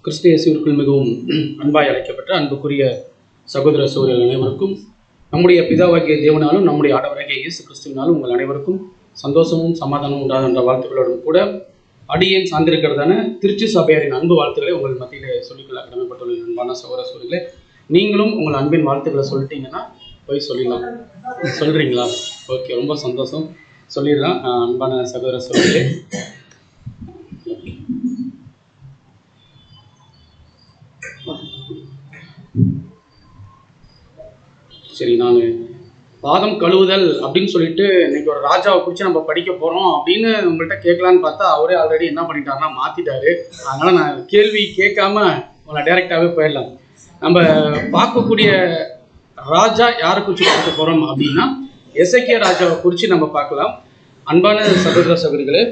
கிறிஸ்து இயேசுவிற்குள் மிகவும் அன்பாய் அழைக்கப்பட்ட அன்புக்குரிய சகோதர சகோதரிகள் அனைவருக்கும் நம்முடைய பிதாவாகிய தேவனாலும் நம்முடைய ஆண்டவராகிய இயேசு கிறிஸ்துவினாலும் உங்கள் அனைவருக்கும் சந்தோஷமும் சமாதானமும் உண்டாத என்ற வாழ்த்துக்களோடும் கூட அடியேன் சார்ந்திருக்கிறதான திருச்சி சபையாரின் அன்பு வாழ்த்துக்களை உங்கள் மத்தியிலே சொல்லிக்கொள்ள கடமைப்பட்டுள்ள அன்பான சகோதர சகோதரிகளே, நீங்களும் உங்கள் அன்பின் வாழ்த்துக்களை சொல்லிட்டீங்கன்னா போய் சொல்லிடலாம். சொல்கிறீங்களா? ஓகே, ரொம்ப சந்தோஷம். சொல்லிடலாம். அன்பான சகோதர சகோதரிகளே, சரி, நான் பாதம் கழுவுதல் அப்படின்னு சொல்லிட்டு இன்னைக்கு ஒரு ராஜாவை குறித்து நம்ம படிக்க போகிறோம் அப்படின்னு உங்கள்கிட்ட கேட்கலான்னு பார்த்தா அவரே ஆல்ரெடி என்ன பண்ணிட்டாருன்னா மாற்றிட்டாரு. அதனால் நான் கேள்வி கேட்காம உங்களை டைரெக்டாகவே போயிடலாம். நம்ம பார்க்கக்கூடிய ராஜா யாரை குறித்து பார்க்க போகிறோம் அப்படின்னா எசேக்கியா ராஜாவை குறித்து நம்ம பார்க்கலாம். அன்பான சகோதர சகோதரிகளே,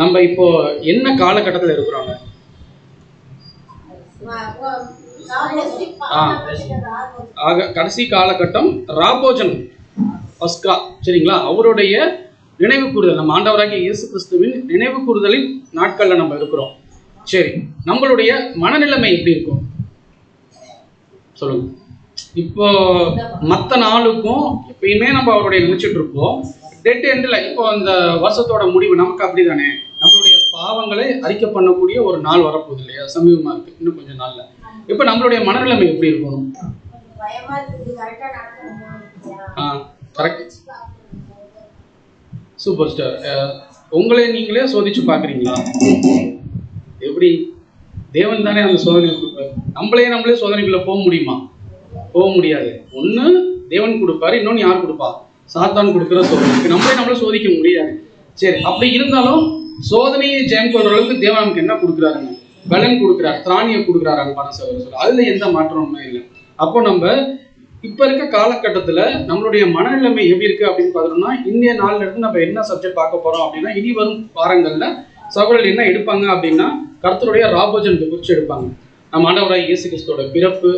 நம்ம இப்போ என்ன காலகட்டத்தில் இருக்கிறோங்க? கடைசி காலகட்டம் ராபோஜனம், பஸ்கா, சரிங்களா? அவருடைய நினைவு கூறுதல், நம்ம ஆண்டவராகிய இயேசு கிறிஸ்துவின் நினைவு கூறுதலின் நாட்கள்ல நம்ம இருக்கிறோம். சரி, நம்மளுடைய மனநிலைமை எப்படி இருக்கும் சொல்லுங்க. இப்போ மற்ற நாளுக்கும் எப்பயுமே நம்ம அவருடைய நினைச்சிட்டு இருப்போம். டெட் எண்ட்ல இப்போ அந்த வருஷத்தோட முடிவு நமக்கு அப்படிதானே. நம்மளுடைய பாவங்களை அறிக்கை பண்ணக்கூடிய ஒரு நாள் வரப்போகுது இல்லையா? சமீபமா இருக்கு, இன்னும் கொஞ்சம் நாள்ல. இப்ப நம்மளுடைய மனநிலைமை எப்படி இருக்கணும்? Correct, super star. உங்களே நீங்களே சோதிச்சு பாக்குறீங்களா? எப்படி? தேவன் தானே அந்த சோதனை கொடுப்பாரு. நம்மளே சோதனைக்குள்ள போக முடியுமா? போக முடியாது. ஒண்ணு தேவன் கொடுப்பாரு, இன்னொன்னு யார் கொடுப்பா? சாத்தான் கொடுக்குற சோதனைக்கு நம்மளே சோதிக்க முடியாது. சரி, அப்படி இருந்தாலும் சோதனையை ஜெயம் கொள்ற அளவுக்கு தேவன் நமக்கு என்ன கொடுக்குறாருங்க? பலன் கொடுக்குறாரு, திராணியை கொடுக்குறாரு. அன்பான சகோதரர், அதுல எந்த மாற்றமுமே இல்லை. அப்போ நம்ம இப்ப இருக்க காலகட்டத்துல நம்மளுடைய மனநிலைமை எப்படி இருக்கு அப்படின்னு பார்த்தோம்னா, இந்திய நாள்ல இருந்து நம்ம என்ன சப்ஜெக்ட் பார்க்க போறோம் அப்படின்னா, இனி வரும் வாரங்கள்ல சகோதரர்கள் என்ன எடுப்பாங்க அப்படின்னா கர்த்தருடைய ராபோஜனத்தை குறித்து எடுப்பாங்க. நம்ம ஆண்டவராகிய இயேசு கிறிஸ்துவோட பிறப்பு,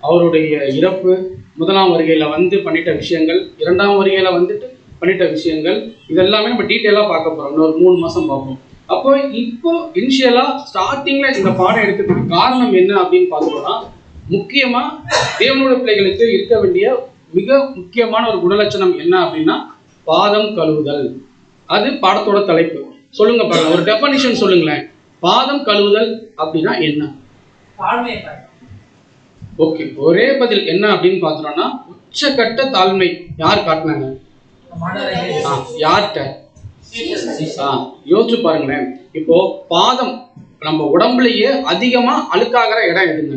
அவருடைய இறப்பு, முதலாம் வருகையில வந்து பண்ணிட்ட விஷயங்கள், இரண்டாம் வருகையில வந்துட்டு பண்ணிட்ட விஷயங்கள், இதெல்லாமே நம்ம டீட்டெயிலாக பார்க்க போறோம். இன்னொரு 3 மாசம் பார்ப்போம். அப்போ இப்போ இனிஷியலா ஸ்டார்டிங்ல இந்த பாடம் எடுக்கிறதுக்கு காரணம் என்ன அப்படின்னு பார்த்தோம்னா, முக்கியமா தேவனுடைய பிள்ளைகளுக்கு இருக்க வேண்டிய மிக முக்கியமான ஒரு குணலட்சணம் என்ன அப்படின்னா பாதம் கழுவுதல். அது பாடத்தோட தலைப்பு. சொல்லுங்க பாருங்க, ஒரு டெஃபனிஷன் சொல்லுங்களேன். பாதம் கழுவுதல் அப்படின்னா என்ன? ஓகே, ஒரே பதில் என்ன அப்படின்னு பார்த்தோம்னா உச்சக்கட்ட தாழ்மை. யார் காட்டினாங்க? யார்கிட்ட? யோசிச்சு பாருங்களேன். இப்போ பாதம் நம்ம உடம்புலயே அதிகமா அழுக்காகிற இடம் எதுங்க?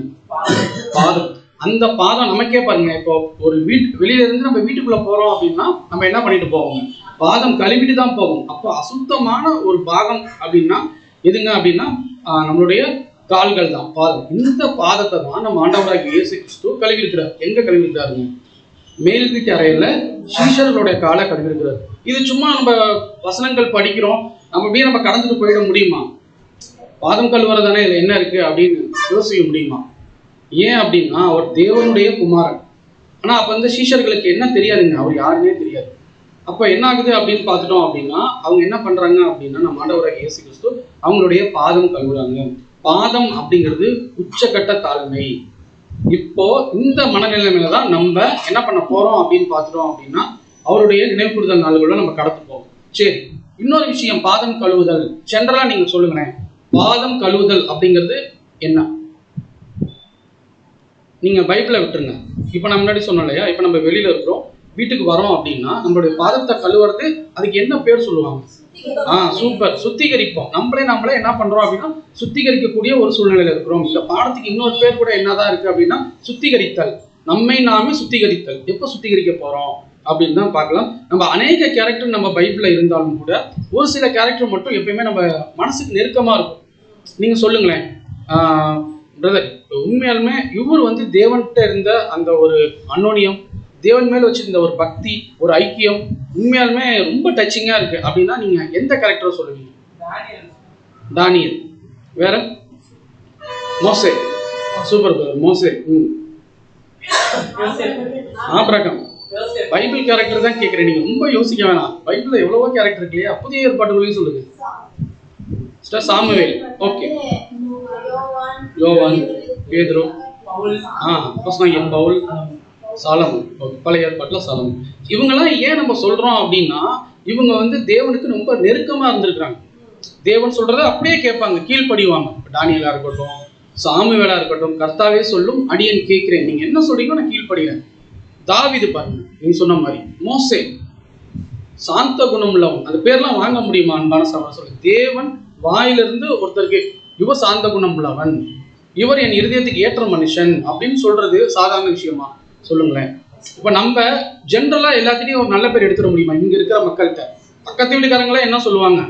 பாதம். அந்த பாதம் நமக்கே பாருங்க, இப்போ ஒரு வெளியில இருந்து நம்ம வீட்டுக்குள்ள போறோம் அப்படின்னா நம்ம என்ன பண்ணிட்டு போவோம்? பாதம் கழுவிட்டு தான் போவோம். அப்போ அசுத்தமான ஒரு பாகம் அப்படின்னா எதுங்க அப்படின்னா நம்மளுடைய கால்கள் தான், பாதம். இந்த பாதத்தை தான் நம்ம ஆண்டவராகிய இயேசு கிறிஸ்து கழுவிருக்கிறார். எங்க கழுவிருக்கிறாருங்க? மேல் வீட்டு அறையில சீஷர்களுடைய காலை கழுவிருக்கிறார். இது சும்மா நம்ம வசனங்கள் படிக்கிறோம், நம்ம அப்படியே நம்ம கடந்துட்டு போயிட முடியுமா? பாதம் கழுவுறதானே இதுல என்ன இருக்கு அப்படின்னு யோசிக்க முடியுமா? ஏன் அப்படின்னா அவர் தேவனுடைய குமாரன். ஆனா அப்ப வந்து சீஷர்களுக்கு என்ன தெரியாதுங்க, அவர் யாருன்னே தெரியாது. அப்ப என்ன ஆகுது அப்படின்னு பார்த்துட்டோம் அப்படின்னா அவங்க என்ன பண்றாங்க அப்படின்னா நம்ம ஆண்டவராகிய இயேசு கிறிஸ்து அவங்களுடைய பாதம் கழுவுறாங்க. பாதம் அப்படிங்கிறது உச்சக்கட்ட தாழ்மை. இப்போ இந்த மனநிலைமையில தான் நம்ம என்ன பண்ண போறோம் அப்படின்னு பார்த்துட்டோம் அப்படின்னா அவருடைய நினைவு கூறுதல் நாள்கள நம்ம கடத்து போவோம். சரி, இன்னொரு விஷயம், பாதம் கழுவுதல் ஜெனரலா நீங்க சொல்லுங்களேன். பாதம் கழுவுதல் அப்படிங்கிறது என்ன? நீங்க பைபிளை விட்டுருங்க. இப்ப நான் முன்னாடி சொன்னோம் இல்லையா, இப்ப நம்ம வெளியில இருக்கிறோம், வீட்டுக்கு வரோம் அப்படின்னா நம்மளுடைய பாதத்தை கழுவுறது அதுக்கு என்ன பேர் சொல்லுவாங்க? சூப்பர், சுத்திகரிப்போம். நம்மளே என்ன பண்றோம் அப்படின்னா சுத்திகரிக்கக்கூடிய ஒரு சூழ்நிலையில இருக்கிறோம். இந்த பாடத்துக்கு இன்னொரு பேர் கூட என்னதான் இருக்கு அப்படின்னா சுத்திகரித்தல். நம்மை நாமே சுத்திகரித்தல். எப்ப சுத்திகரிக்க போறோம் அப்படின்னு தான் பார்க்கலாம். நம்ம அநேக கேரக்டர் நம்ம பைபிள்ல இருந்தாலும் கூட ஒரு சில கேரக்டர் மட்டும் எப்பயுமே நம்ம மனசுக்கு நெருக்கமா இருக்கும். நீங்க சொல்லுங்களேன் பிரதர், உண்மையாலுமே இவர் வந்து தேவன்கிட்ட இருந்த அந்த ஒரு அன்னோனியம், தேவன் மேல வச்சிருந்த ஒரு பக்தி, ஒரு ஐக்கியம் உண்மையாலுமே ரொம்ப டச்சிங்கா இருக்கு அப்படின்னா நீங்க எந்த கேரக்டரை சொல்லுவீங்க? தானியேல். வேற? மோசே. சூப்பர் பிரதர், மோசே. ஆபிரகாம். பைபிள் கேரக்டர் தான் கேட்கிறேன், நீங்க ரொம்ப யோசிக்க வேணாம். பைபிள்ல எவ்வளவோ கேரக்டர் இருக்கு இல்லையா? புதிய ஏற்பாட்டுகளையும் சொல்லுங்க. சாமுவேல். ஓகே, யோவான், பேதுரு, அப்போஸ்தலன் பவுல், சாலமோன். பழைய ஏற்பாட்டுல சாலமோன். இவங்கெல்லாம் ஏன் நம்ம சொல்றோம் அப்படின்னா, இவங்க வந்து தேவனுக்கு ரொம்ப நெருக்கமா இருந்திருக்கிறாங்க. தேவன் சொல்றதை அப்படியே கேட்பாங்க, கீழ்ப்படிவாங்க. தானியலா இருக்கட்டும், சாமுவேலா இருக்கட்டும், கர்த்தாவே சொல்லும் அடியேன் கேட்கிறேன், நீங்க என்ன சொல்றீங்களோ நான் கீழ்ப்படுகிறேன். தாவீது பாருங்க, நீங்க சொன்ன மாதிரி. மோசே சாந்த குணம் உள்ளவன், அந்த பேர்லாம் வாங்க முடியுமா அன்பான சகோதரர்? சொல்லு. தேவன் வாயிலிருந்து ஒருத்தருக்கு இவர் சாந்த குணம் உள்ளவன், இவர் என் இருதயத்துக்கு ஏற்ற மனுஷன் அப்படின்னு சொல்றது சாதாரண விஷயமா? சொல்லுங்களேன். இப்ப நம்ம ஜென்ரலா எல்லாத்தையும் ஒரு நல்ல பேர் எடுத்துட முடியுமா? இங்க இருக்கிற மக்கள்கிட்ட பக்கத்து வீட்டுக்காரங்களே என்ன சொல்லுவாங்க?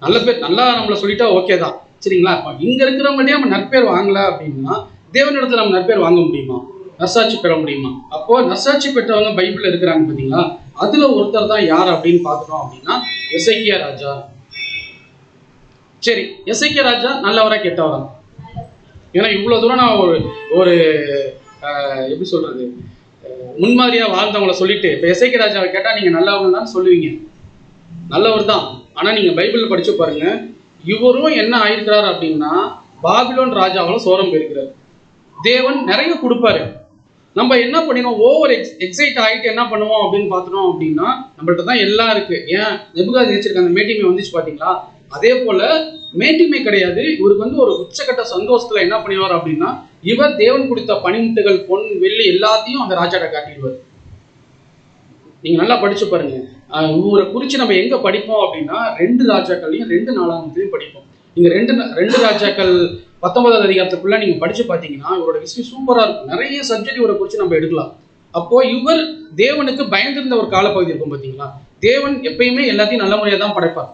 நல்ல பேர், நல்லா நம்மளை சொல்லிட்டா ஓகே தான், சரிங்களா? இங்க இருக்கிறவங்கள்டே நம்ம நற்பேர் வாங்கல அப்படின்னா தேவனிடத்துல நம்ம நற்பேர் வாங்க முடியுமா? நற்சாட்சி பெற முடியுமா? அப்போ நற்சாட்சி பெற்றவங்க பைபிள்ல இருக்கிறாங்க பாத்தீங்களா? அதுல ஒருத்தர் தான் யார் அப்படின்னு பார்த்துட்டோம் அப்படின்னா எசேக்கியா ராஜா. சரி, எசேக்கியா ராஜா நல்லவரா கெட்டவரா? ஏன்னா இவ்வளவு தூரம் நான் ஒரு எப்படி சொல்றது, முன்மாதிரியா வாழ்ந்தவங்களை சொல்லிட்டு இப்ப எசேக்கியா ராஜாவை கேட்டா நீங்க நல்லவங்க தான் சொல்லுவீங்க. நல்லவர் தான். ஆனா நீங்க பைபிள் படிச்சு பாருங்க, இவரும் என்ன ஆயிருக்கிறார் அப்படின்னா பாபிலோன் ராஜாவால சோரம் போயிருக்கிறார். தேவன் நிறைய கொடுப்பாரு, நம்ம என்ன பண்ணிடுவோம், ஓவர் எக்ஸைட் ஆகிட்டு என்ன பண்ணுவோம் அப்படின்னு பார்த்துட்டோம் அப்படின்னா நம்மள்ட்ட தான் எல்லாம் இருக்கு. ஏன் நெபுகாத்நேச்சருக்கு அந்த மேட்டிமை வந்துச்சு பாத்தீங்களா? அதே போல மேட்டிமை கிடையாது, இவருக்கு வந்து ஒரு உச்சக்கட்ட சந்தோஷத்துல என்ன பண்ணிடுவார் அப்படின்னா இவர் தேவன் கொடுத்த பனிமுட்டுகள், பொன், வெள்ளி எல்லாத்தையும் அந்த ராஜாட்ட காட்டிடுவார். நீங்க நல்லா படிச்சு பாருங்க. இவரை குறிச்சு நம்ம எங்க படிப்போம் அப்படின்னா 2 ராஜாக்கள்லையும் 2 நாளாகமத்திலையும் படிப்போம். நீங்க ரெண்டு ராஜாக்கள் 19வது அதிகாரத்துக்குள்ள நீங்க படிச்சு பார்த்தீங்கன்னா இவரோட ஹிஸ்டரி சூப்பரா இருக்கும். நிறைய சப்ஜெக்ட் இவரை குறிச்சு நம்ம எடுக்கலாம். அப்போ இவர் தேவனுக்கு பயந்திருந்த ஒரு காலப்பகுதி இருக்கும் பாத்தீங்களா? தேவன் எப்பயுமே எல்லாத்தையும் நல்ல முறையா தான் படைப்பார்.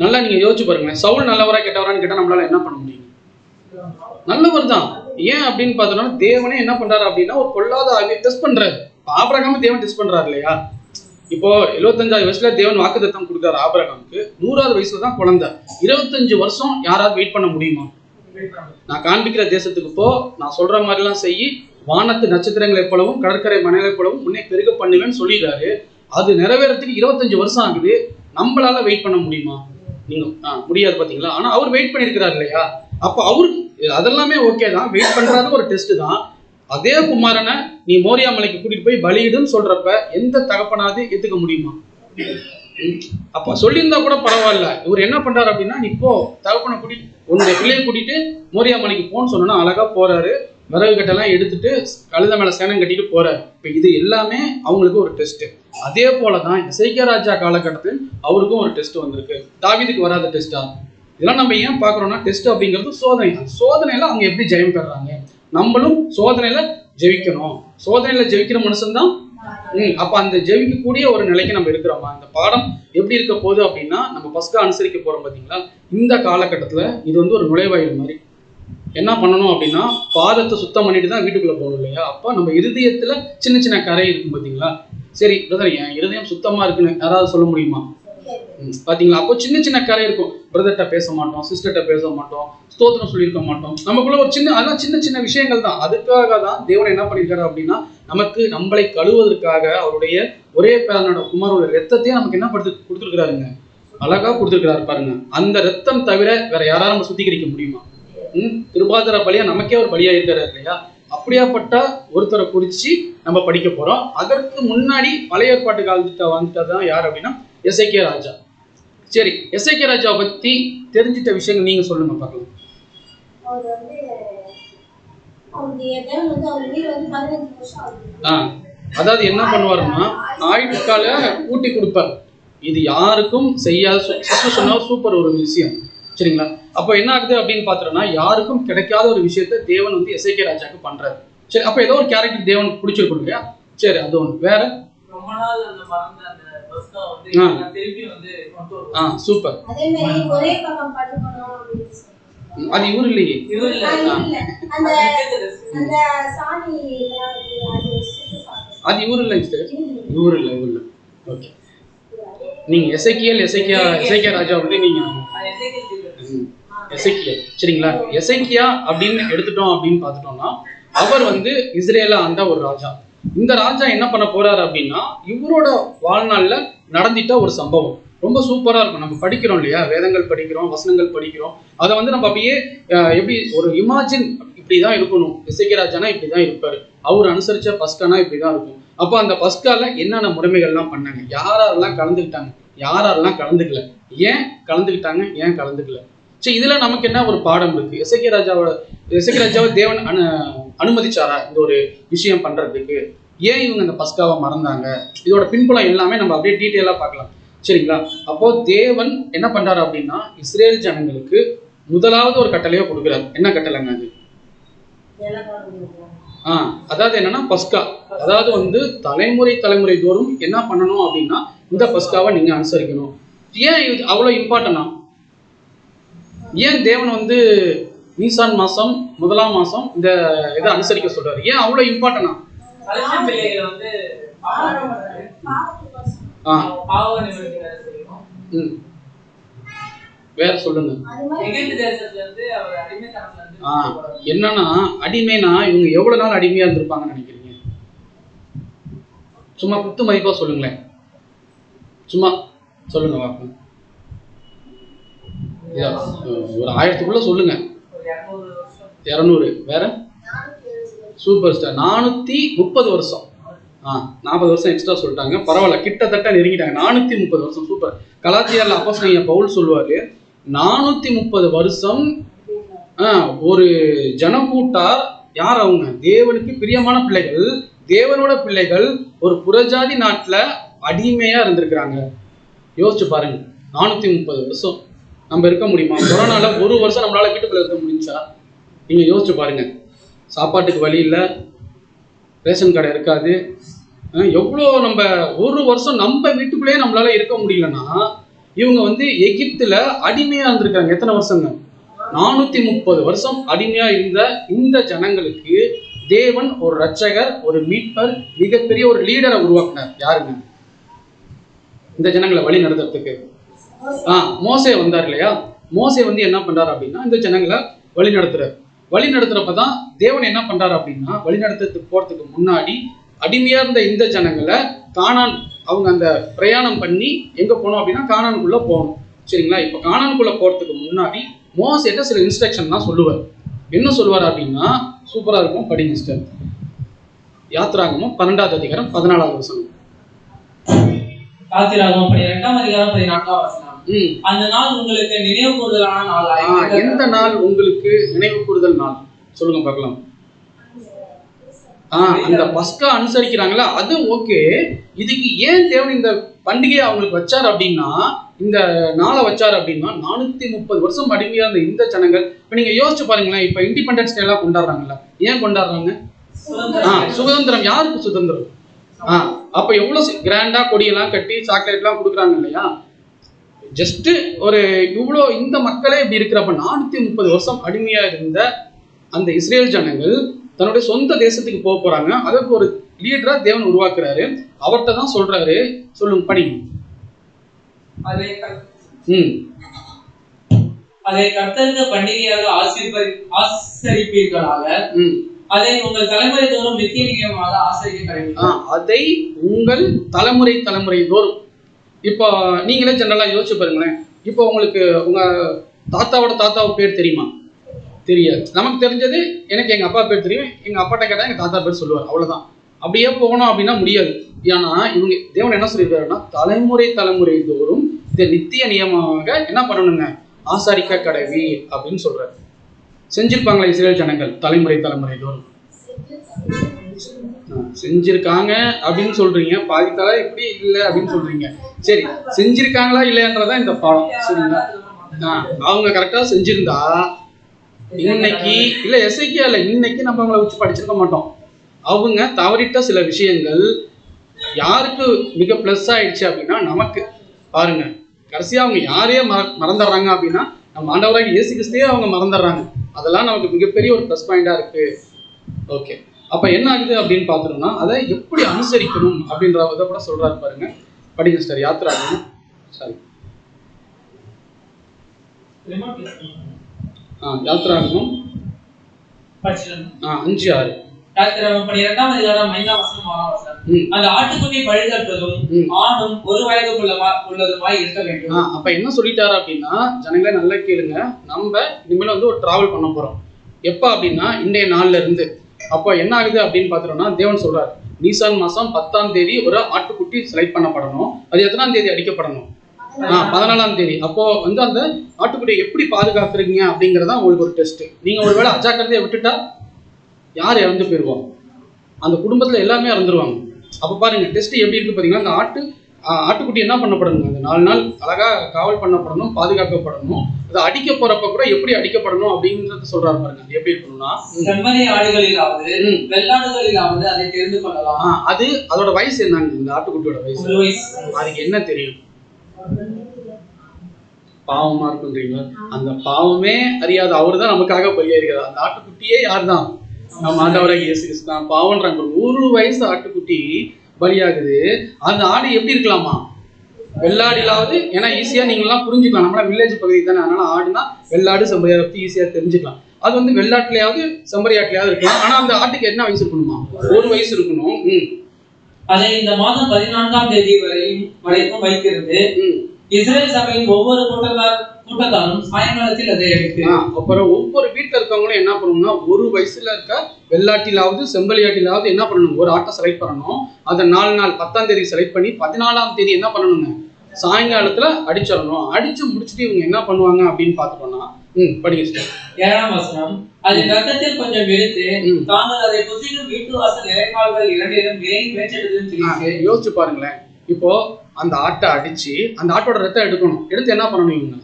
நல்லா நீங்க யோசிச்சு பாருங்களேன். சவுல் நல்லவரா கெட்டவரான்னு கேட்டா நம்மளால என்ன பண்ண முடியும்? நல்லவர் தான். ஏன் அப்படின்னு பார்த்தோம்னா தேவனே என்ன பண்றாரு அப்படின்னா ஒரு பொல்லாத ஆவியை டெஸ்ட் பண்றாரு. ஆபிரகாம் தேவன் டெஸ்ட் பண்றாரு இல்லையா? இப்போ 75வது வயசுல தேவன் வாக்குத்தத்தம் கொடுத்தாரு ஆபிரகாமுக்கு. 100வது வயசுல தான் குழந்தை. 25 வருஷம் யாராவது வெயிட் பண்ண முடியுமா? நான் காண்பிக்கிற தேசத்துக்கு போ, நான் சொல்ற மாதிரி எல்லாம் செய்யி, வானத்து நட்சத்திரங்களை போலவும் கடற்கரை மணலை போலவும் உன்னை பெருக பண்ணுவேன்னு சொல்லிடுறாரு. அது நிறைவேறதுக்கு 25 வருஷம் ஆகுது. நம்மளால வெயிட் பண்ண முடியுமா? நீங்க முடியாது பாத்தீங்களா? ஆனா அவர் வெயிட் பண்ணிருக்கிறார் இல்லையா? அப்ப அவரு அதெல்லாமே ஓகே தான், வெயிட் பண்றது ஒரு டெஸ்ட் தான். அதே குமாரனை நீ மோரியா மலைக்கு கூட்டிட்டு போய் பலியிடுன்னு சொல்றப்ப எந்த தகப்பனாவது ஏத்துக்க முடியுமா? அப்ப சொல்லியிருந்தா கூட பரவாயில்ல. இவர் என்ன பண்றாரு அப்படின்னா, நீ போ தகப்பனை கூட்டிட்டு உன்னுடைய பிள்ளையை கூட்டிட்டு மோரியா மலைக்கு போன்னு சொன்னா அழகா போறாரு. விறகு கட்டெல்லாம் எடுத்துட்டு கழுத மேல சேனம் கட்டிட்டு போறாரு. இப்ப இது எல்லாமே அவங்களுக்கு ஒரு டெஸ்ட். அதே போலதான் எசேக்கியா ராஜா காலகட்டத்தில் அவருக்கும் ஒரு டெஸ்ட் வந்திருக்கு. தாவீதுக்கு வராத டெஸ்டா? இதெல்லாம் நம்ம ஏன் பாக்குறோம்னா டெஸ்ட் அப்படிங்கிறது சோதனை. சோதனையில அவங்க எப்படி ஜெயம் பெறாங்க? நம்மளும் சோதனையில ஜெயிக்கணும். சோதனையில ஜெயிக்கிற மனுஷன் தான். அப்ப அந்த ஜெயிக்கக்கூடிய ஒரு நிலைக்கு நம்ம இருக்கிறோமா? இந்த பாடம் எப்படி இருக்க போகுது அப்படின்னா, நம்ம பஸ்கா அனுசரிக்க போறோம் பாத்தீங்களா? இந்த காலகட்டத்துல இது வந்து ஒரு நுழைவாயில் மாதிரி. என்ன பண்ணணும் அப்படின்னா பாதத்தை சுத்தம் பண்ணிட்டு தான் வீட்டுக்குள்ள போகணும் இல்லையா? அப்ப நம்ம இருதயத்துல சின்ன சின்ன கரை இருக்கும் பாத்தீங்களா? சரி பிரதர், என் இருதயம் சுத்தமா இருக்குன்னு யாராவது சொல்ல முடியுமா? பாத்தீங்களா? அப்போ சின்ன சின்ன கரை இருக்கும். பிரதர்கிட்ட பேச மாட்டோம், சிஸ்டர்கிட்ட பேச மாட்டோம், ஸ்தோத்திரம் சொல்லியிருக்க மாட்டோம். நமக்குள்ள ஒரு அதெல்லாம் சின்ன சின்ன விஷயங்கள் தான். அதுக்காக தான் தேவன் என்ன பண்ணியிருக்காரு அப்படின்னா நம்மளை கழுவதற்காக அவருடைய ஒரே பேரனோட குமாரோட ரத்தத்தையும் நமக்கு என்ன கொடுத்துருக்கிறாருங்க, அழகா கொடுத்துருக்கிறாரு பாருங்க. அந்த ரத்தம் தவிர வேற யாராவது நம்ம சுத்திகரிக்க முடியுமா? கிருபாதார பலியா நமக்கே ஒரு பலியா இருக்கிறாரு இல்லையா? அப்படியாப்பட்ட ஒருத்தரை குறிச்சு நம்ம படிக்க போறோம். அதற்கு முன்னாடி பழைய ஏற்பாட்டு காலத்துக்கு வந்துட்டதான் யார் அப்படின்னா எசேக்கியா ராஜா. சரி, எசேக்கியா ராஜாவை பத்தி தெரிஞ்சிட்ட விஷயங்கள் நீங்க சொல்லுங்க பார்க்கலாம். அதாவது என்ன பண்ணுவாருன்னா ஆயுட்கால கூட்டி கொடுப்பார். இது யாருக்கும் செய்யாத சொன்னா சூப்பர் ஒரு விஷயம், சரிங்களா? அப்ப என்ன ஆகுது அப்படின்னு பாத்தோம்னா யாருக்கும் கிடைக்காத ஒரு விஷயத்த தேவன் வந்து எசேக்கியா ராஜாக்கு பண்றாரு. சரி, அப்ப ஏதோ ஒரு கேரக்டர் தேவன் பிடிச்சிருக்கும் இல்லையா? சரி, அது ஒண்ணு. வேற சூப்பர். அது இவரு இல்லையே, அது இவரு இல்லை, இவரு இல்லை, இவரு இல்லை. ஓகே, நீங்க எசேக்கியா ராஜா வந்து நீங்க எசேக்கியா, சரிங்களா? எசேக்கியா அப்படின்னு எடுத்துட்டோம் அப்படின்னு பார்த்துட்டோம்னா அவர் வந்து இஸ்ரேல ஆண்ட ஒரு ராஜா. இந்த ராஜா என்ன பண்ண போறாரு அப்படின்னா இவரோட வாழ்நாள்ல நடந்துட்ட ஒரு சம்பவம். ரொம்ப சூப்பரா இருக்கும். நம்ம படிக்கிறோம் இல்லையா, வேதங்கள் படிக்கிறோம், வசனங்கள் படிக்கிறோம். அதை வந்து நம்ம அப்படியே எப்படி ஒரு இமேஜின், இப்படிதான் இருக்கணும், எசேக்கியா ராஜானா இப்படிதான் இருப்பாரு, அவர் அனுசரிச்ச பஸ்கானா இப்படிதான் இருக்கும். அப்போ அந்த பஸ்கால என்னென்ன முறைமைகள்லாம் பண்ணாங்க, யாரெல்லாம் கலந்துக்கிட்டாங்க, யாரெல்லாம் கலந்துக்கல, ஏன் கலந்துக்கிட்டாங்க, ஏன் கலந்துக்கல. சரி, இதுல நமக்கு என்ன ஒரு பாடம் இருக்கு? எசேக்கியா ராஜாவை தேவன் அனுமதிச்சாரா இந்த ஒரு விஷயம் பண்றதுக்கு? ஏன் இவங்க இந்த பஸ்காவை மறந்தாங்க? இதோட பின்புலம் எல்லாமே நம்ம அப்படியே டீட்டெயிலா பார்க்கலாம். சரிங்களா? அப்போ தேவன் என்ன பண்றாரு அப்படின்னா, இஸ்ரேல் ஜனங்களுக்கு முதலாவது ஒரு கட்டளையோ கொடுக்குறாரு. என்ன கட்டளைங்க அது? அதாவது என்னன்னா பஸ்கா. அதாவது வந்து தலைமுறை தோறும் என்ன பண்ணணும் அப்படின்னா, இந்த பஸ்காவை நீங்க அனுசரிக்கணும். ஏன் இது அவ்வளவு இம்பார்ட்டனா? ஏன் தேவன் வந்து நீசான் மாசம் 1ஆம் மாசம் இந்த இதை அனுசரிக்க சொல்றாரு? ஏன் அவ்வளவு இம்பார்ட்டனா? வேற சொல்லுங்க. என்னன்னா அடிமைனா இவங்க எவ்வளவு நாள் அடிமையா இருந்திருப்பாங்கன்னு நினைக்கிறீங்க? சும்மா குத்து மதிப்பா சொல்லுங்களேன், சும்மா சொல்லுங்க பாப்போம். ஒரு 1000க்குள்ள சொல்லுங்க. 200. வேற? Super star. 430 வருஷம். 40 வருஷம் எக்ஸ்ட்ரா சொல்லிட்டாங்க, பரவாயில்ல, கிட்டத்தட்ட நெருங்கிட்டாங்க. 430 வருஷம். சூப்பர். கலாத்தியர்ல அப்போஸ்தலன் பவுல் சொல்லுவாரு, 430 வருஷம் ஒரு ஜனக்கூட்டார். யார் அவங்க? தேவனுக்கு பிரியமான பிள்ளைகள், தேவனோட பிள்ளைகள் ஒரு புறஜாதி நாட்டுல அடிமையா இருந்திருக்கிறாங்க. யோசிச்சு பாருங்க, 430 வருஷம் நம்ம இருக்க முடியுமா? கொரோனால ஒரு வருஷம் நம்மளால வீட்டுக்குள்ள இருக்க முடிஞ்சா? நீங்க யோசிச்சு பாருங்க. சாப்பாட்டுக்கு வழி இல்லை, ரேஷன் கடை இருக்காது. எவ்வளோ நம்ம ஒரு வருஷம் நம்ம வீட்டுக்குள்ளேயே நம்மளால இருக்க முடியலன்னா, இவங்க வந்து எகிப்துல அடிமையா இருந்திருக்காங்க. எத்தனை வருஷங்க? 430 வருஷம் அடிமையா இருந்த இந்த ஜனங்களுக்கு தேவன் ஒரு ரட்சகர், ஒரு மீட்பர், மிகப்பெரிய ஒரு லீடரை உருவாக்குனார். யாருங்க? இந்த ஜனங்களை வழி நடத்துறதுக்கு மோசே வந்தார் இல்லையா? மோசே வந்து என்ன பண்றாரு அப்படின்னா, இந்த ஜனங்களை வழி நடத்துறப்பதான் தேவன் என்ன பண்றாரு அப்படின்னா, வழி நடத்துறதுக்கு போறதுக்கு முன்னாடி அடிமையா இருந்த இந்த ஜனங்களை கானான், அவங்க அந்த பிரயாணம் பண்ணி எங்க போனோம் அப்படின்னா கானானுக்குள்ள போகணும். சரிங்களா? இப்ப கானானுக்குள்ள போறதுக்கு முன்னாடி மோசேட்ட சில இன்ஸ்ட்ரக்ஷன் தான் சொல்லுவார். என்ன சொல்லுவார் அப்படின்னா, சூப்பரா இருக்கும், படிங்க சிஸ்டர். யாத்ராகமம் 12வது அதிகாரம் 14வது வசனம். யாத்ராகமம் 12ஆம் அதிகாரம் 14வது வசனம். அந்த நாள் உங்களுக்கு நினைவு கூறுதலான நாள். எந்த நாள் உங்களுக்கு நினைவு கூறுதல் நாள்? சொல்லுங்க பார்க்கலாம். அந்த பஸ்கா அனுசரிக்கிறாங்களா, அது ஓகே. இதுக்கு ஏன் தேவன் இந்த பண்டிகையை அவங்களுக்கு வச்சார் அப்படின்னா, இந்த நாளை வச்சார் அப்படின்னா, 430 வருஷம் அடிமையா இருந்த இந்த ஜனங்கள். இப்ப நீங்க யோசிச்சு பாருங்களேன், இப்ப இண்டிபெண்டன்ஸ் டே எல்லாம் கொண்டாடுறாங்கல்ல, ஏன் கொண்டாடுறாங்க? சுதந்திரம். யாருக்கு சுதந்திரம்? அப்ப எவ்வளவு கிராண்டா கொடியெல்லாம் கட்டி சாக்லேட் எல்லாம் கொடுக்குறாங்க இல்லையா? ஜஸ்ட் ஒரு இவ்வளோ இந்த மக்களே இப்படி இருக்கிறப்ப 430 வருஷம் அடிமையா இருந்த அந்த இஸ்ரேல் ஜனங்கள் தன்னுடைய சொந்த தேசத்துக்கு போக போறாங்க. அதற்கு ஒரு லீடரா தேவன் உருவாக்குறாரு. அவர்கிட்ட தான் சொல்றாரு, சொல்லுங்க படிங்க. அதை கர்த்தருக்கு பண்டிகையாக ஆசரிப்பீர்களாக, அதை உங்கள் தலைமுறை தோறும் நித்திய நியமமாக ஆசரிக்க கடவீர்கள். அதை உங்கள் தலைமுறை தோறும். இப்போ நீங்களே ஜெனரலா யோசிச்சு பாருங்களேன். இப்போ உங்களுக்கு உங்க தாத்தாவோட பேர் தெரியுமா? தெரியாது. நமக்கு தெரிஞ்சது, எனக்கு எங்க அப்பா பேர் தெரியும், எங்க அப்பாட்ட கேட்டா எங்க தாத்தா பேர் சொல்லுவார், அவ்வளவுதான். அப்படியே போகணும் அப்படின்னா முடியாது. ஏன்னா இவங்க தேவன் என்ன சொல்லியிருக்காருன்னா, தலைமுறை தோறும் இதை நித்திய நியமமாக என்ன பண்ணணுங்க, ஆசாரிக்க கடவி அப்படின்னு சொல்றாரு. செஞ்சிருப்பாங்களா இஸ்ரேல் ஜனங்கள் தலைமுறை தோறும்? செஞ்சிருக்காங்க அப்படின்னு சொல்றீங்க, பாதி தலை இப்படி இல்லை அப்படின்னு சொல்றீங்க. சரி, செஞ்சிருக்காங்களா இல்லையன்றதான் இந்த பாடம். சரிங்களா? அவங்க கரெக்டா செஞ்சிருந்தா இன்னைக்கு இல்ல எசேக்கியா இல்ல, இன்னைக்கு நம்ம அவங்கள வச்சு படிச்சிருக்க மாட்டோம். அவங்க தவறிட்ட சில விஷயங்கள் யாருக்கு மிக பிளஸ் ஆயிடுச்சு அப்படின்னா நமக்கு. பாருங்க, கடைசியா அவங்க யாரையே மறந்துடுறாங்க அப்படின்னா, நம்ம ஆண்டவராக இயேசு கிறிஸ்துவே அவங்க மறந்துடுறாங்க. அதெல்லாம் நமக்கு மிகப்பெரிய ஒரு ப்ளஸ் பாயிண்டா இருக்கு. ஓகே, அப்ப என்ன ஆகுது அப்படின்னு பாத்துட்டோம்னா, அதை எப்படி அனுசரிக்கணும் அப்படின்றத கூட சொல்றாரு பாருங்க. படிங்க சார். யாத்ராகமம் யாத்ராகமம் 5:6. யாத்ராகமம் 12ஆம் அதிகாரம் 5ஆம் வசனம் 6ஆம் வசனம். அந்த ஆட்டுக்குட்டி பழுதற்றதும் ஆணும் ஒரு வயது உள்ளதுமாய் இருக்க வேண்டும். அப்ப என்ன சொல்லிட்டாரு அப்படின்னா, ஜனங்களே நல்லா கேளுங்க, நம்ம இனிமேல் வந்து ஒரு டிராவல் பண்ண போறோம். எப்ப அப்படின்னா இன்றைய நாள்ல இருந்து. அப்போ என்ன ஆகுது அப்படின்னு பாத்துட்டோம்னா, தேவன் சொல்றாரு நீசான் மாசம் 10ஆம் தேதி ஒரு ஆட்டுக்குட்டி செலக்ட் பண்ணப்படணும். அது எத்தனாம் தேதி அடிக்கப்படணும்? 14ஆம் தேதி. அப்போ வந்து அந்த ஆட்டுக்குட்டியை எப்படி பாதுகாக்கிறீங்க அப்படிங்கறத உங்களுக்கு ஒரு டெஸ்ட். நீங்க ஒருவேளை அஜாக்கிரதையை விட்டுட்டா யார் இறந்து போயிருவோம்? அந்த குடும்பத்துல எல்லாமே இறந்துருவாங்க. அப்ப பாருங்க டெஸ்ட் எப்படி இருக்கு பாத்தீங்கன்னா, அந்த ஆட்டுக்குட்டி என்ன பண்ணப்படணும்? அந்த 4 நாள் அழகா காவல் பண்ணப்படணும், பாதுகாக்கப்படணும். அது அடிக்க போறப்ப கூட எப்படி அடிக்கப்படணும் அப்படிங்கறது சொல்றாரு பாருங்க. அது எப்படி இருக்கணும்னா, செம்மறி ஆடுகளிலாவது வெள்ளாடுகளிலாவது அதை தெரிந்து கொள்ளலாம். அது அதோட வயசு என்னங்க? இந்த ஆட்டுக்குட்டியோட வயசு அதுக்கு என்ன தெரியும்? பாவமா இருக்குன்றீங்களா? அந்த பாவமே அறியாத அவரு தான் நமக்காக பலியாயிருக்கிறார். அந்த ஆட்டுக்குட்டியே யார் தான்? நம்ம ஆண்டவராக இயேசு கிறிஸ்து தான். பாவம்ன்றாங்க. 1 வயசு ஆட்டுக்குட்டி பலியாகுது. அந்த ஆடு எப்படி இருக்கலாமா? வெள்ளாடிலாவது, ஏன்னா ஈஸியா நீங்களாம் புரிஞ்சுக்கலாம். நம்மளா வில்லேஜ் பகுதி தானே, அதனால ஆடுனா வெள்ளாடு செம்பரியாடு பத்தி ஈஸியா தெரிஞ்சுக்கலாம். அது வந்து வெள்ளாட்டுலயாவது செம்பரியாட்டுலயாவது இருக்கலாம். ஆனா அந்த ஆட்டுக்கு என்ன வயசு இருக்கணுமா? 1 வயசு இருக்கணும். அதை இந்த மாதம் 14ஆம் தேதி வரைக்கும் வைக்கிறது. இஸ்ரேல் சபையின் ஒவ்வொரு கூட்டத்தாரும் சாயங்காலத்தில் அதை எடுத்து, அப்புறம் ஒவ்வொரு வீட்டுல இருக்கவங்களும் என்ன பண்ணணும்னா, 1 வயசுல இருக்க வெள்ளாட்டிலாவது செம்பலியாட்டிலாவது என்ன பண்ணணும்? ஒரு ஆட்டை செலக்ட் பண்ணணும். அதை 4 நாள் 10ஆம் தேதி செலக்ட் பண்ணி 14ஆம் தேதி என்ன பண்ணணுங்க? சாயங்காலத்துல அடிச்சிடணும். அடிச்சு முடிச்சுட்டு இவங்க என்ன பண்ணுவாங்க அப்படின்னு பாத்துட்டோம்னா, படிங்க 7ஆம் வசனம். அதன் ரத்தத்தில் கொஞ்சம் எடுத்து தாங்கள் அதை புசிக்கும் வீட்டு வாசல் நிலைக்கால்கள் 2லும் வேச்செடுத்துன்னு சொல்லி யோசிச்சு பாருங்களேன். இப்போ அந்த ஆட்டை அடிச்சு அந்த ஆட்டோட ரத்தம் எடுக்கணும். எடுத்து என்ன பண்ணணும்?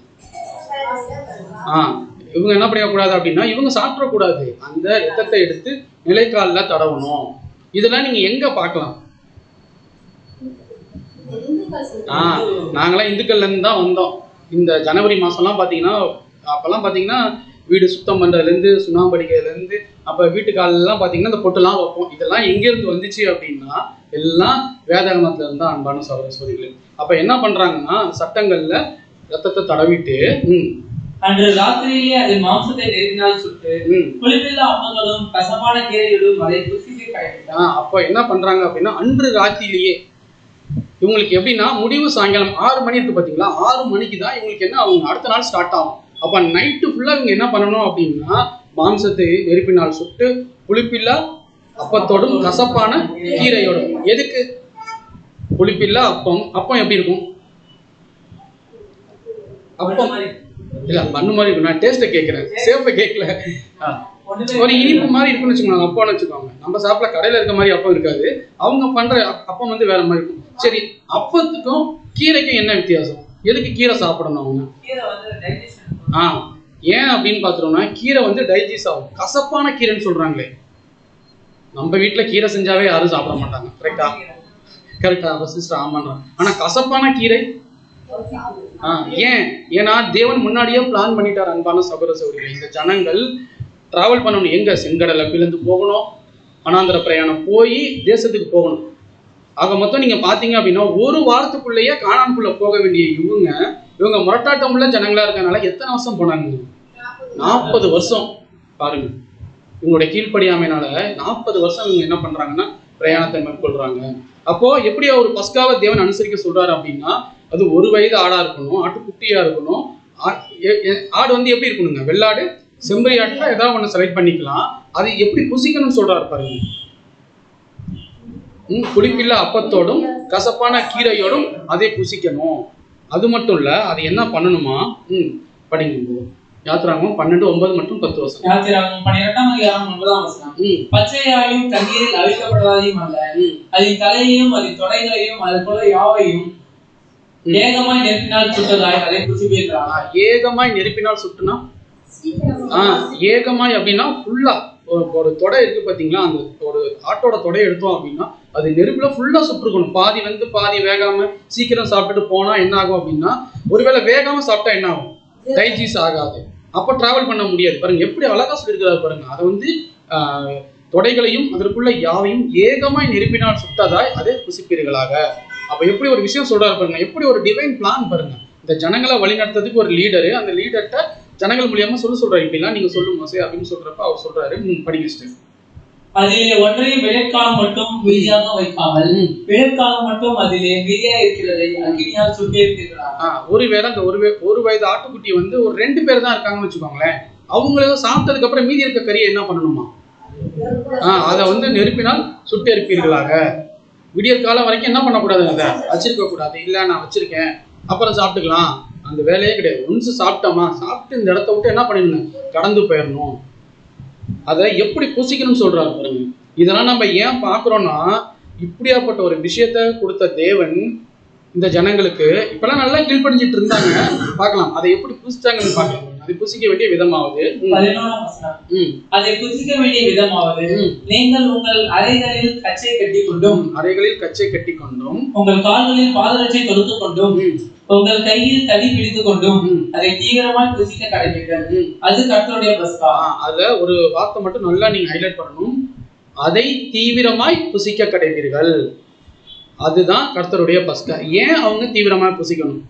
இவங்க என்ன பண்ணக்கூடாது அப்படின்னா, இவங்க சாப்பிடக்கூடாது. அந்த ரத்தத்தை எடுத்து நிலைக்காலில் தடவணும். இதெல்லாம் நீங்க எங்க பார்க்கலாம்? நாங்களாம் இந்துக்கள்ல இருந்து தான் வந்தோம். இந்த ஜனவரி மாசம்லாம் பாத்தீங்கன்னா, அப்பெல்லாம் பாத்தீங்கன்னா வீடு சுத்தம் பண்றதுல இருந்து சுண்ணாம்படிக்கிறதுல இருந்து அப்ப வீட்டுக்காலெல்லாம் பாத்தீங்கன்னா இந்த பொட்டுலாம் வைப்போம். இதெல்லாம் எங்க இருந்து வந்துச்சு அப்படின்னா, எல்லாம் வேதாகமத்துல இருந்தா அன்பான சகோதர சகோதரிகளே. அப்ப என்ன பண்றாங்கன்னா, சட்டங்கள்ல ரத்தத்தை தடவிட்டு அன்று ராத்திரியிலே அது மாம்சத்தை நெருங்கினால் சுட்டு புளிப்பில்லா அப்பங்களும் கசப்பான கீரைகளும் அதை புசித்து கழித்தார். அப்ப என்ன பண்றாங்க அப்படின்னா, அன்று ராத்திரியிலேயே இவங்களுக்கு எப்படின்னா, முடிவு சாயங்காலம் 6 மணி இருக்கு பாத்தீங்களா, 6 மணிக்கு தான் இவங்களுக்கு என்ன அவங்க அடுத்த நாள் ஸ்டார்ட் ஆகும். அப்ப நைட்டு ஃபுல்லா இவங்க என்ன பண்ணணும் அப்படின்னா, மாம்சத்தை நெருப்பினால் சுட்டு புளிப்பில்லா அப்பத்தோடும் கசப்பான கீரையோடும். எதுக்கு புளிப்பில்லா அப்பம்? அப்பம் எப்படி இருக்கும்? அப்பம் இல்ல பண்ணு மாதிரி இருக்கும். நான் டேஸ்ட்டை கேட்கிறேன், சேஃபை கேட்கல. ஒரு இனிப்பு மாதிரி இருக்குன்னு வச்சுக்கோங்க. அப்பம்னு வச்சுக்கோங்க. நம்ம சாப்பிட கடையில இருக்க மாதிரி அப்பம் இருக்காது. அவங்க பண்ற அப்பம் வந்து வேற மாதிரி இருக்கும். சரி, அப்பத்துக்கும் கீரைக்கும் என்ன வித்தியாசம்? எதுக்கு கீரை சாப்பிடணும் அவங்க? ஏன் அப்படின்னு பாத்துட்டோம்னா, கீரை வந்து டைஜஸ்ட் ஆகும். கசப்பான கீரைன்னு சொல்றாங்களே. நம்ம வீட்டுல கீரை செஞ்சாவே யாரும் சாப்பிட மாட்டாங்க. கரெக்டா சிஸ்டர்? ஆமான்றாங்க. ஆனா கசப்பான கீரை ஏன்னா தேவன் முன்னாடியே பிளான் பண்ணிட்டார். அன்பான சகோதர சகோதரிகள், இந்த ஜனங்கள் டிராவல் பண்ணணும். எங்க? செங்கடலை பிளந்து போகணும், வனாந்தர பிரயாணம் போய் தேசத்துக்கு போகணும். ஆக மொத்தம் நீங்க பாத்தீங்க அப்படின்னா, 1 வாரத்துக்குள்ளேயே கானானுக்குள்ள போக வேண்டிய இவங்க முரட்டாட்டம் உள்ள ஜனங்களா இருக்கனால எத்தனை வருஷம் போனாங்க? 40 வருஷம். பாருங்க, இவங்களுடைய கீழ்ப்படியாமையினால 40 வருஷம் இவங்க என்ன பண்றாங்கன்னா பிரயாணத்தை மேற்கொள்றாங்க. அப்போ எப்படி ஒரு பஸ்காவை தேவன் அனுசரிக்க சொல்றாரு அப்படின்னா, அது 1 வயது ஆடா இருக்கணும், ஆட்டுக்குட்டியா இருக்கணும். ஆடு வந்து எப்படி இருக்கணுங்க? வெள்ளாடு செம்பரி ஆட்டுல ஏதாவது ஒண்ணு செலக்ட் பண்ணிக்கலாம். அது எப்படி புசிக்கணும்னு சொல்றாரு பாருங்க. புளிப்பில்லா அப்பத்தோடும் கசப்பான கீரையோடும் அதை புசிக்கணும். அது மட்டும் இல்ல, அது என்ன பண்ணணுமா? படிங்க. யாத்திராகமம் 12:9 மற்றும் 10 வசனம். யாத்திராகமம் 12ஆம் அதிகாரம் 9ஆம் வசனம். பச்சையாயும் தண்ணீரில் அவிழ்க்கப்படாதையும் அல்ல, அதன் தலையையும் அதன் தொடைகளையும் அது போல யாவையும் ஏகமாய் நெருப்பினால் சுட்டதாய் அதை புசிப்பீர்களாக. ஏகமாய் நெருப்பினால் சுட்டுனா ஏகமாய் அப்படின்னா ஃபுல்லா ஒரு தொடை இருக்கு பாத்தீங்களா, அந்த ஒரு ஆட்டோட தொடையை எடுத்தோம் அப்படின்னா அது நெருப்புல ஃபுல்லா சுட்டுருக்கணும். பாதி வந்து பாதி வேகாம சீக்கிரம் சாப்பிட்டுட்டு போனா என்ன ஆகும் அப்படின்னா, ஒருவேளை வேகாம சாப்பிட்டா என்ன ஆகும்? டைஜஸ்ட் ஆகாது. அப்ப டிராவல் பண்ண முடியாது. பாருங்க எப்படி அழகா சொல்லியிருக்கிறாரு பாருங்க. அதை வந்து தொடைகளையும் அதற்குள்ள யாவையும் ஏகமாய் நெருப்பினால் சுட்டதாய் அதை புசிப்பீர்களாக. அப்ப எப்படி ஒரு விஷயம் சொல்றாரு பாருங்க, எப்படி ஒரு டிவைன் பிளான் பாருங்க. இந்த ஜனங்களை வழிநடத்துறதுக்கு ஒரு லீடரு, அந்த லீடர்கிட்ட ஜனங்கள் மூலியமா சொல்றாரு, இப்படிலாம் நீங்க சொல்லு மோசே அப்படின்னு சொல்றப்ப அவர் சொல்றாரு. படிங்க. அதிலே ஒன்றையும் விளைக்காலம் மட்டும் மீதியாக வைக்காமல் விளைக்காலம் மட்டும் அதிலே மீதியா இருக்கிறதை அக்கினியால் சுட்டெரித்தீர்களா? ஒருவேளை அந்த ஒரு வயது ஆட்டுக்குட்டி வந்து ஒரு 2 பேர் தான் இருக்காங்கன்னு வச்சுக்கோங்களேன். அவங்களும் சாப்பிட்டதுக்கு அப்புறம் மீதி இருக்க கறியை என்ன பண்ணணுமா? அதை வந்து நெருப்பினால் சுட்டெரிப்பீர்களாக. விடியற் காலம் வரைக்கும் என்ன பண்ணக்கூடாது? அதை வச்சிருக்க கூடாது. இல்ல நான் வச்சிருக்கேன் அப்புறம் சாப்பிட்டுக்கலாம், அந்த வேலையே கிடையாது. ஒன்ஸ் சாப்பிட்டோமா, சாப்பிட்டு இந்த இடத்த விட்டு என்ன பண்ணிடணும், கடந்து போயிடணும். அதை எப்படி புசிக்கணும்னு சொல்றாரு பாருங்க. இதெல்லாம் நம்ம ஏன் பார்க்குறோம்னா, இப்படியாப்பட்ட ஒரு விஷயத்த கொடுத்த தேவன் இந்த ஜனங்களுக்கு இப்பெல்லாம் நல்லா கீழ்ப்படிஞ்சிட்டு இருந்தாங்க. பார்க்கலாம் அதை எப்படி புசிச்சாங்கன்னு பார்க்கலாம். அதை புசிக்க வேண்டிய விதமாவது 11ஆம் வசனம். அதை புசிக்க வேண்டிய விதமாவது, நீங்கள் உங்கள் அறைகளில் கச்சை கட்டி கொண்டும் உங்கள் கால்களில் பாதரட்சை தொடுத்துக் கொண்டும் உங்கள் கையில் தடி பிடித்துக் கொண்டும் அதை தீவிரமாய் புசிக்க கடவீர்கள். அது கர்த்தருடைய பஸ்கா. அத ஒரு வார்த்தை மட்டும் நல்லா நீங்க ஹைலைட் பண்ணணும். அதை தீவிரமாய் புசிக்க கடவீர்கள். அதுதான் கர்த்தருடைய பஸ்கா. ஏன் அவங்க தீவிரமாய் புசிக்கணும்?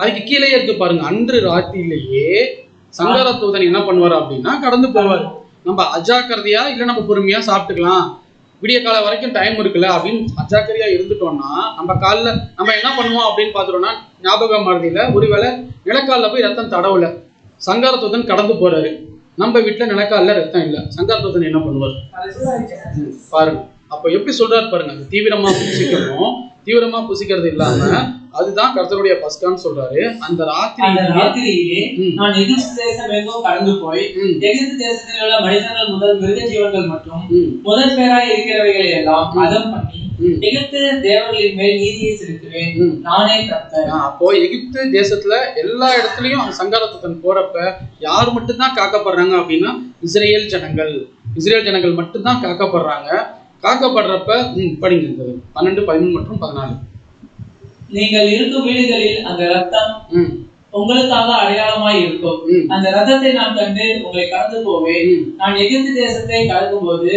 அதுக்கு கீழே இருக்கு பாருங்க. அன்று ராத்திரிலேயே சங்கார தூதன் என்ன பண்ணுவார் அப்படின்னா கடந்து போவார். நம்ம அஜாக்கிரதையா இல்ல நம்ம பொறுமையா சாப்பிட்டுக்கலாம், விடிய காலம் வரைக்கும் டைம் இருக்குல்ல அப்படின்னு அஜாக்கிரதையா இருந்துட்டோம்னா நம்ம காலில் நம்ம என்ன பண்ணுவோம் அப்படின்னு பார்த்துட்டோம்னா, ஞாபகம் மறதியில ஒருவேளை நிலக்காலில் போய் ரத்தம் தடவுல, சங்கார தூதன் கடந்து போறாரு. நம்ம வீட்டுல நிலக்காலில் ரத்தம் இல்லை, சங்கார தூதன் என்ன பண்ணுவார் பாருங்க. அப்ப எப்படி சொல்றாரு பாருங்க. அது தீவிரமா புசிக்கணும். தீவிரமா புசிக்கிறது இல்லாம அதுதான் கர்த்தருடைய பஸ்கான்னு சொல்றாரு. அந்த ராத்திரியிலே நான் எகிப்து தேசம் எங்கும் கடந்து போய் எகிப்து தேசத்தில் உள்ள மனிதர்கள் முதல் மிருக ஜீவன்கள் மற்றும் முதல் பேராய் இருக்கிறவைகளை எல்லாம் அதம் பண்ணி எகிப்து தேவர்களின் மேல் நீதியை செலுத்துவேன், நானே கர்த்தர். அப்போ எகிப்து தேசத்துல எல்லா இடத்துலயும் அந்த சங்காரத்துடன் போறப்ப யார் மட்டும்தான் காக்கப்படுறாங்க அப்படின்னா இஸ்ரேல் ஜனங்கள் மட்டும்தான் காக்கப்படுறாங்க. காக்கப்படுறப்ப படிங்க 12, 13 மற்றும் 14. நீங்கள் இருக்கும் வீடுகளில் அந்த ரத்தம் உங்களுக்காக அடையாளமாய் இருக்கும். அந்த ரத்தத்தை நான் கண்டு உங்களை கடந்து போவேன். நான் எகிப்து தேசத்தை கடக்கும் போது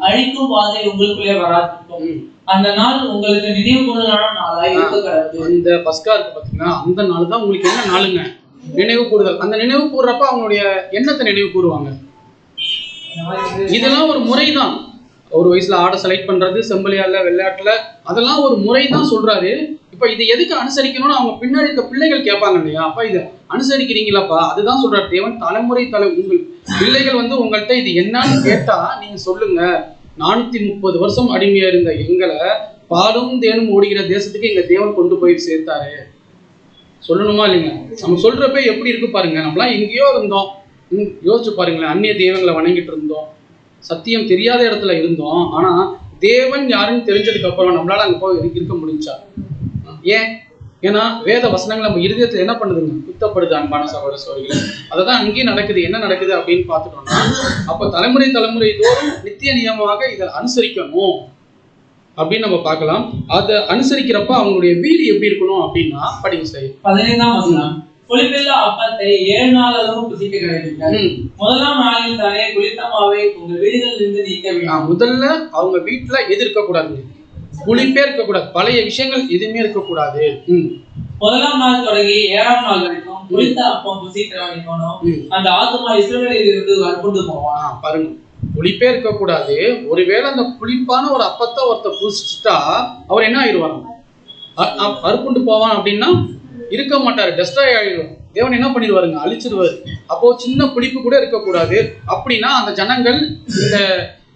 அழிக்கும் வாதை உங்களுக்குள்ளே வராதிருக்கும். அந்த நாள் உங்களுக்கு நினைவு கூடுதலான நாளாய் இருக்க கடவுள். இந்த பஸ்கா இருக்கு பாத்தீங்கன்னா, அந்த நாள் தான் உங்களுக்கு என்ன நாளுங்க? நினைவு கூடுதல். அந்த நினைவு கூடுறப்ப அவங்களுடைய எண்ணத்தை நினைவு கூறுவாங்க. இதெல்லாம் ஒரு முறைதான். ஒரு வயசுல ஆடை செலக்ட் பண்றது, செம்பலியால விளையாட்டுல, அதெல்லாம் ஒரு முறை தான் சொல்றாரு. இப்ப இது எதுக்கு அனுசரிக்கணும்னு அவங்க பின்னாடி இருக்க பிள்ளைகள் கேட்பாங்க இல்லையா? அப்ப இதை அனுசரிக்கிறீங்களாப்பா? அதுதான் சொல்றாரு தேவன். உங்கள் பிள்ளைகள் வந்து உங்கள்கிட்ட இது என்னன்னு கேட்டா நீங்க சொல்லுங்க, 430 வருஷம் அடிமையா இருந்த எங்களை பாலும் தேனும் ஓடுகிற தேசத்துக்கு எங்க தேவன் கொண்டு போய் சேர்த்தாரு. சொல்லணுமா இல்லைங்க? நம்ம சொல்றப்ப எப்படி இருக்கு பாருங்க. நம்மளாம் எங்கேயோ இருந்தோம், யோசிச்சு பாருங்களேன். அந்நிய தெய்வங்களை வணங்கிட்டு இருந்தோம், சத்தியம் தெரியாத இடத்துல இருந்தோம். ஆனா தேவன் யாருன்னு தெரிஞ்சதுக்கு அப்புறம் நம்மளால அங்க போய் இருக்க முடிஞ்சா? ஏன்? ஏன்னா வேத வசனங்கள் நம்ம இருதயத்துல என்ன பண்ணுதுங்க? குத்தப்படுது. அன்பான சகோதர சகோதரிகளே, அததான் அங்கேயும் நடக்குது. என்ன நடக்குது அப்படின்னு பார்த்துட்டோம்னா, அப்ப தலைமுறை தோறும் நித்திய நியமமாக இதை அனுசரிக்கணும் அப்படின்னு நம்ம பார்க்கலாம். அதை அனுசரிக்கிறப்ப அவங்களுடைய வீடு எப்படி இருக்கணும் அப்படின்னா, படிங்க சரி 15ஆம் வசனம். புளிப்பில்லா அப்பத்தை 7 நாளும் புசிக்க கிடையாது. முதலாம் நாளில் தானே புளித்தமாவை உங்க வீடுகளில் இருந்து நீக்க வேண்டும். முதல்ல அவங்க வீட்டுல எது இருக்கக்கூடாது? புளிப்பே இருக்கக்கூடாது. பழைய விஷயங்கள் எதுவுமே இருக்கக்கூடாது. முதலாம் நாள் தொடங்கி 7ஆம் நாள் வரைக்கும் புளித்த அப்பம் புசிக்கிறவனும் அந்த ஆத்துமா இஸ்ரவேலில் இருந்து அறுப்புண்டு போவான். பாருங்க, புளிப்பே இருக்கக்கூடாது. ஒருவேளை அந்த புளிப்பான ஒரு அப்பத்தை ஒருத்த புசிச்சுட்டா அவர் என்ன ஆயிடுவாங்க? அறுப்புண்டு போவான் அப்படின்னா இருக்க மாட்டாரு, டெஸ்ட்ராய் ஆயிடும். தேவன் என்ன பண்ணிடுவாருங்க? அழிச்சிடுவாரு. அப்போ சின்ன புளிப்பு கூட இருக்கக்கூடாது. அப்படின்னா அந்த ஜனங்கள் இந்த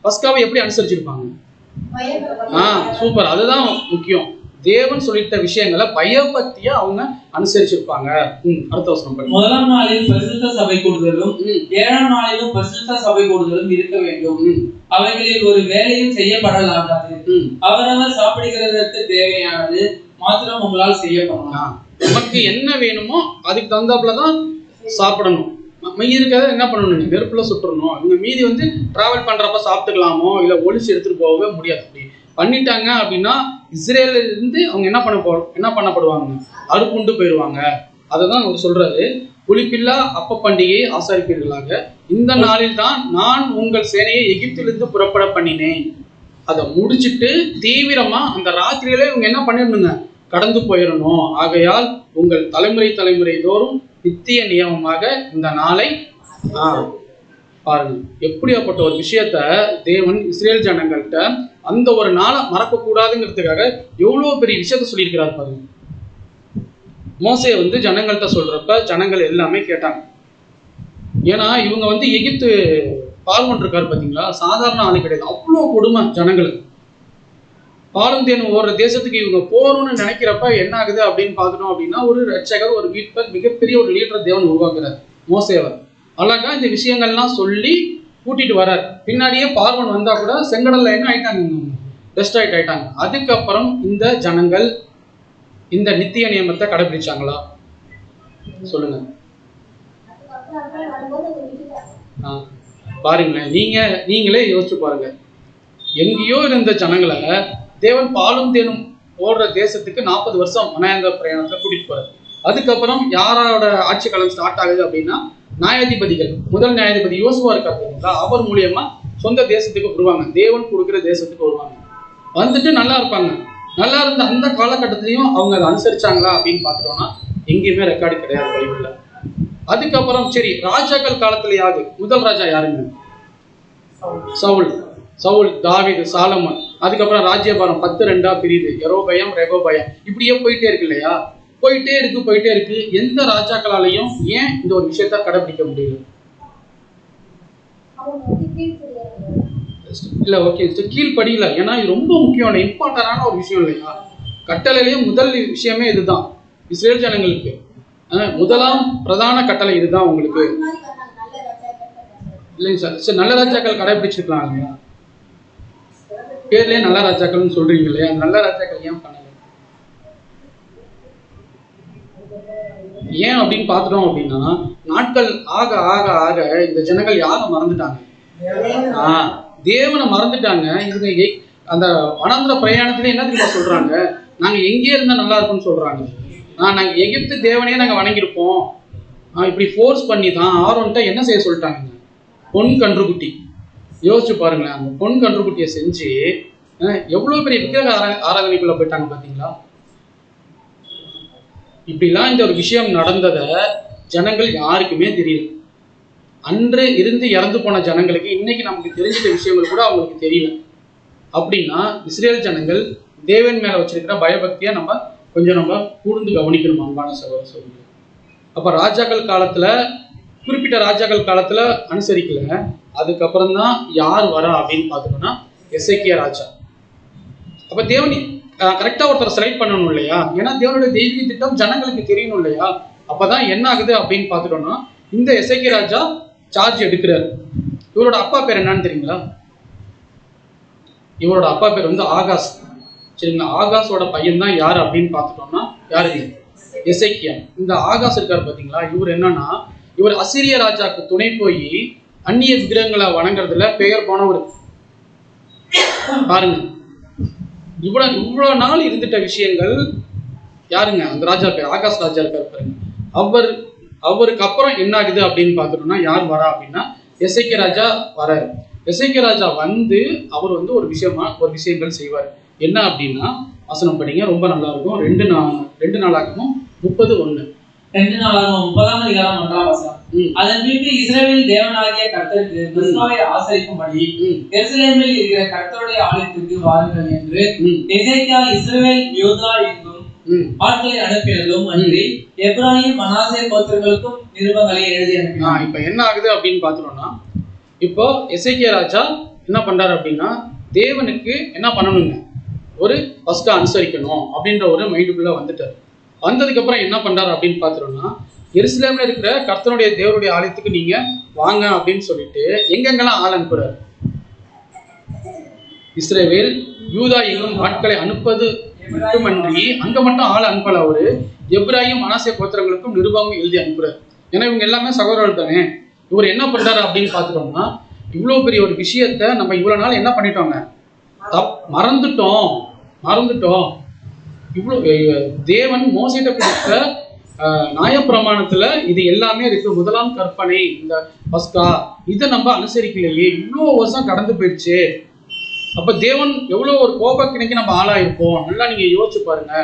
பஸ்காவை எப்படி அனுசரிச்சிருப்பாங்க? சூப்பர், அதுதான் முக்கியம். தேவன் சொல்லிட்ட விஷயங்களை பயபக்தியா அவங்க அனுசரிச்சிருப்பாங்க. அடுத்த வசனம் படி. முதலாம் நாளில் பரிசுத்த சபை கூடுதலும் 7ஆம் நாளிலும் பரிசுத்த சபை கூடுதலும் இருக்க வேண்டும். அவைகளில் ஒரு வேலையும் செய்யப்படலாகாது. அவரவர் சாப்பிடுகிறதற்கு தேவையானது மாத்திரம் உங்களால் செய்யப்படலாம். நமக்கு என்ன வேணுமோ அதுக்கு தகுந்தாப்புலதான் சாப்பிடணும். மீதி இருக்கிறத என்ன பண்ணணும்? நெருப்புல சுட்டுறணும். இவங்க மீதி வந்து டிராவல் பண்றப்ப சாப்பிட்டுக்கலாமோ இல்ல ஒளிச்சு எடுத்துட்டு போகவே முடியாது. அப்படி பண்ணிட்டாங்க அப்படின்னா இஸ்ரேல இருந்து அவங்க என்ன பண்ணப்படுவாங்க? அறுப்புண்டு போயிடுவாங்க. அததான் அவர் சொல்றாரு, புளிப்பில்லா அப்ப பண்டிகையை ஆசரிப்பீர்களாக. இந்த நாளில் தான் நான் உங்கள் சேனையை எகிப்திலிருந்து புறப்பட பண்ணினேன். அதை முடிச்சுட்டு தீவிரமா அந்த ராத்திரியிலே இவங்க என்ன பண்ணிடணுங்க? கடந்து போயிடணும். ஆகையால் உங்கள் தலைமுறை தோறும் நித்திய நியமமாக இந்த நாளை பாருங்க, எப்படியாப்பட்ட ஒரு விஷயத்த தேவன் இஸ்ரேல் ஜனங்கள்கிட்ட அந்த ஒரு நாளை மறக்க கூடாதுங்கிறதுக்காக எவ்வளவு பெரிய விஷயத்த சொல்லியிருக்கிறார் பாருங்க. மோசே வந்து ஜனங்கள்கிட்ட சொல்றப்ப ஜனங்கள் எல்லாமே கேட்டாங்க. ஏன்னா இவங்க வந்து எகிப்து பார்வோன் இருக்காரு பாத்தீங்களா, சாதாரண ஆளு கிடையாது. அவ்வளோ கொடுமை ஜனங்களுக்கு. பாலும் தேனும் ஓடுற தேசத்துக்கு இவங்க போகணும்னு நினைக்கிறப்ப என்ன ஆகுது அப்படின்னு பார்த்துட்டோம் அப்படின்னா, ஒரு ரட்சகர், ஒரு மீட்பர், மிகப்பெரிய ஒரு லீடர் தேவன் உருவாக்குறாரு மோசேவர். அழகா இந்த விஷயங்கள்லாம் சொல்லி கூட்டிட்டு வர்றாரு. பின்னாடியே பார்வன் வந்தா கூட செங்கடல்ல என்ன ஆயிட்டாங்க, டெஸ்ட்ராய்ட் ஆயிட்டாங்க. அதுக்கப்புறம் இந்த ஜனங்கள் இந்த நித்திய நியமத்தை கடைபிடிச்சாங்களா சொல்லுங்க. பாருங்களேன், நீங்களே யோசிச்சு பாருங்க. எங்கேயோ இருந்த ஜனங்களை தேவன் பாலும் தேனும் ஓடுற தேசத்துக்கு 40 வருஷம் வனாந்த பிரயாணத்தை கூட்டிட்டு போறாரு. அதுக்கப்புறம் யாரோட ஆட்சி காலம் ஸ்டார்ட் ஆகுது அப்படின்னா, நியாயாதிபதிகள், முதல் நியாயாதிபதி யோசுவா இருக்காரு பார்த்தீங்களா, அவர் மூலியமா சொந்த தேசத்துக்கு வருவாங்க. தேவன் கொடுக்குற தேசத்துக்கு வருவாங்க. வந்துட்டு நல்லா இருப்பாங்க. நல்லா இருந்த அந்த காலகட்டத்திலையும் அவங்க அதை அனுசரிச்சாங்களா அப்படின்னு பார்த்துட்டோம்னா எங்கேயுமே ரெக்கார்டு கிடையாது பைபிள்ல. அதுக்கப்புறம் சரி, ராஜாக்கள் காலத்திலேயாவது முதல் ராஜா யாருங்க? சவுல், தாவீது, சாலமன். அதுக்கப்புறம் ராஜ்யபாரம் 10-2 பிரியுது. யெரொபெயாம், ரெகொபெயாம், இப்படியே போயிட்டே இருக்கு இல்லையா? போயிட்டே இருக்கு. எந்த ராஜாக்களாலையும் ஏன் இந்த ஒரு விஷயத்த கடைபிடிக்க முடியல? இல்ல, ஓகே, கீழ்படியில. ஏன்னா இது ரொம்ப முக்கியம், இம்பார்ட்டன்டான ஒரு விஷயம் இல்லையா? கட்டளையிலேயே முதல் விஷயமே இதுதான். இஸ்ரேல் ஜனங்களுக்கு முதலாம் பிரதான கட்டளை இதுதான் உங்களுக்கு. இல்லைங்க சார், சரி, நல்ல ராஜாக்கள் கடைபிடிச்சிருக்கலாம் இல்லையா? பேர்லயே நல்ல ராஜாக்கள்னு சொல்றீங்க இல்லையா? நல்ல ராஜாக்கள் ஏன் பண்ணல? ஏன் அப்படின்னு பார்த்துட்டோம் அப்படின்னா, நாட்கள் ஆக ஆக ஆக இந்த ஜனங்கள் யாரை மறந்துட்டாங்க? தேவனை மறந்துட்டாங்க. இவங்க அந்த வனாந்திர பிரயாணத்திலே என்ன தெரியுமா சொல்றாங்க? நாங்க எங்கே இருந்தா நல்லா இருக்கும்னு சொல்றாங்க. நாங்க எகிப்து தேவனையே நாங்க வணங்கியிருப்போம். இப்படி ஃபோர்ஸ் பண்ணி தான் ஆரோன்ட்ட என்ன செய்ய சொல்லிட்டாங்க? பொன் கன்றுக்குட்டி. யோசிச்சு பாருங்களேன், அந்த பொன் கன்றுக்குட்டியை செஞ்சு எவ்வளவு பெரிய விக்கிரக ஆராதனைக்குள்ள போயிட்டாங்க பாத்தீங்களா? இப்படிலாம் இந்த ஒரு விஷயம் நடந்ததை ஜனங்கள் யாருக்குமே தெரியல. அன்று இருந்து இறந்து போன ஜனங்களுக்கு இன்னைக்கு நமக்கு தெரிஞ்சிட்ட விஷயங்கள் கூட அவங்களுக்கு தெரியல. அப்படின்னா இஸ்ரேல் ஜனங்கள் தேவன் மேல வச்சிருக்கிற பயபக்தியை நம்ம கூர்ந்து கவனிக்கணும் அன்பான சகோதர சகோதரி. அப்ப ராஜாக்கள் காலத்துல, குறிப்பிட்ட ராஜாக்கள் காலத்துல அனுசரிக்கல. அதுக்கப்புறம் தான் யார் வரா அப்படின்னு பார்த்துட்டோம்னா எசேக்கியா ராஜா. அப்ப தேவன் கரெக்டா ஒருத்தரை செலக்ட் பண்ணணும் இல்லையா? ஏன்னா தேவனுடைய தெய்வீக திட்டம் ஜனங்களுக்கு தெரியணும் இல்லையா? அப்பதான் என்ன ஆகுது அப்படின்னு பார்த்துட்டோம்னா, இந்த எசேக்கியா ராஜா சார்ஜ் எடுக்கிறாரு. இவரோட அப்பா பேர் என்னன்னு தெரியுங்களா? இவரோட அப்பா பேர் வந்து ஆகாஸ். சரிங்களா? ஆகாஸோட பையன் தான் யார் அப்படின்னு பார்த்துட்டோம்னா யாருக்கு? எசேக்கியா. இந்த ஆகாஸ் இருக்காரு பாத்தீங்களா, இவர் என்னன்னா, இவர் அசிரிய ராஜாக்கு துணை போய் அந்நிய விக்கிரகங்களை வணங்குறதுல பெயர் போனவர். பாருங்க, இவ்வளவு நாள் இருந்துட்ட விஷயங்கள் யாருங்க? அந்த ராஜா பேர் ஆகாஷ் ராஜா இருக்காரு பாருங்க. அவருக்கு அப்புறம் என்ன ஆகுது அப்படின்னு பார்த்துட்டோம்னா யார் வரா அப்படின்னா எசேக்கியா ராஜா வராரு. எசேக்கியா ராஜா வந்து அவர் வந்து ஒரு விஷயங்கள் செய்வார். என்ன அப்படின்னா, வசனம் படிங்க, ரொம்ப நல்லா இருக்கும். 2 நாளாகவும் 30:1. 2 நாளாகவும் 30:1. அதன் பின்பு இஸ்ரவேலின் தேவனாகிய கர்த்தருக்கு கிறிஸ்துவை ஆசரிக்கும்படி எருசலேமில் இருக்கிற கர்த்தருடைய ஆலயத்திற்கு வாருங்கள் என்று எசேக்கியா இஸ்ரவேல் யூதா எங்கும் ஆட்களை அனுப்பினதும் அன்றி எப்ராயிம் மனாசே கோத்திரங்களுக்கும் நிருபங்களை எழுதி அனுப்பினார். இப்ப என்ன ஆகுது அப்படின்னு பாத்துட்டோம்னா, இப்போ எசேக்கியா ராஜா என்ன பண்றாரு அப்படின்னா, தேவனுக்கு என்ன பண்ணணுங்க, ஒரு பஸ்கா அனுசரிக்கணும் அப்படின்ற ஒரு மைண்டுக்குள்ள வந்துட்டார். வந்ததுக்கு அப்புறம் என்ன பண்றாரு அப்படின்னு பாத்துட்டோம்னா, எருசலேம்ல இருக்கிற கர்த்தருடைய தேவனுடைய ஆலயத்துக்கு நீங்க வாங்க அப்படின்னு சொல்லிட்டு எங்கெங்கெல்லாம் ஆள் அனுப்புறாரு. இஸ்ரவேல் யூதா எங்கும் ஆட்களை அனுப்பது மட்டுமன்றி அங்க மட்டும் ஆள் அனுப்பல, அவரு எப்ராயிம் மனாசே கோத்திரங்களுக்கும் நிருபம் எழுதி அனுப்புறாரு. ஏன்னா இவங்க எல்லாமே சகோதரர்கள் தானே. இவர் என்ன பண்றாரு அப்படின்னு பாத்துட்டோம்னா, இவ்வளவு பெரிய ஒரு விஷயத்த நம்ம இவ்வளவு நாள் என்ன பண்ணிட்டோங்க, மறந்துட்டோம். இவ்வளவு தேவன் மோசேட்ட கொடுத்த நியாயப்பிரமாணத்துல இது எல்லாமே இருக்கு. முதலாம் கற்பனை, இந்த பஸ்கா, இதை நம்ம அனுசரிக்கலையே, இவ்வளவு வருஷம் கடந்து போயிடுச்சு. அப்ப தேவன் எவ்வளவு ஒரு கோபக்கிணைக்கு நம்ம ஆளாயிருப்போம். நல்லா நீங்க யோசிச்சு பாருங்க.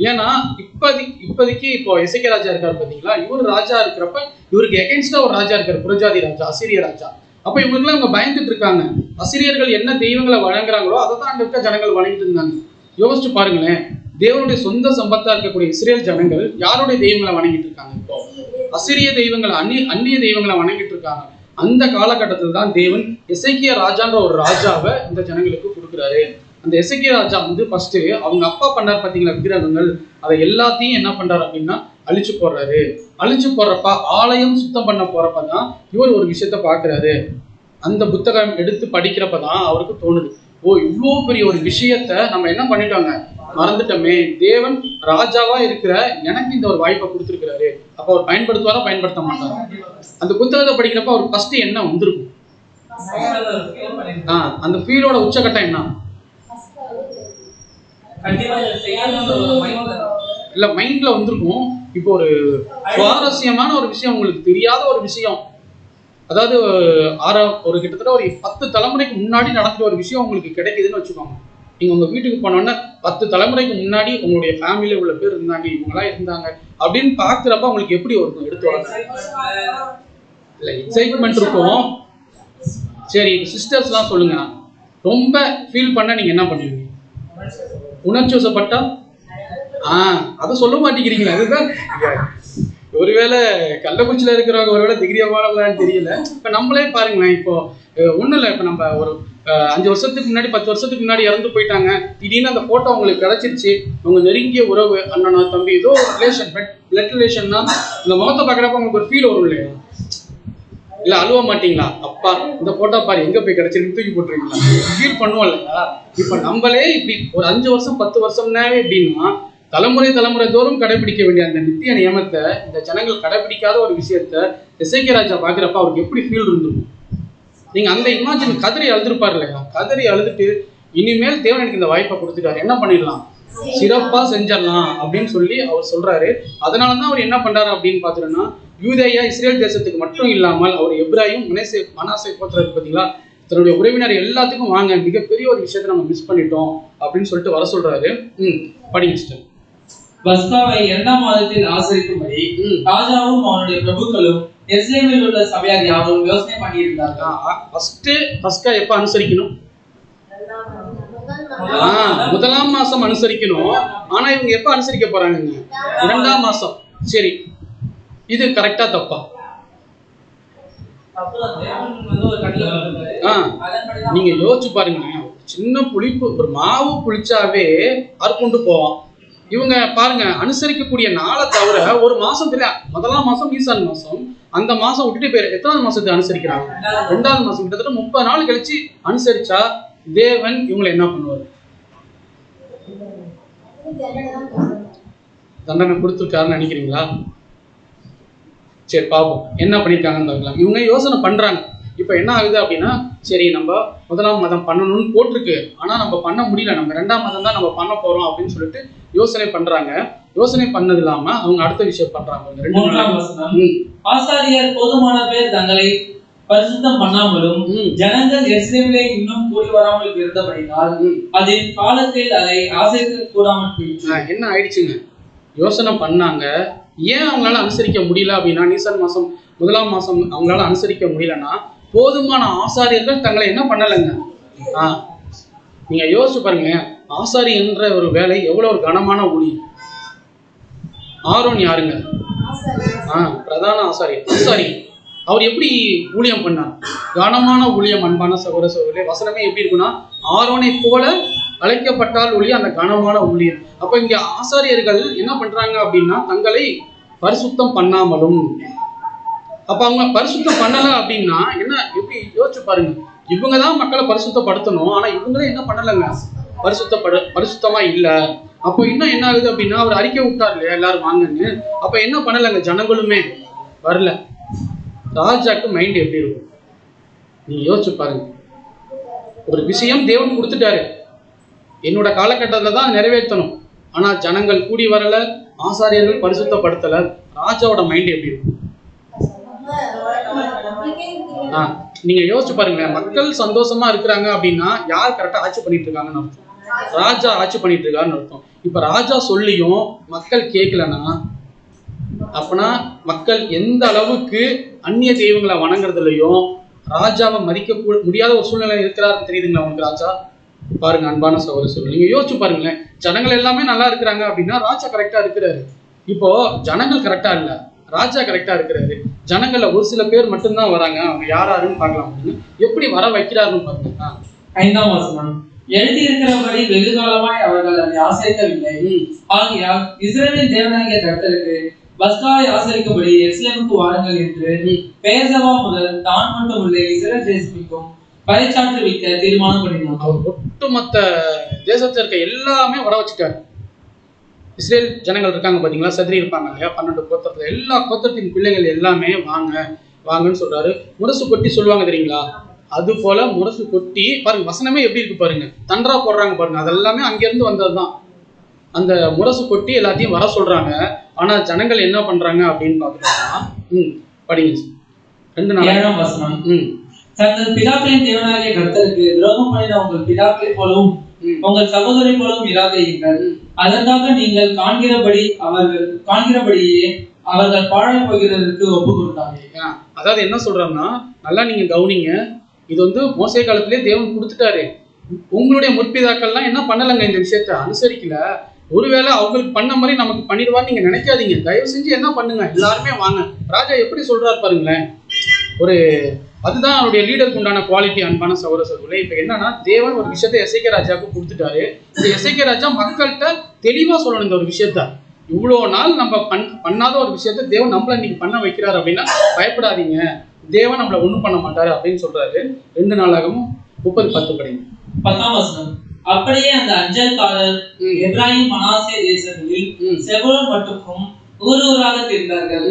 ஏன்னா இப்போதைக்கு இப்போ எசேக்கியா ராஜா இருக்காரு பாத்தீங்களா, இவர் ராஜா இருக்கிறப்ப இவருக்கு எகென்ஸ்டா ஒரு ராஜா இருக்காரு, புரஜாதி ராஜா, அசீரிய ராஜா. அப்ப இவங்களுக்குலாம் இவங்க பயந்துட்டு இருக்காங்க. அசிரியர்கள் என்ன தெய்வங்களை வழங்குறாங்களோ அதை தான் அங்க இருக்க ஜனங்கள் வணங்கிட்டு இருந்தாங்க. யோசிச்சு பாருங்களேன், தேவனுடைய சொந்த சம்பத்தா இருக்கக்கூடிய இஸ்ரேல் ஜனங்கள் யாருடைய தெய்வங்களை வணங்கிட்டு இருக்காங்க? இப்போ அசிரிய தெய்வங்களை, அந்நிய தெய்வங்களை வணங்கிட்டு இருக்காங்க. அந்த காலகட்டத்தில் தான் தேவன் எசேக்கியா ராஜான்ற ஒரு ராஜாவை இந்த ஜனங்களுக்கு கொடுக்குறாரு. அந்த எசேக்கியா ராஜா ஃபர்ஸ்ட் அவங்க அப்பா பண்ணார் பாத்தீங்களா விக்கிரகங்கள், அதை எல்லாத்தையும் என்ன பண்றாரு அப்படின்னா அழிச்சு போடுறாரு. அழிச்சு போடுறப்ப ஆலயம் சுத்தம் பண்ண போறப்பதான் இவர் ஒரு விஷயத்த பாக்குறாரு. அந்த புத்தகம் எடுத்து படிக்கிறப்பதான் அவருக்கு தோணுது, ஓ இவ்வளோ பெரிய ஒரு விஷயத்த நம்ம என்ன பண்ணிட்டோங்க, மறந்துட்டோமே. தேவன் ராஜாவா இருக்கிற எனக்கு இந்த ஒரு வாய்ப்பை கொடுத்துருக்கிறாரு. அப்ப அவர் பயன்படுத்துவாரா, பயன்படுத்த மாட்டாரா? அந்த புத்தகத்தை படிக்கிறப்ப அவருக்கு ஃபர்ஸ்ட் என்ன வந்திருக்கும்? அந்த ஃபீலோட உச்சகட்டம் என்ன? இல்ல மைண்ட்ல வந்திருக்கும். இப்போ ஒரு சுவாரஸ்யமான ஒரு விஷயம், உங்களுக்கு தெரியாத ஒரு விஷயம், அதாவது ஒரு கிட்டத்தட்ட ஒரு 10 தலைமுறைக்கு முன்னாடி நடந்த ஒரு விஷயம் உங்களுக்கு கிடைக்குதுன்னு வச்சுக்கோங்க. நீங்க உங்க வீட்டுக்கு போனோன்னா 10 தலைமுறைக்கு முன்னாடி உங்களுடைய ஃபேமிலியில உள்ள பேர் இருந்தாங்க, இவங்கெல்லாம் இருந்தாங்க அப்படின்னு பாக்குறப்ப உங்களுக்கு எப்படி இருக்கும்? எடுத்து வர இல்ல எக்ஸைட்மெண்ட் இருக்கும். சரி, சிஸ்டர்ஸ் எல்லாம் சொல்லுங்க, ரொம்ப ஃபீல் பண்ண நீங்க என்ன பண்ணுவீங்க? உணர்ச்சி வசப்பட்டா அதை சொல்ல மாட்டேங்கிறீங்களா? அதுதான் ஒருவேளை கள்ளக்குறிச்சியில இருக்கிறவங்க ஒருவேளை தைரியமானவங்களான்னு தெரியல. இப்ப நம்மளே பாருங்களேன், இப்போ ஒண்ணும் இல்லை, இப்ப நம்ம ஒரு 5 வருஷத்துக்கு முன்னாடி 10 வருஷத்துக்கு முன்னாடி இறந்து போயிட்டாங்க, திடீர்னு அந்த போட்டோ உங்களுக்கு கிடைச்சிருச்சு, உங்க நெருங்கிய உறவு, அண்ணனோ தம்பி, ஏதோ ஒரு ரிலேஷன், பிளட் ரிலேஷன்னா இந்த முகத்தை பார்க்குறப்ப உங்களுக்கு ஒரு ஃபீல் வரும் இல்லையா? இல்ல அழுவ மாட்டீங்களா? அப்பா இந்த போட்டோ பாரு எங்க போய் கிடைச்சிருக்கு தூக்கி போட்டுருக்கீங்களா? ஃபீல் பண்ணுவோம் இல்லையா? இப்ப நம்மளே இப்படி ஒரு 5 வருஷம் 10 வருஷம்னாவே எப்படின்னா தலைமுறை தோறும் கடைபிடிக்க வேண்டிய அந்த நித்திய நியமத்தை இந்த ஜனங்கள் கடைபிடிக்காத ஒரு விஷயத்த எசேக்கியா ராஜா பாக்குறப்ப அவருக்கு எப்படி ஃபீல் இருந்திருக்கும்? நீங்க அந்த இமேஜின் கதறி அழுதுருப்பாரு இல்லையா? கதறி அழுதுட்டு இனிமேல் தேவன் எனக்கு இந்த வாய்ப்பை கொடுத்துட்டாரு, என்ன பண்ணிடலாம், சிறப்பா செஞ்சிடலாம் அப்படின்னு சொல்லி அவர் சொல்றாரு. அதனாலதான் அவர் என்ன பண்றாரு அப்படின்னு பாத்துட்டோம்னா, யூதேயா இஸ்ரேல் தேசத்துக்கு மட்டும் இல்லாமல் அவர் எப்ராயிம் மனாசே போத்துறது பார்த்தீங்களா, தன்னுடைய உறவினர் எல்லாத்துக்கும் வாங்க, மிகப்பெரிய ஒரு விஷயத்தை நம்ம மிஸ் பண்ணிட்டோம் அப்படின்னு சொல்லிட்டு வர சொல்றாரு. படிங்க சிஸ்டர். பஸ்காவை 2ஆம் மாதத்தில் ஆசரிக்கும்படி ராஜாவும் அவனுடைய பிரபுக்களும் எருசலேமில் உள்ள சபையார் யாரும் யோசனை பண்ணியிருந்தார்கள். ஃபர்ஸ்ட் பஸ்கா எப்ப அனுசரிக்கணும்? 1ஆம் மாசம் அனுசரிக்கணும். ஆனா இவங்க எப்ப அனுசரிக்க போறாங்க? 2ஆம் மாசம். சரி, இது கரெக்டா தப்பா? நீங்க யோசிச்சு பாருங்க, சின்ன புளிப்பு, ஒரு மாவு புளிச்சாவே அறுப்புண்டு போவோம். இவங்க பாருங்க, அனுசரிக்கக்கூடிய நாளை தவிர ஒரு மாசம் தெரியல. 1ஆம் மாசம் ஈசான் மாசம், அந்த மாசம் விட்டுட்டு பேர் எத்தனாவது மாசத்தை அனுசரிக்கிறாங்க? 2ஆவது மாசம். கிட்டத்தட்ட 30 நாள் கழிச்சு அனுசரிச்சா தேவன் இவங்களை என்ன பண்ணுவார்? தண்டனை கொடுத்துருக்காருன்னு நினைக்கிறீங்களா? சரி பாப்போம் என்ன பண்ணிருக்காங்கன்னு பார்க்கலாம். இவங்க யோசனை பண்றாங்க. இப்ப என்ன ஆகுது அப்படின்னா, சரி நம்ம 1ஆம் மாதம் பண்ணணும்னு போட்டிருக்கு, ஆனா நம்ம பண்ண முடியல, நம்ம 2ஆம் மாதம் தான் நம்ம பண்ண போறோம் அப்படின்னு சொல்லிட்டு யோசனை பண்றாங்க. யோசனை பண்ணது இல்லாம அவங்க அடுத்த விஷயம் பண்றாங்க. 3ஆம் வசனம், ஆசாரியர் போதுமான பேர் தங்களை பரிசுத்தம் பண்ணாமலும் ஜனங்கள் எருசலேமிலே இன்னும் கூடி வராமல் இருந்தபடியால் அதன் காலத்தில் அதை ஆசரிக்க கூடாமல் போயிடுச்சு. என்ன ஆயிடுச்சுங்க? யோசனை பண்ணாங்க. ஏன் அவங்களால அனுசரிக்க முடியல அப்படின்னா, நீசான் மாசம் 1ஆம் மாசம் அவங்களால அனுசரிக்க முடியலன்னா, போதுமான ஆசாரியர்கள் தங்களை என்ன பண்ணலைங்க. நீங்க யோசிச்சு பாருங்க, ஆசாரி என்ற ஒரு வேலை எவ்வளவு ஒரு கனமான ஊழியம். ஆரோன் யாருங்க? பிரதான ஆசாரி. அவர் எப்படி ஊழியம் பண்ணார்? கனமான ஊழியம். அன்பான சகோதர சகோதரர்களே, வசனமே எப்படி இருக்குன்னா, ஆரோனை போல அழைக்கப்பட்டால் ஒழிய அந்த கனமான ஊழியம். அப்ப இங்க ஆசாரியர்கள் என்ன பண்றாங்க அப்படின்னா, தங்களை பரிசுத்தம் பண்ணாமலும். அப்ப அவங்க பரிசுத்தம் பண்ணல அப்படின்னா என்ன, எப்படி யோசிச்சு பாருங்க. இவங்கதான் மக்களை பரிசுத்தப்படுத்தணும், ஆனா இவங்களே என்ன பண்ணலைங்க, பரிசுத்தமா இல்ல. அப்போ இன்னும் என்ன ஆகுது அப்படின்னா, அவர் அறிக்கை விட்டார் இல்லையா எல்லாரும் வாங்கன்னு, அப்ப என்ன பண்ணலைங்க, ஜனங்களுமே வரல. ராஜாக்கு மைண்ட் எப்படி இருக்கும் நீங்க யோசிச்சு பாருங்க. ஒரு விஷயம் தேவன் கொடுத்துட்டாரு, என்னோட காலகட்டத்துல தான் நிறைவேற்றணும், ஆனா ஜனங்கள் கூடி வரல, ஆசாரியர்கள் பரிசுத்தப்படுத்தல. ராஜாவோட மைண்ட் எப்படி இருக்கும்? நீங்க யோசிச்சு பாருங்க. மக்கள் சந்தோஷமா இருக்கிறாங்க அப்படின்னா யார் கரெக்டா ஆட்சி பண்ணிட்டு இருக்காங்கன்னு அர்த்தம், ராஜா ஆட்சி பண்ணிட்டு இருக்காருன்னு அர்த்தம். இப்ப ராஜா சொல்லியும் மக்கள் கேட்கலன்னா, அப்பனா மக்கள் எந்த அளவுக்கு அந்நிய தெய்வங்களை வணங்குறதுலையும் ராஜாவை மதிக்க முடியாத ஒரு சூழ்நிலை இருக்கிறாருன்னு தெரியுதுங்களா உங்களுக்கு ராஜா? பாருங்க அன்பான சகோதரர், நீங்க யோசிச்சு பாருங்களேன். ஜனங்கள் எல்லாமே நல்லா இருக்கிறாங்க அப்படின்னா ராஜா கரெக்டா இருக்கிறாரு. இப்போ ஜனங்கள் கரெக்டா இல்ல, ராஜா கரெக்டா இருக்கிறாரு. ஜனங்கள்ல ஒரு சில பேர் மட்டும்தான் வராங்க. அவங்க யாராருன்னு பார்க்கலாம். எப்படி வர வைக்கிறாருன்னு பாருங்க. 5ஆம் வசனம், எழுதியிருக்கிறபடி வெகு காலமாய் அவர்கள் அதை ஆசரிக்கவில்லை. ஆகையால் இஸ்ரவேலின் தேவனாகிய கர்த்தருக்கு பஸ்காவை ஆசரிக்கும்படி எருசலேமுக்கு வாருங்கள் என்று பெயர்சபா முதல் தான் மட்டும் உள்ள இஸ்ரவேல் தேசத்திற்கும் பறைசாற்றுவிக்க தீர்மானம் பண்ணினார். அவர் ஒட்டுமொத்த தேசத்துல இருக்க எல்லாமே வர வச்சுட்டாரு. இஸ்ரேல் ஜனங்கள் இருக்காங்க பாத்தீங்களா, சதுரி இருப்பாங்க இல்லையா, 12 கோத்திரத்துல எல்லா கோத்திரத்தின் பிள்ளைகள் எல்லாமே வாங்க வாங்கன்னு சொல்றாரு. முரசு கொட்டி சொல்லுவாங்க தெரியுங்களா, அது போல முரசு கொட்டி பாருங்க. வசனமே எப்படி இருக்கு பாருங்க, தண்டரா போடுறாங்க பாருங்க. அதெல்லாமே அங்கிருந்து வந்ததுதான். அந்த முரசு கொட்டி எல்லாத்தையும் வர சொல்றாங்க. ஆனா ஜனங்கள் என்ன பண்றாங்க அப்படின்னு பாக்குறோம்னா, படிங்க 7ஆம் வசனம், தங்கள் பிதாக்களின் தேவனாகிய கர்த்தருக்கு துரோகம் பண்ணின உங்கள் பிதாக்களை போலவும் உங்கள் சகோதரி போலவும் இராதீர்கள். அதற்காக நீங்கள் காண்கிறபடியே அவர்கள் பாழாய் போகிறதற்கு ஒப்பு கொடுத்தாங்க. அதாவது என்ன சொல்றாங்கன்னா, நல்லா நீங்க கவனிங்க. இது வந்து மோசே காலத்திலே தேவன் கொடுத்துட்டாரு. உங்களுடைய முற்பிதாக்கள்லாம் என்ன பண்ணலங்க, இந்த விஷயத்த அனுசரிக்கல. ஒருவேளை அவங்களுக்கு பண்ண மாதிரி நமக்கு பண்ணிடுவான்னு நீங்க நினைக்காதீங்க. தயவு செஞ்சு என்ன பண்ணுங்க, எல்லாருமே வாங்க. ராஜா எப்படி சொல்றாரு பாருங்களேன். அதுதான் அவருடைய லீடருக்கு உண்டான குவாலிட்டி. அன்பான சகோதரர்களே, இப்ப என்னன்னா, தேவன் ஒரு விஷயத்த எசேக்கியா ராஜாவுக்கு கொடுத்துட்டாரு. இந்த எசேக்கியா ராஜா மக்கள்கிட்ட தெளிவா சொல்லணும் இந்த ஒரு விஷயத்த. இவ்வளவு நாள் நம்ம பண்ணாத ஒரு விஷயத்த தேவன் நம்மள இன்னைக்கு பண்ண வைக்கிறாரு அப்படின்னா பயப்படாதீங்க, தேவன் நம்மள ஒண்ணும் பண்ண மாட்டாரு அப்படின்னு சொல்றாரு. 2 நாளாகவும் 30:10 படிங்க. 10ஆம் வசனம், அப்படியே அந்த அஞ்சல்காரர் எப்ராஹிம் மனாசே தேசங்களில் செபுலோன் மட்டுக்கும் ஊராக தெரிந்தார்கள்.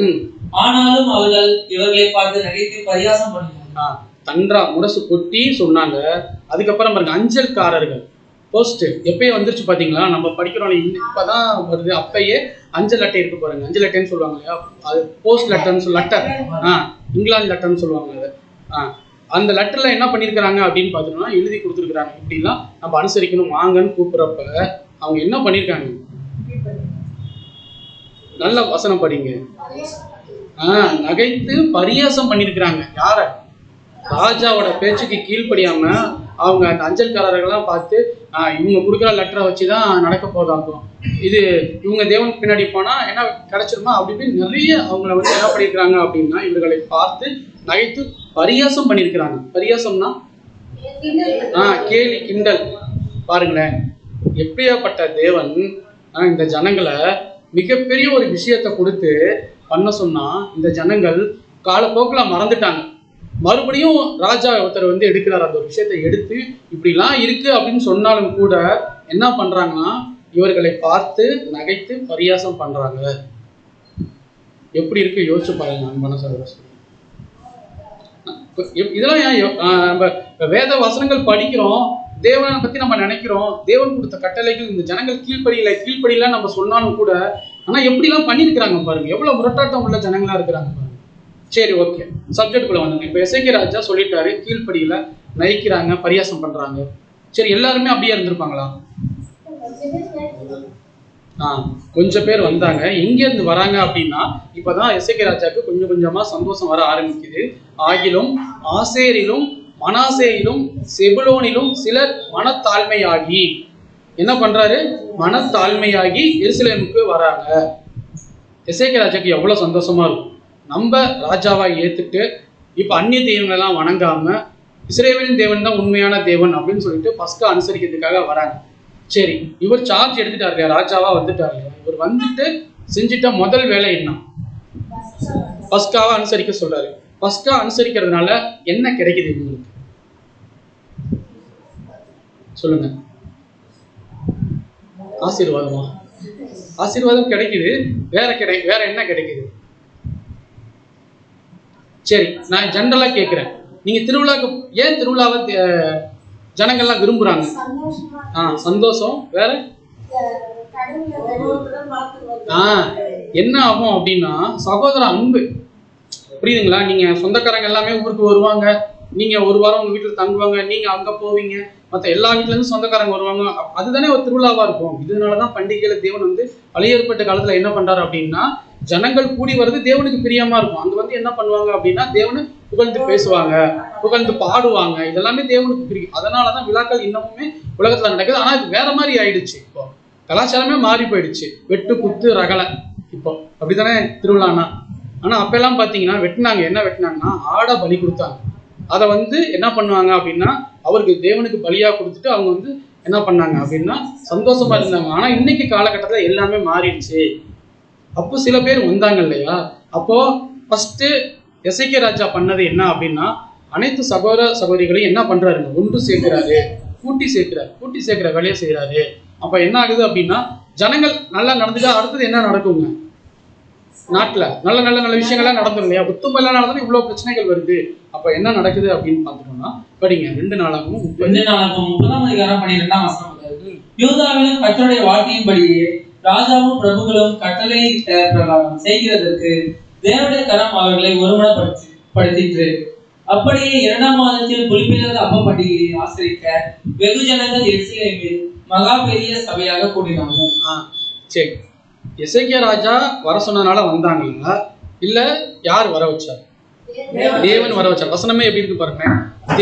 ஆனாலும் அவர்கள் இவர்களை பார்த்து நகைத்து பரியாசம் பண்ணினார்கள். தன்றா முரசு கொட்டி சொன்னாங்க. அதுக்கப்புறம் பாருங்க, அஞ்சல்காரர்கள் போஸ்ட் எப்பயே வந்துருச்சு பாத்தீங்களா, நம்ம படிக்கிறோம் இப்பதான் வருது. அப்பயே அஞ்சல் அட்டை இருக்கு பாருங்க, அஞ்சல் அட்டைன்னு சொல்லுவாங்க இல்லையா, அது போஸ்ட் லெட்டர்னு லெட்டர், இங்கிலாந்து லெட்டர்னு சொல்லுவாங்க அது. அந்த லெட்டர்ல என்ன பண்ணிருக்கிறாங்க அப்படின்னு பாத்தீங்கன்னா, எழுதி கொடுத்துருக்காங்க. இப்படிலாம் நம்ம அனுசரிக்கணும் வாங்கன்னு கூப்பிடுறப்ப அவங்க என்ன பண்ணிருக்காங்க, நல்ல வசனம் படிங்க. நகைத்து பரியாசம் பண்ணிருக்கிறாங்க. யார? ராஜாவோட பேச்சுக்கு கீழ்ப்படியாம அவங்க அந்த அஞ்சல்காரர்கள்லாம் பார்த்து இவங்க கொடுக்குற லெட்டரை வச்சுதான் நடக்க போதாகும், இது இவங்க தேவனுக்கு பின்னாடி போனா என்ன கிடைச்சிருமா அப்படி நிறைய அவங்கள வந்து என்ன பண்ணிருக்கிறாங்க அப்படின்னா, இவர்களை பார்த்து நகைத்து பரியாசம் பண்ணிருக்கிறாங்க. பரியாசம்னா கேலி கிண்டல். பாருங்களேன், எப்படியாப்பட்ட தேவன் இந்த ஜனங்களை மிகப்பெரிய ஒரு விஷயத்தை கொடுத்து பண்ண சொன்னா, இந்த ஜனங்கள் காலப்போக்கில் மறந்துட்டாங்க. மறுபடியும் ராஜா ஒருத்தர் வந்து எடுக்கிறார். அந்த ஒரு விஷயத்தை எடுத்து இப்படிலாம் இருக்கு அப்படின்னு சொன்னாலும் கூட என்ன பண்றாங்கன்னா, இவர்களை பார்த்து நகைத்து பரியாசம் பண்றாங்க. எப்படி இருக்கு யோசிச்சு பாருங்க அன்பான சகோதரர்களே. இதெல்லாம் நம்ம வேத வசனங்கள் படிக்கிறோம், தேவனை பத்தி நம்ம நினைக்கிறோம், தேவன் கொடுத்த கட்டளைகள் இந்த ஜனங்கள் கீழ்ப்படியில நம்ம சொன்னாலும் கூட, ஆனா எப்படிலாம் பண்ணிருக்கிறாங்க பாருங்க, எவ்வளவு முரட்டாட்டம் உள்ள ஜனங்களா இருக்கிறாங்க பாருங்க. சரி, ஓகே, சப்ஜெக்ட் குள்ள வந்துங்க. இப்ப எசேக்கியா ராஜா சொல்லிட்டாரு, கீழ்ப்படியில நயிக்கிறாங்க, பரியாசம் பண்றாங்க. சரி, எல்லாருமே அப்படியே இருந்திருப்பாங்களா? கொஞ்சம் பேர் வந்தாங்க. எங்க இருந்து வராங்க அப்படின்னா, இப்பதான் எசேக்கியா ராஜாவுக்கு கொஞ்சம் கொஞ்சமா சந்தோஷம் வர ஆரம்பிக்குது. ஆகிலும் ஆசேரிலும் மனாசேயிலும் செபுலோனிலும் சிலர் மனத்தாழ்மையாகி என்ன பண்றாரு, மனத்தாழ்மையாகி எருசலேமுக்கு வராங்க. எசேக்கியா ராஜாக்கு எவ்வளவு சந்தோஷமா இருக்கும். நம்ம ராஜாவா ஏத்துட்டு இப்ப அந்நிய தெய்வங்களெல்லாம் வணங்காம இஸ்ரவேலின் தேவன் தான் உண்மையான தேவன் அப்படின்னு சொல்லிட்டு பஸ்கா அனுசரிக்கிறதுக்காக வராங்க. சரி, இவர் சார்ஜ் எடுத்துட்டாரு இல்லையா, ராஜாவா வந்துட்டாரு இல்லையா, இவர் வந்துட்டு செஞ்சுட்ட முதல் வேலை என்ன, பஸ்காவை அனுசரிக்க சொல்றாரு. பஸ்கா அனுசரிக்கிறதுனால என்ன கிடைக்குது உங்களுக்கு சொல்லுங்க? ஆசீர்வாதமா? ஆசீர்வாதம் கிடைக்குது. வேற என்ன கிடைக்குது? சரி, நான் ஜெனரலா கேட்கிறேன். நீங்க திருவிழாக்கு ஏன் திருவிழாவை ஜனங்கள்லாம் விரும்புறாங்க? சந்தோஷம். வேற என்ன ஆகும் அப்படின்னா, சகோதர அன்பு. புரியுதுங்களா? நீங்க சொந்தக்காரங்க எல்லாமே ஊருக்கு வருவாங்க, நீங்க ஒரு வாரம் உங்க வீட்டுல தங்குவாங்க, நீங்க அங்க போவீங்க, மற்ற எல்லா வீட்டுல இருந்து சொந்தக்காரங்க வருவாங்க. அதுதானே ஒரு திருவிழாவா இருக்கும். இதனாலதான் பண்டிகையில தேவன் வந்து பழைய ஏற்பட்ட காலத்துல என்ன பண்றாரு அப்படின்னா, ஜனங்கள் கூடி வர்றது தேவனுக்கு பிரியமா இருக்கும். அங்க வந்து என்ன பண்ணுவாங்க அப்படின்னா தேவனு புகழ்ந்து பேசுவாங்க, புகழ்ந்து பாடுவாங்க. இதெல்லாமே தேவனுக்கு பிரியம். அதனாலதான் விழாக்கள் இன்னமுமே உலகத்துல நடக்குது. ஆனா இது வேற மாதிரி ஆயிடுச்சு. இப்போ கலாச்சாரமே மாறி போயிடுச்சு. வெட்டு குத்து ரகலை இப்போ அப்படித்தானே திருவிழானா. ஆனா அப்ப எல்லாம் பாத்தீங்கன்னா வெட்டினாங்க. என்ன வெட்டினாங்கன்னா ஆடை பலி கொடுத்தாங்க. அதை வந்து என்ன பண்ணுவாங்க அப்படின்னா அவருக்கு தேவனுக்கு பலியா கொடுத்துட்டு அவங்க வந்து என்ன பண்ணாங்க அப்படின்னா சந்தோஷமா இருந்தாங்க. ஆனா இன்னைக்கு காலகட்டத்துல எல்லாமே மாறிடுச்சு. அப்போ சில பேர் வந்தாங்க இல்லையா. அப்போ ஃபர்ஸ்ட் எசேக்கியா ராஜா பண்ணது என்ன அப்படின்னா அனைத்து சகோதர சகோதரிகளையும் என்ன பண்றாருங்க ஒன்று சேர்க்கிறாரு, கூட்டி சேர்க்கிற வேலையை செய்யறாரு. அப்ப என்ன ஆகுது அப்படின்னா ஜனங்கள் நல்லா நடந்துட்டா அடுத்தது என்ன நடக்குங்க, நாட்டுல நல்ல நல்ல நல்ல விஷயங்கள்லாம் நடந்துடும் இல்லையா. புத்தம் எல்லாம் நடந்தாலும் இவ்வளவு பிரச்சனைகள் வருது. அப்ப என்ன நடக்குது அப்படின்னு பாத்துட்டோம்னா படிங்க 2 நாளாகவும் 30ஆம் அதிகாரம் 12ஆம் வசனம். யூதாவிலும் கர்த்தருடைய வார்த்தையின்படியே ராஜாவும் பிரபுக்களும் கட்டளை பிரகாரம் செய்கிறதற்கு தேவனுடைய கரம் அவர்களை ஒருமனப்படுத்திற்று. அப்படியே 2ஆம் மாதத்தில் புளிப்பில்லாத அப்ப பண்டிகையை ஆசரிக்க வெகு ஜனங்கள் எருசலேமில் மகா பெரிய சபையாக கூடினார்கள். சரி, எசேக்கியா ராஜா வர சொன்னனால வந்தாங்களா இல்ல யார் வர வச்சார்? தேவன் வர வச்சார். வசனமே எப்படி இருக்கு பாருங்க.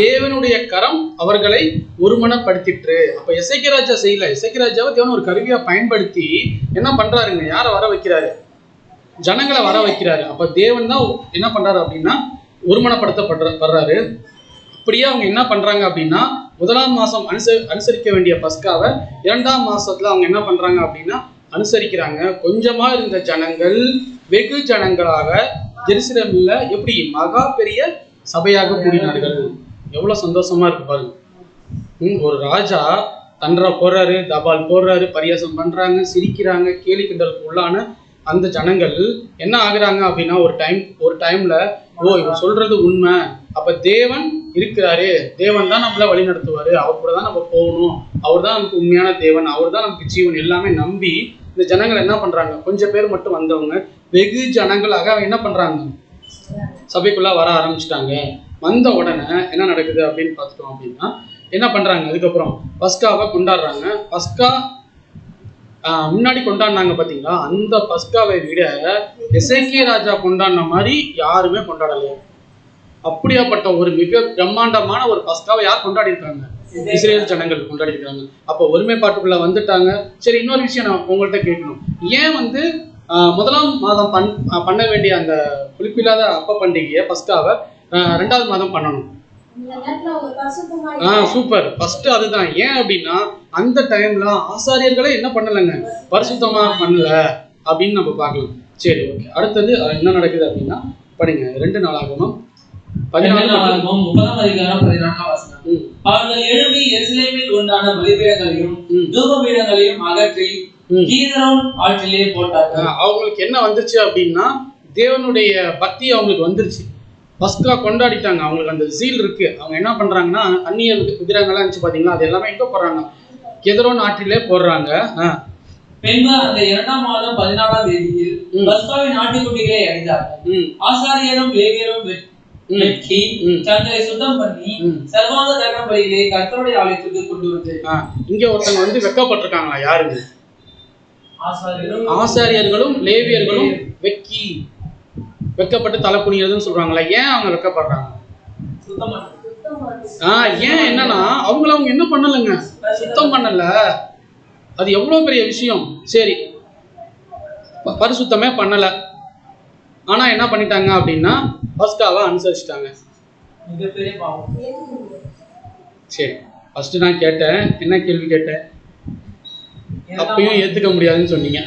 தேவனுடைய கரம் அவர்களை ஒருமனப்படுத்திற்று. அப்ப எசேக்கியா ராஜா செய்யல. எசேக்கியா ராஜாவை தேவன் ஒரு கருவியா பயன்படுத்தி என்ன பண்றாருங்க, யாரை வர வைக்கிறாரு? ஜனங்களை வர வைக்கிறாரு. அப்ப தேவன் தான் என்ன பண்றாரு அப்படின்னா ஒருமனப்படுத்தப்படுறாரு. அப்படியே அவங்க என்ன பண்றாங்க அப்படின்னா 1ஆம் மாசம் அனுசரிக்க வேண்டிய பஸ்காவை 2ஆம் மாசத்துல அவங்க என்ன பண்றாங்க அப்படின்னா அனுசரிக்கிறாங்க. கொஞ்சமா இருந்த ஜனங்கள் வெகு ஜனங்களாக ஜெருசலேமில் எப்படி மகா பெரிய சபையாக கூடினார்கள். எவ்வளவு சந்தோஷமா இருக்கு பாருங்க. ஒரு ராஜா தண்டரை போடுறாரு, தபால் போடுறாரு, பரியாசம் பண்றாங்க, சிரிக்கிறாங்க, கேலி கிண்டலுக்கு உள்ளான அந்த ஜனங்கள் என்ன ஆகுறாங்க அப்படின்னா ஒரு டைம்ல இவர் சொல்றது உண்மை, அப்ப தேவன் இருக்கிறாரு, தேவன் தான் நம்மள வழி நடத்துவாரு, அவர் கூட தான் நம்ம போகணும், அவர் தான் நமக்கு உண்மையான தேவன், அவர் தான் நமக்கு ஜீவன் எல்லாமே நம்பி இந்த ஜனங்கள் என்ன பண்றாங்க, கொஞ்சம் பேர் மட்டும் வந்தவங்க வெகு ஜனங்களாக என்ன பண்றாங்க சபைக்குள்ள வர ஆரம்பிச்சிட்டாங்க. வந்த உடனே என்ன நடக்குது அப்படின்னு பார்த்துட்டோம் அப்படின்னா என்ன பண்றாங்க, அதுக்கப்புறம் பஸ்காவை கொண்டாடுறாங்க. பஸ்கா முன்னாடி கொண்டாடினாங்க பாத்தீங்களா, அந்த பஸ்காவை விட எசேக்கியா ராஜா கொண்டாடின மாதிரி யாருமே கொண்டாடலையா. அப்படியாப்பட்ட ஒரு மிக பிரம்மாண்டமான ஒரு பஸ்காவை யார் கொண்டாடி இருக்காங்க? இஸ்ரேல் ஜனங்கள் கொண்டாடி இருக்காங்க. அப்போ ஒருமைப்பாட்டுக்குள்ள வந்துட்டாங்க. சரி, இன்னொரு விஷயம் நான் உங்கள்கிட்ட கேட்கணும். ஏன் வந்து 1ஆம் மாதம் பண்ண வேண்டிய அந்த புளிப்பில்லாத அப்ப பண்டிகையை பஸ்காவை 2ஆவது மாதம் பண்ணணும்? சூப்பர். ஃபர்ஸ்ட் அதுதான். ஏன் அப்படின்னா அந்த டைம்ல ஆசாரியர்களே என்ன பண்ணலங்க, பரிசுத்தமா பண்ணல அப்படின்னு நம்ம பார்க்கலாம். சரி, ஓகே. அடுத்தது என்ன நடக்குது அப்படின்னா படிங்க 2 நாளாகமம் 14 அவர்கள் எழும்பி எருசலேமில் உண்டான பலிபீடங்களையும் தூபபீடங்களையும் அகற்றி கீதரோன் ஆற்றிலே போட்டார்கள். அவங்களுக்கு என்ன வந்துருச்சு அப்படின்னா தேவனுடைய பக்தி அவங்களுக்கு வந்துருச்சு. பஸ்கா கொண்டாடிட்டாங்க, அவங்களுக்கு அந்த சீல் இருக்கு. அவங்க என்ன பண்றாங்கன்னா அந்நிய விக்கிரகங்கள்லாம் இருந்துச்சு பாத்தீங்களா, அது எல்லாமே எங்க போடுறாங்க, கெதரோன் ஆற்றிலே போடுறாங்க. பின்பு அந்த 2ஆம் மாதம் 14ஆம் தேதியில் பஸ்காவின் ஆட்டுக்குட்டிகளை அடித்தார்கள். ஆசாரியரும் லேவியரும் வெட்கி தங்களை சுத்தம் பண்ணி சர்வாங்க தகன பலிகளை கர்த்தருடைய ஆலயத்துக்கு கொண்டு வந்து. இங்க ஒருத்தங்க வந்து வெக்கப்பட்டிருக்காங்களா? யாருங்க? ஆசாரியர்களும் லேவியர்களும் வெக்கப்பட்டு தலை குனிகிறதுன்னு சொல்றாங்களா. ஏன் அவங்க வெக்கப்படுறாங்க? ஏன் என்னன்னா அவங்க என்ன பண்ணலங்க, சுத்தம் பண்ணல. அது எவ்வளவு பெரிய விஷயம். சரி, பரிசுத்தமே பண்ணல, ஆனா என்ன பண்ணிட்டாங்க அப்படின்னா பஸ்காவை அனுசரிச்சிட்டாங்க. சரி, ஃபர்ஸ்ட் நான் கேட்டேன், என்ன கேள்வி கேட்டேன்? அப்பயும் ஏத்துக்க முடியாதுன்னு சொன்னீங்க.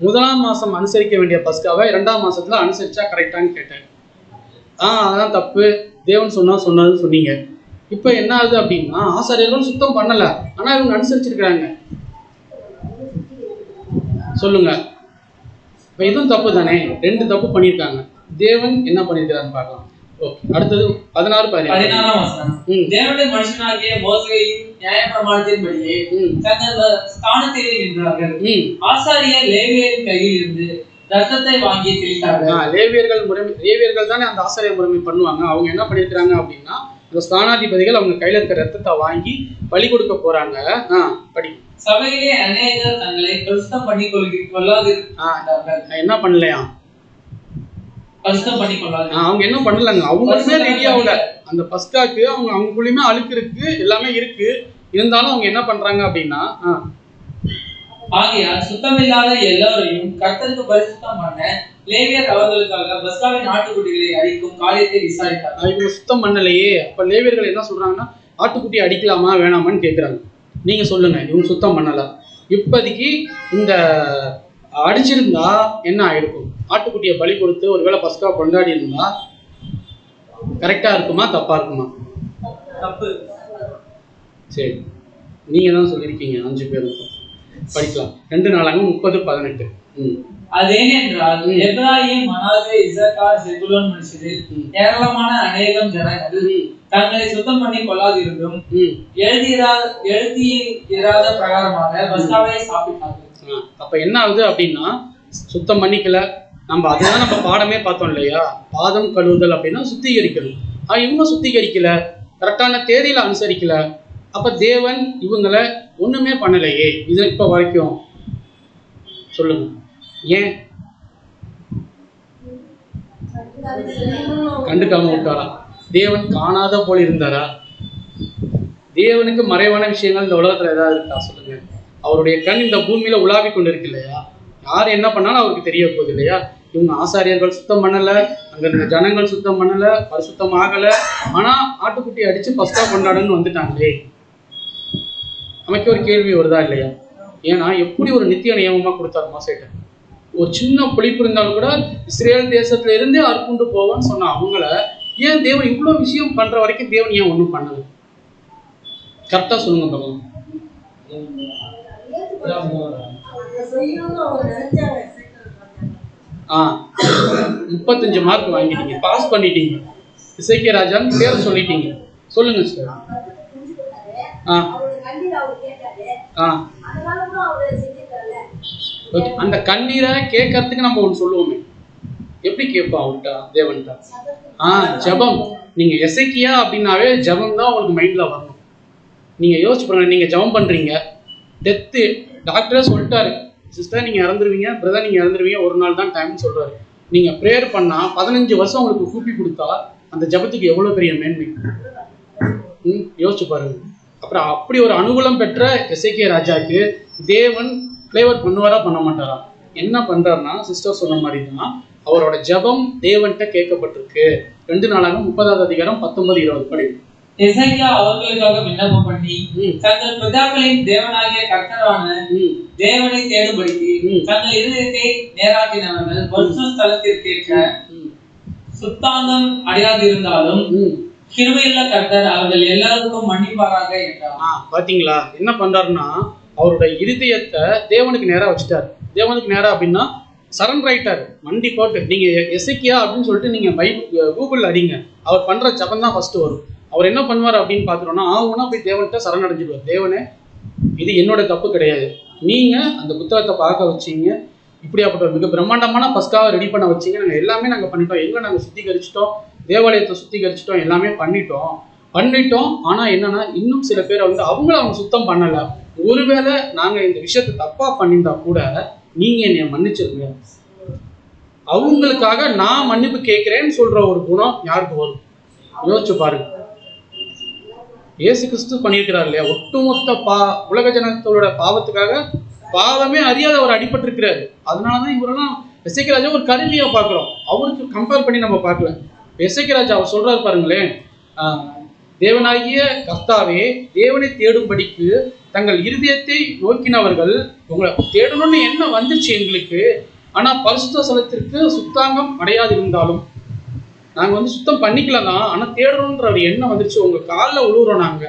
1ஆம் மாசம் அனுசரிக்க வேண்டிய பஸ்காவை 2ஆம் மாசத்துல அனுசரிச்சா கரெக்டான்னு கேட்டேன். அதான் தப்பு, தேவன் சொன்னதுன்னு சொன்னீங்க. இப்ப என்ன ஆகுது அப்படின்னா ஆசாரியர்களும் சுத்தம் பண்ணல, ஆனா இவங்க அனுசரிச்சிருக்கிறாங்க. சொல்லுங்க, இப்ப இதுவும் தப்பு தானே? 2 தப்பு பண்ணியிருக்காங்க. தேவன் என்ன பண்ணிருக்கிறான்னு பார்க்கலாம். அடுத்தது 16-17 வசனம். தேவனுடைய மனுஷனாகிய மோசேயின் நியாயப்பிரமாணத்தின்படியே தங்கள் ஸ்தானத்திலே நின்றார்கள். ஆசாரியர் லேவியரின் கையில் இருந்து ரத்தத்தை வாங்கி தெளித்தார்கள். லேவியர்கள் தானே அந்த ஆசாரிய முறைமை பண்ணுவாங்க. அவங்க என்ன பண்ணிருக்கிறாங்க அப்படின்னா அந்த ஸ்தானாதிபதிகள் அவங்க கையில இருக்கிற ரத்தத்தை வாங்கி பலி கொடுக்க போறாங்க. படி. சபையிலே அநேகர் தங்களை பரிசுத்தம் பண்ணி கொள்ளாதிருக்கிறார்கள். என்ன பண்ணலையா? பரிசுத்தம் பண்ணி கொள்ளாது. அவங்க என்ன பண்ணலங்க, அவங்களுமே ரெடி ஆகல. அந்த பஸ்காக்கு அவங்களுக்குள்ளயுமே அழுக்கு இருக்கு, எல்லாமே இருக்கு. இருந்தாலும் அவங்க என்ன பண்றாங்க அப்படின்னா, ஆகையால் சுத்தமில்லாத எல்லாரையும் கர்த்தருக்கு பரிசுத்தம் பண்ண லேவியர் அவர்களுக்காக பஸ்காவின் ஆட்டுக்குட்டிகளை அடிக்கும் காரியத்தை விசாரித்தார். இவங்க சுத்தம் பண்ணலையே, அப்ப லேவியர்கள் என்ன சொல்றாங்கன்னா, ஆட்டுக்குட்டி அடிக்கலாமா வேணாமான்னு கேட்குறாங்க. நீங்க சொல்லுங்க, இவங்க சுத்தம் பண்ணல. இப்போதைக்கு இந்த அடிச்சிருந்தா என்ன ஆயிருக்கும்? ஆட்டுக்குட்டியை பலி கொடுத்து ஒருவேளை பஸ்கா கொண்டாடி இருந்தா கரெக்டா இருக்குமா தப்பா இருக்குமா? தப்பு. சரி, நீங்க தான் சொல்லியிருக்கீங்க 5 பேருக்கும். படிக்கலாம். 2 நாளாகும் 30:18. அது ஏனென்றால் எப்ராயிம், மனாசே, இசக்கார், செபுலோன் மனுஷரில் ஏராளமான அநேகம் ஜனங்கள் தங்களை சுத்தம் பண்ணி கொள்ளாதிருந்தும் எழுதியிராத பிரகாரமாக பஸ்காவை சாப்பிட்டார்கள். அப்ப என்ன ஆகுது அப்படின்னா, சுத்தம் பண்ணிக்கல. அதுதான் நம்ம பாடமே பார்த்தோம் இல்லையா? பாதம் கழுவுதல் அப்படின்னா சுத்திகரிக்கணும். இவங்க சுத்திகரிக்கல, கரெக்டான தேதியில அனுசரிக்கல. அப்ப தேவன் இவங்களை ஒண்ணுமே பண்ணலையே இது இப்ப வரைக்கும். சொல்லுங்க, ஏன் கண்டுக்காம விட்டாரா? தேவன் காணாத போல இருந்தாரா? தேவனுக்கு மறைவான விஷயங்கள் இந்த உலகத்துல ஏதாவது இருக்கா? சொல்லுங்க. அவருடைய கண் இந்த பூமியில உலாவி கொண்டு இருக்கு இல்லையா? யார் என்ன பண்ணாலும் அவருக்கு தெரிய போகுது இல்லையா? இவங்க ஆசாரியர்கள் சுத்தம் பண்ணல, அங்க இருந்த ஜனங்கள் சுத்தம் பண்ணல, பரிசுத்தம் ஆகல. ஆனா ஆட்டுக்குட்டி அடிச்சு பஸ்கா கொண்டாடுன்னு வந்துட்டாங்களே. நமக்கு ஒரு கேள்வி வருதா இல்லையா? ஏன்னா எப்படி ஒரு நித்திய நியமமா கொடுத்தாரு மோசேட்ட. ஒரு சின்ன புளிப்பு இருந்தாலும் கூட இஸ்ரேல் தேசத்துல இருந்தே அறுப்புண்டு போவான்னு சொன்ன அவங்கள ஏன் தேவன் இவ்வளவு விஷயம் பண்ற வரைக்கும் தேவன் ஏன் ஒண்ணும் பண்ணல? கரெக்டா சொல்லுங்க பாருங்க. 35 மார்க் வாங்கிட்டீங்க, பாஸ் பண்ணிட்டீங்க. இசைக்கிய ராஜான்னு பேர் சொல்லிட்டீங்க. சொல்லுங்க சார். அந்த கண்ணீரை கேட்கறதுக்கு நம்ம ஒன்று சொல்லுவோமே, எப்படி கேட்போம் அவன்கிட்ட? தேவன்கிட்ட ஜபம். நீங்க எசைக்கியா அப்படின்னாவே ஜபம் தான் உங்களுக்கு மைண்ட்ல வரணும். நீங்க யோசிச்சு பாருங்க, நீங்க ஜபம் பண்றீங்க, டெத்து டாக்டரே சொல்லிட்டாரு, சிஸ்டர் நீங்க இறந்துருவீங்க, பிரதர் நீங்க இறந்துருவீங்க, ஒரு நாள் தான் டைம் சொல்றாரு. நீங்க ப்ரேயர் பண்ணா 15 வருஷம் உங்களுக்கு கூப்பி கொடுத்தா அந்த ஜபத்துக்கு எவ்வளவு பெரிய மேன்மை. யோசிச்சு பாருங்க. அப்புறம் அப்படி ஒரு அனுகூலம் பெற்ற எசேக்கியா ராஜாக்கு தேவன் ஃப்ளேவர் பண்ணுவாரா பண்ண மாட்டாரா? என்ன பண்றாருன்னா, சிஸ்டர் சொன்ன மாதிரி தான் அவரோட ஜபம் தேவன்கிட்ட கேட்கப்பட்டிருக்கு. 2 நாளாகும் 30:19-20 படி. எசேக்கியா அவர்களுக்காக விண்ணப்பம் பண்ணி தங்கள் பிதாக்களின் தேவனாகிய கர்த்தரான தேவனை தேடும்படிக்கு தங்கள் இருதயத்தை நேராக்கினவர்கள் பரிசுத்த ஸ்தலத்திற்கேற்ற சுத்தாந்தம் அடையாதிருந்தாலும் கிருபையுள்ள கர்த்தர் அவர்கள் எல்லாருக்கும் மன்னிப்பாராக என்றார். பாத்தீங்களா என்ன பண்றாருன்னா, அவருடைய இருதயத்தை தேவனுக்கு நேரா வச்சுட்டாரு. தேவனுக்கு நேரா அப்படின்னா சரண்டர் ஆயிட்டாரு, மண்டி போட்டு. நீங்க எசேக்கியா அப்படின்னு சொல்லிட்டு நீங்க கூகுள்ல அடிங்க, அவர் பண்ற ஜபம் தான் ஃபர்ஸ்ட் வரும். அவர் என்ன பண்ணுவார் அப்படின்னு பாத்துட்டோம்னா, ஆகுனா போய் தேவன்கிட்ட சரணடைஞ்சிடுவார். தேவனே, இது என்னோட தப்பு கிடையாது, நீங்க அந்த புத்தகத்தை பார்க்க வச்சீங்க, இப்படியாப்பட்ட மிக பிரம்மாண்டமான பஸ்காவை ரெடி பண்ண வச்சீங்க, நாங்கள் எல்லாமே நாங்கள் பண்ணிட்டோம், எங்க நாங்கள் சுத்திகரிச்சிட்டோம், தேவாலயத்தை சுத்திகரிச்சிட்டோம், எல்லாமே பண்ணிட்டோம். ஆனா என்னன்னா, இன்னும் சில பேரை அவங்க சுத்தம் பண்ணல. ஒருவேளை நாங்க இந்த விஷயத்தை தப்பா பண்ணியிருந்தா கூட நீங்க என்னை மன்னிச்சிருங்க, அவங்களுக்காக நான் மன்னிப்பு கேட்கிறேன்னு சொல்ற ஒரு குணம் யாருக்கு வரும்? யோசிச்சு பாருங்க. இயேசு கிறிஸ்து பண்ணியிருக்கிறார் இல்லையா? ஒட்டுமொத்த உலக ஜனத்தோட பாவத்துக்காக பாவமே அறியாத அவர் அடிபட்டிருக்கிறாரு. அதனாலதான் இவரெல்லாம் எசேக்கியா ராஜா ஒரு கருவியா பாக்குறோம், அவருக்கு கம்பேர் பண்ணி நம்ம பார்க்கல. எசேக்கியா ராஜா அவர் சொல்றாரு பாருங்களேன், தேவனாகிய கர்த்தாவே தேவனை தேடும்படிக்கு தங்கள் இருதயத்தை நோக்கினவர்கள். உங்களை தேடணும்னு என்ன வந்துச்சு எங்களுக்கு, ஆனா பரிசுத்த ஸ்தலத்திற்கு சுத்தாங்கம் அடையாது இருந்தாலும் நாங்க சுத்தம் பண்ணிக்கலாம் தான், ஆனா தேடணும்ன்ற ஒரு எண்ணம் வந்துருச்சு. உங்க காலில் உழுவுறோம் நாங்க.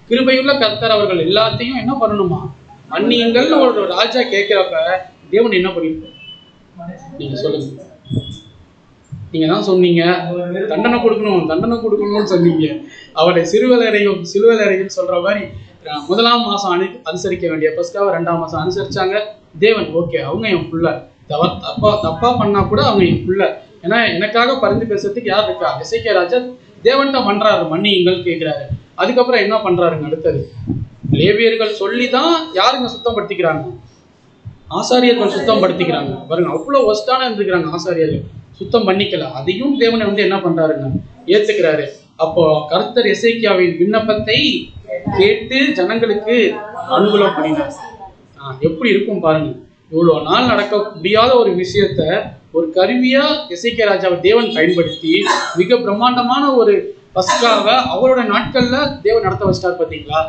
கிருபையுள்ள கர்த்தர் அவர்கள் எல்லாத்தையும் என்ன பண்ணணுமா, மன்னியுங்கள் ஒரு ராஜா கேட்கிறப்ப தேவன் என்ன பண்ணிருப்போம்? நீங்க சொல்லுங்க. நீங்க தான் சொன்னீங்க தண்டனை கொடுக்கணும்னு சொன்னீங்க. அவளை சிறுவலறையும் சொல்ற மாதிரி 1ஆம் மாசம் அனுசரிக்க வேண்டிய பஸ்காவை 2ஆம் மாசம் அனுசரிச்சாங்க. தேவன் ஓகே, அவங்க என் புள்ள, தப்பா பண்ணா கூட அவங்க என் புள்ள, ஏன்னா எனக்காக பரிந்து பேசுறதுக்கு யார் இருக்கா? எசேக்கியா ராஜா தேவன்கிட்ட பண்றாரு, மன்னியுங்கள் கேட்கிறாரு. அதுக்கப்புறம் என்ன பண்றாருங்க அடுத்தது? லேவியர்கள் சொல்லி தான் யாருங்க சுத்தம் படுத்திக்கிறாங்க? ஆசாரியர்கள் சுத்தம் படுத்திக்கிறாங்க. பாருங்க, அவ்வளவு ஒஸ்டான இருந்துக்கிறாங்க ஆசாரியர்கள், சுத்தம் பண்ணிக்கல. அதையும் தேவனை என்ன பண்றாருங்க, ஏத்துக்கிறாரு. அப்போ கர்த்தர் எசேக்கியாவின் விண்ணப்பத்தை கேட்டு ஜனங்களுக்கு அனுகூலம் பண்ணினார். எப்படி இருக்கும் பாருங்க. இவ்வளவு நாள் நடக்க முடியாத ஒரு விஷயத்த ஒரு கருவியா எசேக்கியா ராஜாவை தேவன் பயன்படுத்தி மிக பிரம்மாண்டமான ஒரு பஸ்காவை அவரோட நாட்கள்ல தேவன் நடத்த வச்சிட்டார். பார்த்தீங்களா?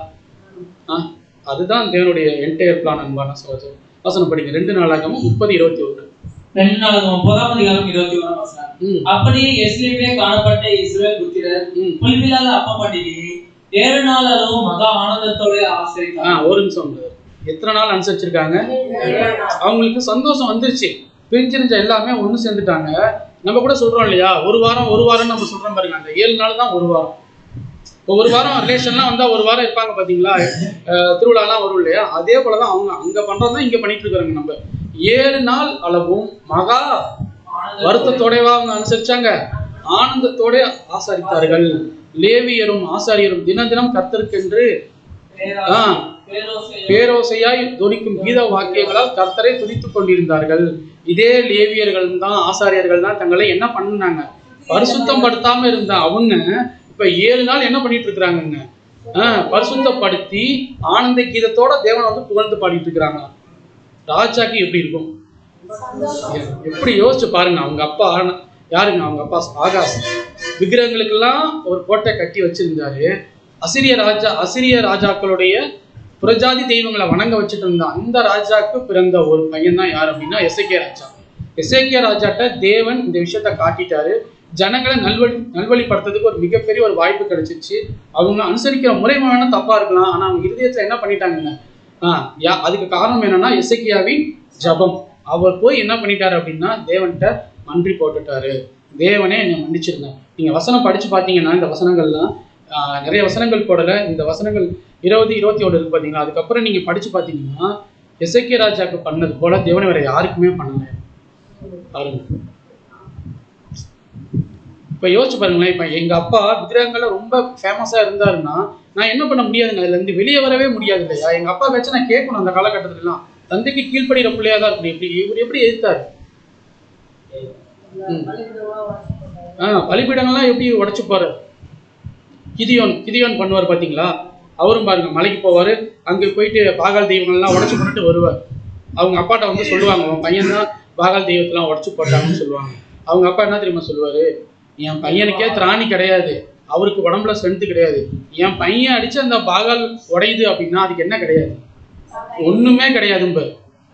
அதுதான் தேவனுடைய என்டையர் பிளான். அன்பான சகோதரர், வசனம் படிங்க. 2 நாளாகமும் 30:21. 2 நாளாகமும் 21. அப்படியே எஸ்லேமிலே காணப்பட்ட இஸ்ரவேல் புத்திரர் புளிப்பில்லாத அப்பம் பண்டிகையை 7 நாள் அளவும் மகா ஆனந்தத்தோட ஆசரித்தார். ஒரு நிமிஷம், எத்தனை நாள் அனுசரிச்சிருக்காங்க? அவங்களுக்கு சந்தோஷம் வந்துருச்சு. பிரிஞ்சிருந்த எல்லாமே ஒண்ணு சேர்ந்துட்டாங்க. நம்ம கூட சொல்றோம் இல்லையா, ஒரு வாரம் நம்ம சொல்றோம் பாருங்க. அந்த 7 நாள் தான் ஒரு வாரம். இப்போ ஒரு வாரம் ரிலேஷன்லாம் வந்தா ஒரு வாரம் இருப்பாங்க பாத்தீங்களா, திருவிழாலாம் வரும் இல்லையா, அதே போலதான் அவங்க அங்க பண்றதுதான் இங்க பண்ணிட்டு இருக்கிறாங்க. நம்ம 7 நாள் அளவும் மகா வருத்தத்தோடவா அவங்க அனுசரிச்சாங்க, ஆனந்தத்தோட ஆசரித்தார்கள். லேவியரும் ஆசாரியரும் தினம் கர்த்தருக்கென்று பேரோசையாய் துதிக்கும் கீத வாக்கியங்களால் கர்த்தரை துதித்துக் கொண்டிருந்தார்கள். இதே லேவியர்கள் தான், ஆசாரியர்கள் தான் தங்களை என்ன பண்ணாங்க, பரிசுத்தம் படுத்தாம இருந்த அவங்க இப்ப 7 நாள் என்ன பண்ணிட்டு இருக்கிறாங்க, பரிசுத்தப்படுத்தி ஆனந்த கீதத்தோட தேவனை புகழ்ந்து பாடிட்டு இருக்கிறாங்க. ராஜாக்கு எப்படி இருக்கும்? எப்படி யோசிச்சு பாருங்க. அவங்க அப்பா யாருங்க? அவங்க அப்பா ஆகாஸ். விக்கிரகங்களுக்கெல்லாம் ஒரு கோட்டை கட்டி வச்சிருந்தாரு. அசிரிய ராஜாக்களுடைய புறஜாதி தெய்வங்களை வணங்க வச்சுட்டு இருந்தா அந்த ராஜாக்கு பிறந்த ஒரு பையன் தான் யார் அப்படின்னா எசேக்கியா ராஜா. எசேக்கியா ராஜாட்ட தேவன் இந்த விஷயத்த காட்டிட்டாரு. ஜனங்களை நல்வழிப்படுத்துறதுக்கு ஒரு மிகப்பெரிய ஒரு வாய்ப்பு கிடைச்சிச்சு. அவங்க அனுசரிக்கிற முறை வேணா தப்பா இருக்கலாம், ஆனா அவங்க இருதயத்துல என்ன பண்ணிட்டாங்க, அதுக்கு காரணம் என்னன்னா எசேக்கியாவின் ஜபம். அவர் போய் என்ன பண்ணிட்டாரு அப்படின்னா தேவன்கிட்ட மன்றி போட்டுட்டாரு. தேவனே என்னை மன்னிச்சிருங்க. நீங்க வசனம் படிச்சு பாத்தீங்கன்னா இந்த வசனங்கள்லாம் நிறைய வசனங்கள் போடல, இந்த வசனங்கள் 20, 21 இருக்கு பாத்தீங்களா. அதுக்கப்புறம் நீங்க படிச்சு பாத்தீங்கன்னா எசேக்கியா ராஜாக்கு பண்ணது போல தேவனை வேற யாருக்குமே பண்ணல. பாருங்க, இப்ப யோசிச்சு பாருங்களேன். இப்ப எங்க அப்பா விக்கிரகங்கள்ல ரொம்ப ஃபேமஸா இருந்தாருன்னா நான் என்ன பண்ண முடியாதுங்க, அதுல இருந்து வெளியே வரவே முடியாது இல்லையா. எங்க அப்பா வச்சு நான் கேட்கணும். அந்த காலகட்டத்துல எல்லாம் தந்தைக்கு கீழ்படுகிற பிள்ளையா தான் இருக்கணும். இவர் எப்படி எதிர்த்தாரு? பலிபீடங்கள்லாம் எப்படி உடைச்சு போற கிதியோன் பண்ணுவார் பாத்தீங்களா. அவரும் பாருங்க, மலைக்கு போவாரு, அங்க போயிட்டு பாகால் தெய்வங்கள்லாம் உடைச்சு போட்டுட்டு வருவார். அவங்க அப்பாட்ட சொல்லுவாங்க, அவன் பையன் தான் பாகால் தெய்வத்தெல்லாம் உடைச்சு போட்டாங்கன்னு சொல்லுவாங்க. அவங்க அப்பா என்ன தெரியுமா சொல்லுவாரு, என் பையனுக்கே திராணி கிடையாது, அவருக்கு உடம்புல ஸ்ட்ரென்த் கிடையாது, என் பையன் அடிச்சு அந்த பாகால் உடையுது அப்படின்னா அதுக்கு என்ன கிடையாது, ஒண்ணுமே கிடையாதும்ப.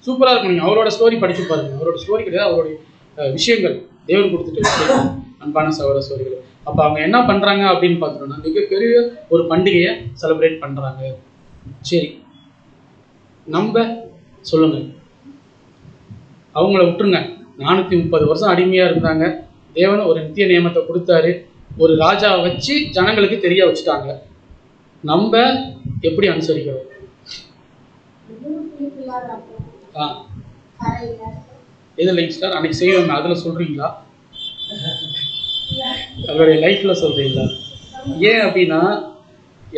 சூப்பரா இருக்கும். நீங்க அவரோட ஸ்டோரி படிச்சு பாருங்க. அவரோட ஸ்டோரி கிடையாது, அவருடைய விஷயங்கள் தேவன் கொடுத்துட்டு அன்பான சகோதர ஸ்டோரிகள். அப்ப அவங்க என்ன பண்றாங்க அப்படின்னு பார்த்தோம்னா மிகப்பெரிய ஒரு பண்டிகையை செலிப்ரேட் பண்றாங்க. சரி, நம்ம சொல்லுங்க, அவங்கள விட்டுருங்க. 430 வருஷம் அடிமையா இருந்தாங்க. தேவன் ஒரு நித்திய நியமத்தை கொடுத்தாரு, ஒரு ராஜாவை வச்சு ஜனங்களுக்கு தெரிய வச்சுட்டாங்க. நம்ம எப்படி அனுசரிக்கிறோம்? எதுல ஸ்டார் அன்னைக்கு செய்வாங்க, அதுல சொல்றீங்களா, அவருடைய லைஃப்ல சொல்றீங்களா? ஏன் அப்படின்னா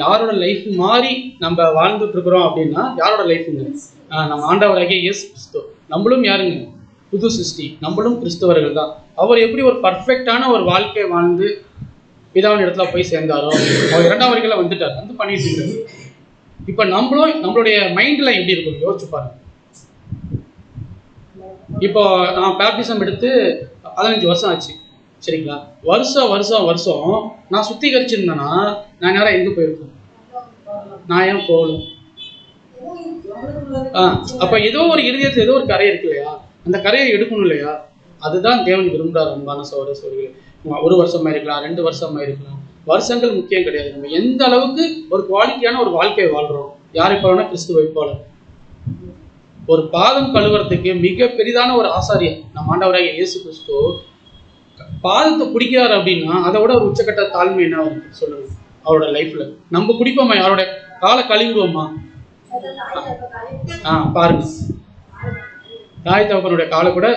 யாரோட லைஃப் மாறி நம்ம வாழ்ந்துட்டு இருக்கிறோம் அப்படின்னா யாரோட லைஃப்ங்க, நம்ம ஆண்டவராகிய இயேசு கிறிஸ்து. நம்மளும் யாருங்க, புது சிருஷ்டி, நம்மளும் கிறிஸ்தவர்கள் தான். அவர் எப்படி ஒரு பர்ஃபெக்டான ஒரு வாழ்க்கை வாழ்ந்து பிதாவின் இடத்துல போய் சேர்ந்தாரோ அவர் 2ஆம் வரைக்கும் வந்துட்டார், வந்து பண்ணிட்டு இருக்காரு. இப்ப நம்மளும் நம்மளுடைய மைண்ட்ல எப்படி இருக்கும் யோசிச்சு பாருங்க. இப்போ நான் பேப்டிசம் எடுத்து 15 வருஷம் ஆச்சு, சரிங்களா. வருஷம் நான் சுத்திகரிச்சிருந்தேன்னா நான் நேரம் எங்க போயிருக்கேன், நான் ஏன் போகணும்? அப்ப ஏதோ ஒரு இருதயத்துல ஏதோ ஒரு கரை இருக்கு இல்லையா, அந்த கரையை எடுக்கணும் இல்லையா. அதுதான் தேவன் விரும்புறாரு. அன்பான சகோதர சகோதரிகளே, 1 வருஷமா இருக்கலாம், 2 வருஷமா இருக்கலாம், வருஷங்கள் முக்கியம் கிடையாது. நம்ம எந்த அளவுக்கு ஒரு குவாலிட்டியான ஒரு வாழ்க்கையை வாழ்றோம். யாரை போலனா கிறிஸ்துவை போல. ஒரு பாதம் கழுவுறதுக்கு மிக பெரிதான ஒரு ஆசாரியர் நம்ம ஆண்டவராகிய இயேசு கிறிஸ்து. பாதத்தை பிடிக்கிறாரு அப்படின்னா அதை விட ஒரு உச்சக்கட்ட தாழ்மை என்ன இருக்கு சொல்லுங்க அவரோட லைஃப்ல. நம்ம பிடிப்போமா? யாரோட காலை கழுவிடுவோமா? பாருங்க, தாய் தகப்பனுடைய காலை கூட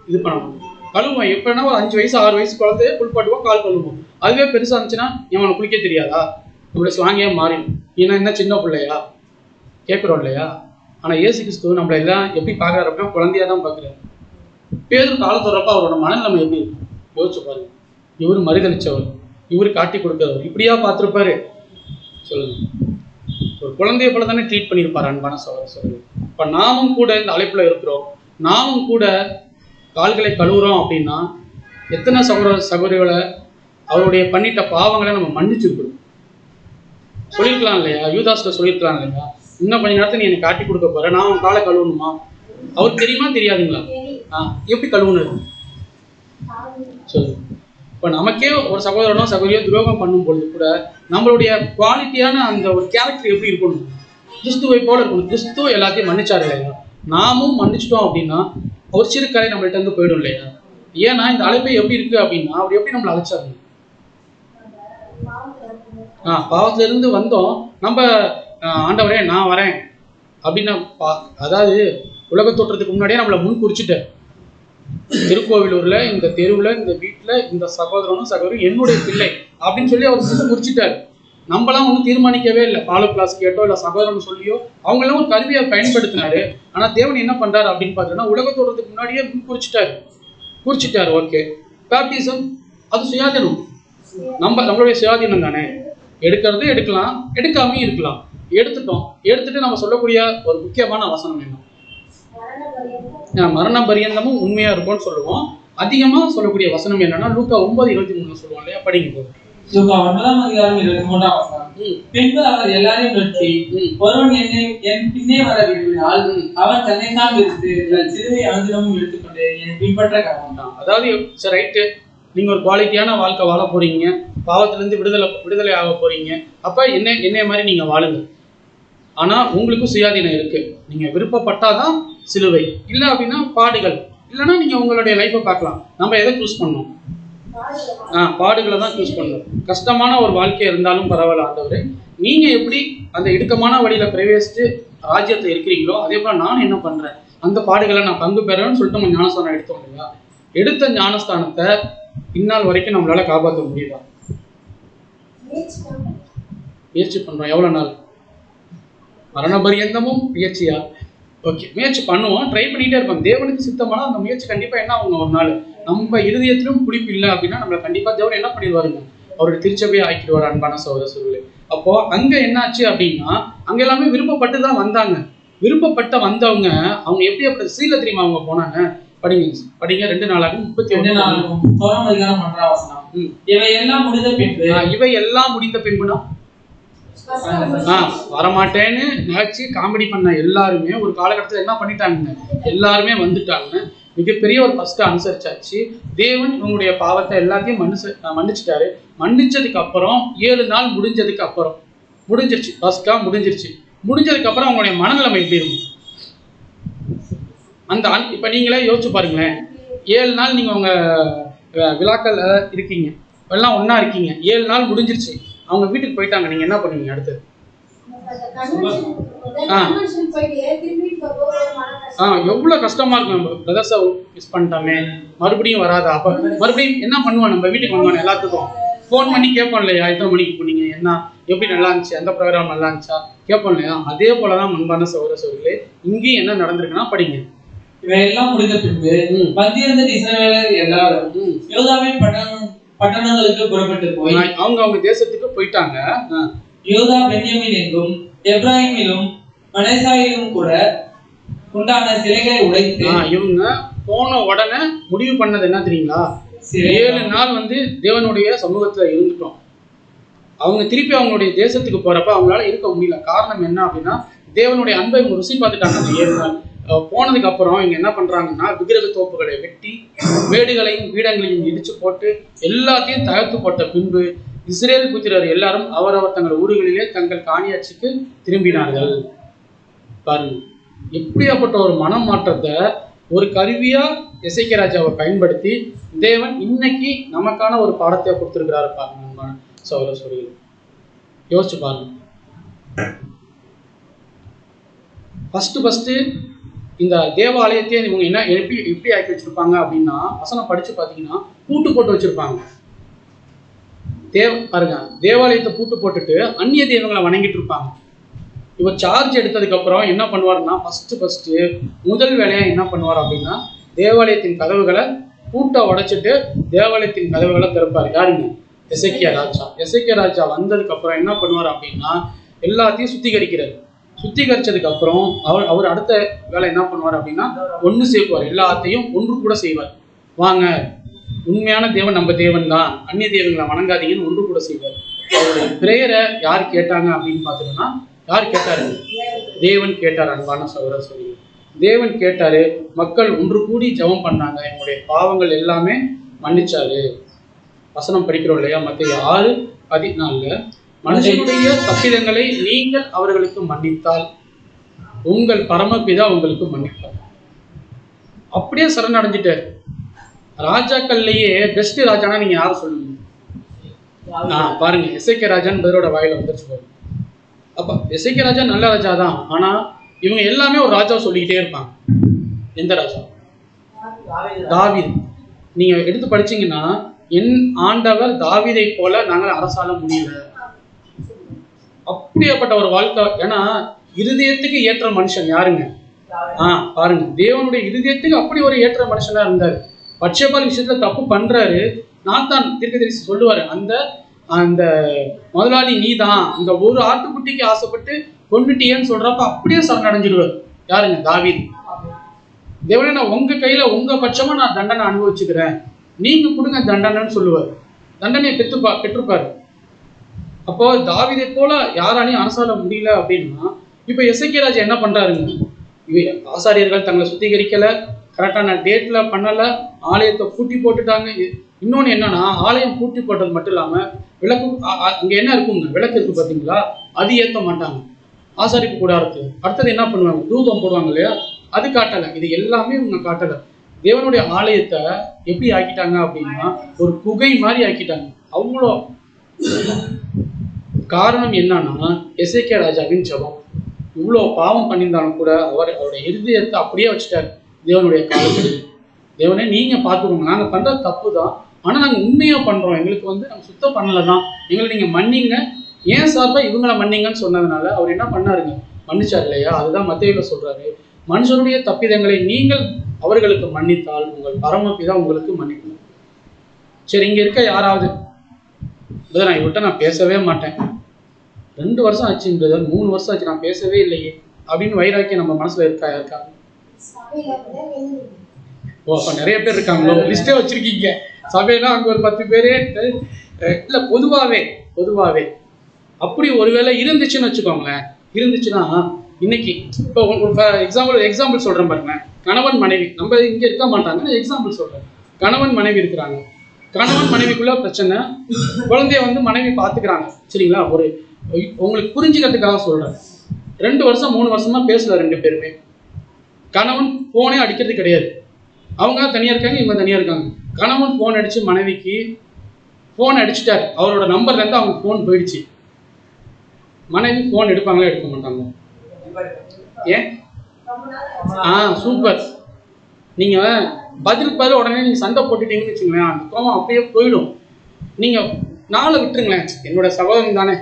இது பண்ணணும், கழுவுவோம். எப்படின்னா ஒரு 5 வயசு 6 வயசு குழந்தைய குளிப்பாட்டுவோம், கால் கழுவுவோம். அதுவே பெருசா இருந்துச்சுன்னா இவனை குளிக்க தெரியாதா, நம்மளுடைய ஸ்லாங்கே மாறிடும். ஏன்னா என்ன சின்ன பிள்ளையா? கேட்குறோம் இல்லையா? ஆனால் இயேசு கிறிஸ்து நம்மளை எல்லாம் எப்படி பார்க்குறாரு அப்படின்னா குழந்தையா தான் பார்க்குறாரு. பேதுரு கால் தொடரப்ப அவரோட மனநிலைமை எப்படி இருக்கும் யோசிச்சு பாருங்க. இவர் மறுதளிச்சவர், இவர் காட்டி கொடுக்கிறவர், இப்படியா பார்த்துருப்பாரு சொல்லுங்க. ஒரு குழந்தைய போல தானே ட்ரீட் பண்ணியிருப்பாரு அன்பான சகோதரர்கள். இப்போ நாமும் கூட இந்த அழைப்புல இருக்கிறோம், நாமும் கூட கால்களை கழுவுறோம் அப்படின்னா எத்தனை சகோதரிகளை அவருடைய பண்ணிட்ட பாவங்களை நம்ம மன்னிச்சிருக்கிறோம். சொல்லியிருக்கலாம் இல்லையா? யூதாஸ்ல சொல்லியிருக்கலாம் இல்லையா? இன்னும் கொஞ்ச நேரத்தை நீ எனக்கு காட்டி கொடுக்க போற, நான் அவன் காலை கழுவணுமா? அவருக்கு தெரியுமா தெரியாதுங்களா? எப்படி கழுவுனது சொல்லு. இப்போ நமக்கே ஒரு சகோதரனோ சகோதரியோ துரோகம் பண்ணும் பொழுது கூட நம்மளுடைய குவாலிட்டியான அந்த ஒரு கேரக்டர் எப்படி இருக்கணும்? கிறிஸ்துவை போல இருக்கணும். கிறிஸ்துவ எல்லாத்தையும் மன்னிச்சாரு இல்லையா? நாமும் மன்னிச்சிட்டோம் அப்படின்னா ஒரு சிறு கரை நம்மள்ட்ட இருந்து போயிடும் இல்லையா? ஏன்னா இந்த அழைப்பை எப்படி இருக்கு அப்படின்னா அவர் எப்படி நம்மளை அழைச்சாரு? பாவத்துல இருந்து வந்தோம் நம்ம, ஆண்டவரே நான் வரேன் அப்படின்னா, அதாவது உலக தோற்றத்துக்கு முன்னாடியே நம்மளை முன் குறிச்சிட்டார். திருக்கோவிலூர்ல இந்த தெருவுல இந்த வீட்டுல இந்த சகோதரனும் சகோதரரும் என்னுடைய பிள்ளை அப்படின்னு சொல்லி அவர் முன் குறிச்சிட்டாரு. நம்மளாம் ஒன்றும் தீர்மானிக்கவே இல்லை. ஃபாலோ கிளாஸ் கேட்டோ இல்லை சகோதரன் சொல்லியோ அவங்களாம் ஒரு கருவியை பயன்படுத்தினாரு. ஆனா தேவன் என்ன பண்றாரு அப்படின்னு பார்த்தீங்கன்னா உலக தோற்றத்துக்கு முன்னாடியே முன் குறிச்சிட்டாரு. ஓகே, பேப்டிசம் அது சுயாதீனம், நம்மளுடைய சுயாதீனம் தானே. எடுக்கிறது எடுக்கலாம், எடுக்காமையும் இருக்கலாம். எடுத்துட்டு நம்ம சொல்லக்கூடிய ஒரு முக்கியமான வசனம் என்ன? மரண பரியந்தமும் உண்மையா இருக்கும்னு சொல்லுவோம். அதிகமா சொல்லக்கூடிய வசனம் என்னன்னா லூக்கா 9:23 சொல்லுவோம் இல்லையா? படிங்க போது. லூக்கா 9:23 வசனம். பின்பு அவர் எல்லாரையும் நோக்கி, ஒருவன் என் பின்னே வர விரும்பினால் அவன் தன்னைத்தான் விடுத்து தன் சிலுவை அனுதினமும் எடுத்துக்கொண்டு என்னை பின்பற்ற கடவுள். அதாவது சரி ரைட்டு, நீங்க ஒரு குவாலிட்டியான வாழ்க்கை வாழ போறீங்க, பாவத்திலிருந்து விடுதலை ஆக போறீங்க. அப்ப என்னைய மாதிரி நீங்க வாழுங்க. ஆனா உங்களுக்கு சுயாதீனம் இருக்கு. நீங்க விருப்பப்பட்டாதான் சிலுவை, இல்லை அப்படின்னா பாடுகள், இல்லைன்னா நீங்க உங்களுடைய லைஃப்பை பார்க்கலாம். நம்ம எதை சூஸ் பண்ணோம்? பாடுகளை தான் சூஸ் பண்ணணும். கஷ்டமான ஒரு வாழ்க்கை இருந்தாலும் பரவாயில்ல ஆண்டவரே, நீங்க எப்படி அந்த இடுக்கமான வழியில பிரவேசித்து ராஜ்யத்தை இருக்கிறீங்களோ அதே போல நான் என்ன பண்றேன், அந்த பாடுகளை நான் பங்கு பெறேன்னு சொல்லிட்டு நம்ம ஞானஸ்தானம் எடுத்தோம் இல்லையா? எடுத்த ஞானஸ்தானத்தை இந்நாள் வரைக்கும் நம்மளால காப்பாற்ற முடியுதா? முயற்சி பண்றோம். எவ்வளவு நாள்? மரண பரியந்தமும் முயற்சியா? ஓகே, முயற்சி பண்ணுவோம், ட்ரை பண்ணிட்டே இருப்போம். தேவனுக்கு சித்தமான அந்த முயற்சி கண்டிப்பா என்ன ஆகும்? ஒரு நாள் நம்ம இருதயத்திலும் குளிப்பு இல்லை அப்படின்னா நம்மளை கண்டிப்பா தேவன் என்ன பண்ணிடுவாருங்க? அவருடைய திருச்சபையை ஆக்கிடுவார். அன்பான சகோதரர்களே, அப்போ அங்க என்னாச்சு அப்படின்னா அங்க எல்லாமே விருப்பப்பட்டு தான் வந்தாங்க. விருப்பப்பட்ட வந்தவங்க அவங்க எப்படி அப்படி சீல தெரியுமா அவங்க போனாங்க? படிங்க 2 நாளாகும் 31 இவை எல்லாம் முடிந்த பின்புனா வரமாட்டேன்னு நினைச்சு காமெடி பண்ண எல்லாருமே ஒரு காலகட்டத்தில் என்ன பண்ணிட்டாங்க? எல்லாருமே வந்துட்டாங்க. மிகப்பெரிய ஒரு ஃபர்ஸ்ட் அனுசரிச்சாச்சு. தேவன் இவங்களுடைய பாவத்தை எல்லாத்தையும் மன்னிச்சிட்டாரு. மன்னிச்சதுக்கு அப்புறம் 7 நாள் முடிஞ்சதுக்கு அப்புறம் முடிஞ்சிருச்சு. ஃபர்ஸ்டா முடிஞ்சதுக்கு அப்புறம் அவங்களுடைய மனநிலைமை எப்படி இருக்கும்? அந்த இப்ப நீங்களே யோசிச்சு பாருங்களேன். 7 நாள் நீங்க உங்க விழாக்கள் இருக்கீங்க, எல்லாம் ஒன்னா இருக்கீங்க. 7 நாள் முடிஞ்சிருச்சு, அவங்க வீட்டுக்கு போயிட்டாங்க. நீங்க என்ன பண்ணுவீங்க அடுத்து? எவ்வளவு கஷ்டமா இருக்கும். நம்ம பிரதர்ஸை மிஸ் பண்ணிட்டோமே, மறுபடியும் வராதா? அப்ப மறுபடியும் என்ன பண்ணுவோம்? நம்ம வீட்டுக்கு வருவாங்க, எல்லாத்துக்கும் ஃபோன் பண்ணி கேட்போம் இல்லையா? எத்தனை மணிக்கு போனீங்க, என்ன எப்படி நல்லா இருந்துச்சு, அந்த ப்ரோக்ராம் நல்லா இருந்துச்சா கேட்போம் இல்லையா? அதே போலதான் முன்பான சகோதரர்களே இங்கேயும் என்ன நடந்திருக்குன்னா படிங்க. இவையெல்லாம் முடிந்த பின்பு வந்திருந்த இஸ்ரவேலர் எல்லாரும் யோதாவின் பட்டணங்களுக்கு புறப்பட்டு போய் அவங்க தேசத்துக்கு போயிட்டாங்க. யோதா பென்யமீன் எங்கும் எப்ராஹிமிலும் மனேசாயிலும் கூட உண்டான சிலைகளை உடைத்து இவங்க போன உடனே முடிவு பண்ணது என்ன தெரியுங்களா? 7 நாள் தேவனுடைய சமூகத்துல இருந்துட்டோம். அவங்க திருப்பி அவங்களுடைய தேசத்துக்கு போறப்ப அவங்களால இருக்க முடியல. காரணம் என்ன அப்படின்னா தேவனுடைய அன்பை ருசி பார்த்துட்டாங்க. அந்த 7 நாள் போனதுக்கு அப்புறம் இங்க என்ன பண்றாங்கன்னா விக்கிரக தோப்புகளை வெட்டி மேடுகளையும் பீடங்களையும் இடிச்சு போட்டு எல்லாத்தையும் தகர்த்து போட்ட பின்பு இஸ்ரேல் புத்திரர் எல்லாரும் அவரவர் தங்கள் ஊர்களிலே தங்கள் காணியாட்சிக்கு திரும்பினார்கள். பாருங்க, எப்படியாப்பட்ட ஒரு மனம் மாற்றத்தை ஒரு கருவியா எசேக்கியா ராஜாவை பயன்படுத்தி தேவன் இன்னைக்கு நமக்கான ஒரு பாடத்தை கொடுத்திருக்கிறாரு. பாருங்க சகோதரர்களே, யோசிச்சு பாருங்க. ஃபர்ஸ்ட் இந்த தேவாலயத்தையே இவங்க என்ன எப்படி ஆக்கி வச்சிருப்பாங்க அப்படின்னா, வசனம் படிச்சு பார்த்தீங்கன்னா பூட்டு போட்டு வச்சிருப்பாங்க. பாருங்க, தேவாலயத்தை பூட்டு போட்டுட்டு அந்நிய தெய்வங்களை வணங்கிட்டு இருப்பாங்க. இவர் சார்ஜ் எடுத்ததுக்கு அப்புறம் என்ன பண்ணுவார்னா ஃபர்ஸ்ட் முதல் வேலையா என்ன பண்ணுவார் அப்படின்னா தேவாலயத்தின் கதவுகளை பூட்டை உடைச்சிட்டு தேவாலயத்தின் கதவுகளை திறப்பார். யாருங்க? எசேக்கியா ராஜா. எசேக்கியா ராஜா வந்ததுக்கு அப்புறம் என்ன பண்ணுவார் அப்படின்னா எல்லாத்தையும் சுத்திகரிக்கிறார். சுத்திகரிச்சதுக்கு அப்புறம் அவர் அடுத்த வேலை என்ன பண்ணுவார் அப்படின்னா ஒன்று சேர்க்குவார், எல்லாத்தையும் ஒன்று கூட செய்வார். வாங்க, உண்மையான தேவன் நம்ம தேவன் தான், அந்நிய தேவங்களை வணங்காதீங்கன்னு ஒன்று கூட செய்வார். அவருடைய பிரேயரை யார் கேட்டாங்க அப்படின்னு பார்த்தோம்னா யார் கேட்டாரு? தேவன் கேட்டார். அன்பான சகோதர சகோதரி, தேவன் கேட்டாரு. மக்கள் ஒன்று கூடி ஜெபம் பண்ணாங்க, என்னுடைய பாவங்கள் எல்லாமே மன்னிச்சாரு. வசனம் படிக்கிறோம் இல்லையா? மத்தேயு 6:14 மனுஷனுடைய தப்பிதங்களை நீங்கள் அவர்களுக்கு மன்னித்தால் உங்கள் பரமபிதா உங்களுக்கு மன்னிப்பார். அப்படியே சரணடைஞ்சிட்டார். ராஜாக்கள்லயே பெஸ்ட் ராஜானா நீங்க யாரும் சொல்லுங்க? பாருங்க, எசேக்கியா ராஜான்னு பேரோட வாயில வந்துருச்சு பாருங்க. அப்ப எசேக்கியா ராஜா நல்ல ராஜா தான், ஆனா இவங்க எல்லாமே ஒரு ராஜாவை சொல்லிக்கிட்டே இருப்பாங்க. எந்த ராஜா? தாவீது. நீங்க எடுத்து படிச்சீங்கன்னா என் ஆண்டவர் தாவீதை போல நாங்கள் அரசாள முடியல. அப்படியேப்பட்ட ஒரு வாழ்க்கை. ஏன்னா இருதயத்துக்கு ஏற்ற மனுஷன் யாருங்க? பாருங்க, தேவனுடைய இருதயத்துக்கு அப்படி ஒரு ஏற்ற மனுஷனா இருந்தார். பட்சபால் விஷயத்துல தப்பு பண்றாரு. நாத்தான் தீர்க்கதரிசி சொல்லுவாரு, அந்த அந்த முதலாளி நீ தான், இந்த ஒரு ஆட்டுக்குட்டிக்கு ஆசைப்பட்டு கொண்டுட்டியேன்னு சொல்றப்ப அப்படியே சரணடைஞ்சிடுவார். யாருங்க? தாவீது. தேவனே, நான் உங்க கையில உங்க பட்சமா நான் தண்டனை அனுபவிச்சுக்கிறேன், நீங்க கொடுங்க தண்டனைன்னு சொல்லுவார். தண்டனையை பெற்றுப்பாரு. அப்போ தாவீதை போல யாராலையும் அரசாள முடியல அப்படின்னா இப்ப எசேக்கியா ராஜா என்ன பண்றாருங்க? ஆசாரியர்கள் தங்களை சுத்திகரிக்கல, கரெக்டான டேட்ல பண்ணல, ஆலயத்தை பூட்டி போட்டுட்டாங்க. இன்னொன்னு என்னன்னா, ஆலயம் பூட்டி போட்டது மட்டும் இல்லாம விளக்கு அங்க என்ன இருக்குங்க? விளக்கு இருக்கு பாத்தீங்களா? அது ஏற்ற மாட்டாங்க. ஆசாரிப்பு கூடாரத்து அடுத்தது என்ன பண்ணுவாங்க? தூபம் போடுவாங்க இல்லையா? அது காட்டல. இது எல்லாமே இவங்க காட்டல. தேவனுடைய ஆலயத்தை எப்படி ஆக்கிட்டாங்க அப்படின்னா ஒரு குகை மாதிரி ஆக்கிட்டாங்க. அவ்வளோ காரணம் என்னன்னா எசேக்கியா ராஜாவின் ஜெபம். இவ்வளோ பாவம் பண்ணியிருந்தாலும் கூட அவருடைய இருதயத்தை அப்படியே வச்சுட்டாரு தேவனுடைய காலத்தில். தேவனே, நீங்க பார்த்துக்கோங்க, நாங்கள் பண்றது தப்பு தான், ஆனால் நாங்கள் உண்மையாக பண்றோம், எங்களுக்கு நாங்கள் சுத்தம் பண்ணல தான், எங்களை நீங்க மன்னிங்க, ஏன் சார்பா இவங்களை மன்னிங்கன்னு சொன்னதுனால அவர் என்ன பண்ணாருங்க? மன்னிச்சார் இல்லையா? அதுதான் மத்தேயுல சொல்றாரு, மனுஷனுடைய தப்பிதங்களை நீங்கள் அவர்களுக்கு மன்னித்தால் உங்கள் பரமபிதா உங்களுக்கு மன்னிக்கணும். சரி, இங்க இருக்க யாராவது நான் இவர்கிட்ட நான் பேசவே மாட்டேன், 2 வருஷம் ஆச்சு, 3 வருஷம் ஆச்சு, நான் பேசவே இல்லையே அப்படின்னு வைராக்கியம் நம்ம மனசுல இருக்கா? ஓ, அப்ப நிறைய பேர் இருக்காங்களோ? லிஸ்டே வச்சிருக்கீங்க சபையில, அங்க ஒரு 10 பேரே இல்ல. பொதுவாவே அப்படி ஒருவேளை இருந்துச்சுன்னு வச்சுக்கோங்களேன். இருந்துச்சுன்னா இன்னைக்கு இப்போ எக்ஸாம்பிள் சொல்றேன் பாருங்களேன். கணவன் மனைவி, நம்ம இங்க இருக்க மாட்டாங்க, எக்ஸாம்பிள் சொல்றேன். கணவன் மனைவி இருக்கிறாங்க. கணவன் மனைவிக்குள்ள பிரச்சனை, குழந்தைய மனைவி பாத்துக்கிறாங்க, சரிங்களா? உங்களுக்கு புரிஞ்சுக்கிறதுக்காக சொல்றேன். 2 வருஷம் 3 வருஷமா பேசல 2 பேருமே. கணவன் போனே அடிக்கிறது கிடையாது. அவங்க தனியா இருக்காங்க, இவங்க தனியா இருக்காங்க. கணவன் போன் அடிச்சு மனைவிக்கு போன் அடிச்சுட்டாரு, அவரோட நம்பர்ல இருந்து அவங்க போன் போயிடுச்சு. மனைவி போன் எடுப்பாங்களா? எடுக்க மாட்டாங்க. ஏன்? சூப்பர். நீங்க பதில் உடனே நீங்க சண்டை போட்டுட்டீங்கன்னு வச்சுங்களேன், அந்த கோபம் அப்படியே போயிடும். நீங்க நாளை விட்டுருங்களேன், என்னோட சகோதரன் தானே,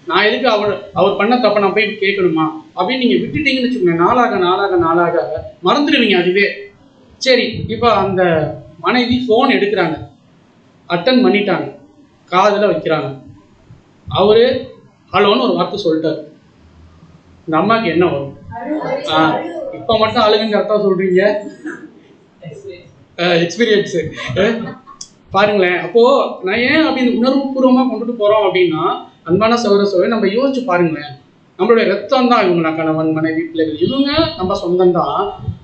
நான் எதுக்கு அவர் பண்ண தப்ப நான் போய் கேட்கணுமா அப்படின்னு நீங்க விட்டுட்டீங்கன்னு வச்சுக்கோங்க, நாளாக மறந்துடுவீங்க அதுவே. சரி, இப்போ அந்த மனைவி போன் எடுக்கிறாங்க, அட்டன் பண்ணிட்டாங்க, காதுல வைக்கிறாங்க. அவரு ஹலோன்னு ஒரு வார்த்தை சொல்லிட்டாரு. இந்த அம்மாக்கு என்ன வரும்? இப்ப மட்டும் அழுகுன்னு கரெக்டா சொல்றீங்க, எக்ஸ்பீரியன்ஸ் பாருங்களேன். அப்போ நான் ஏன் அப்படின்னு உணர்வுபூர்வமா கொண்டுட்டு போறோம் அப்படின்னா, அன்பான சகோதர நம்ம யோசிச்சு பாருங்களேன். நம்மளுடைய ரத்தம் தான் இவங்க, கணவன் மனைவி பிள்ளைகள், இவங்க நம்ம சொந்தம் தான்.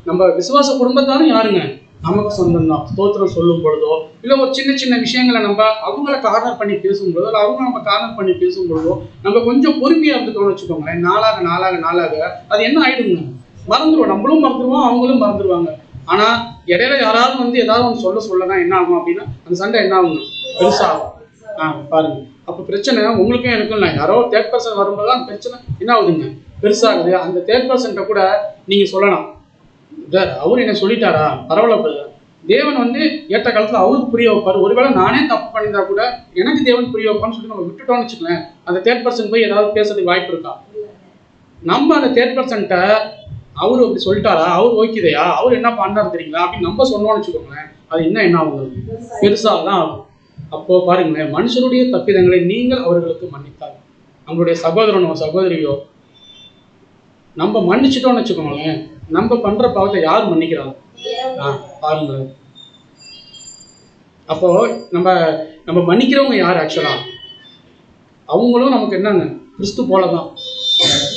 நம்ம விசுவாச குடும்பத்தாலும் யாருங்க? நமக்கு சொந்தம் தான். ஸ்தோத்திரம் சொல்லும் பொழுதோ இல்லை ஒரு சின்ன விஷயங்களை நம்ம அவங்கள கார்னர் பண்ணி பேசும்பொழுதோ இல்லை அவங்க நம்ம கார்னர் பண்ணி பேசும்பொழுதோ நம்ம கொஞ்சம் பொறுமையா இருந்துட்டோம்னு வச்சுக்கோங்களேன். நாளாக அது என்ன ஆயிடுங்க? மறந்துடுவோம். நம்மளும் மறந்துடுவோம், அவங்களும் மறந்துடுவாங்க. ஆனா இடையில யாராவது ஏதாவது ஒன்று சொல்லதான் என்ன ஆகும் அப்படின்னா அந்த சண்டை என்ன ஆகுங்க? பெருசாகும். பாருங்க, அப்ப பிரச்சனை உங்களுக்கும் எனக்கும் இல்லை. யாரோ 3rd person வரும்போது அந்த பிரச்சனை என்ன ஆகுதுங்க? பெருசாகுது. அந்த 3rd person கூட நீங்க சொல்லலாம், அவரு என்ன சொல்லிட்டாரா, பரவாயில்ல, தேவன் ஏற்ற காலத்துல அவருக்கு புரிய வைப்பாரு. ஒருவேளை நானே தப்பு பண்ணியிருந்தா கூட எனக்கு தேவன் புரிய வைப்பான்னு சொல்லி நம்ம விட்டுட்டோம்னு வச்சுக்கலேன், அந்த 3rd person போய் ஏதாவது பேசுறதுக்கு வாய்ப்பு இருக்கா? நம்ம அந்த தேர்ட் பர்சன்ட்டை அவரு அப்படி சொல்லிட்டாரா, அவர் ஓகேதையா, அவர் என்ன பண்ணாரு தெரியுங்களா அப்படின்னு நம்ம சொன்னோம்னு வச்சுக்கோங்களேன், அது என்ன ஆகும், பெருசாக தான் ஆகும். அப்போ பாருங்களேன், மனுஷருடைய தப்பிதங்களை நீங்கள் அவர்களுக்கு மன்னித்தார். நம்மளுடைய சகோதரனோ சகோதரியோ நம்ம மன்னிச்சிட்டோம்னு வச்சுக்கோங்களேன், நம்ம பண்ற பாவத்தை யார் மன்னிக்கிறாங்க? பாருங்களேன். அப்போ நம்ம நம்ம மன்னிக்கிறவங்க யார்? ஆக்சுவலா அவங்களும் நமக்கு என்னங்க, கிறிஸ்து போலதான்.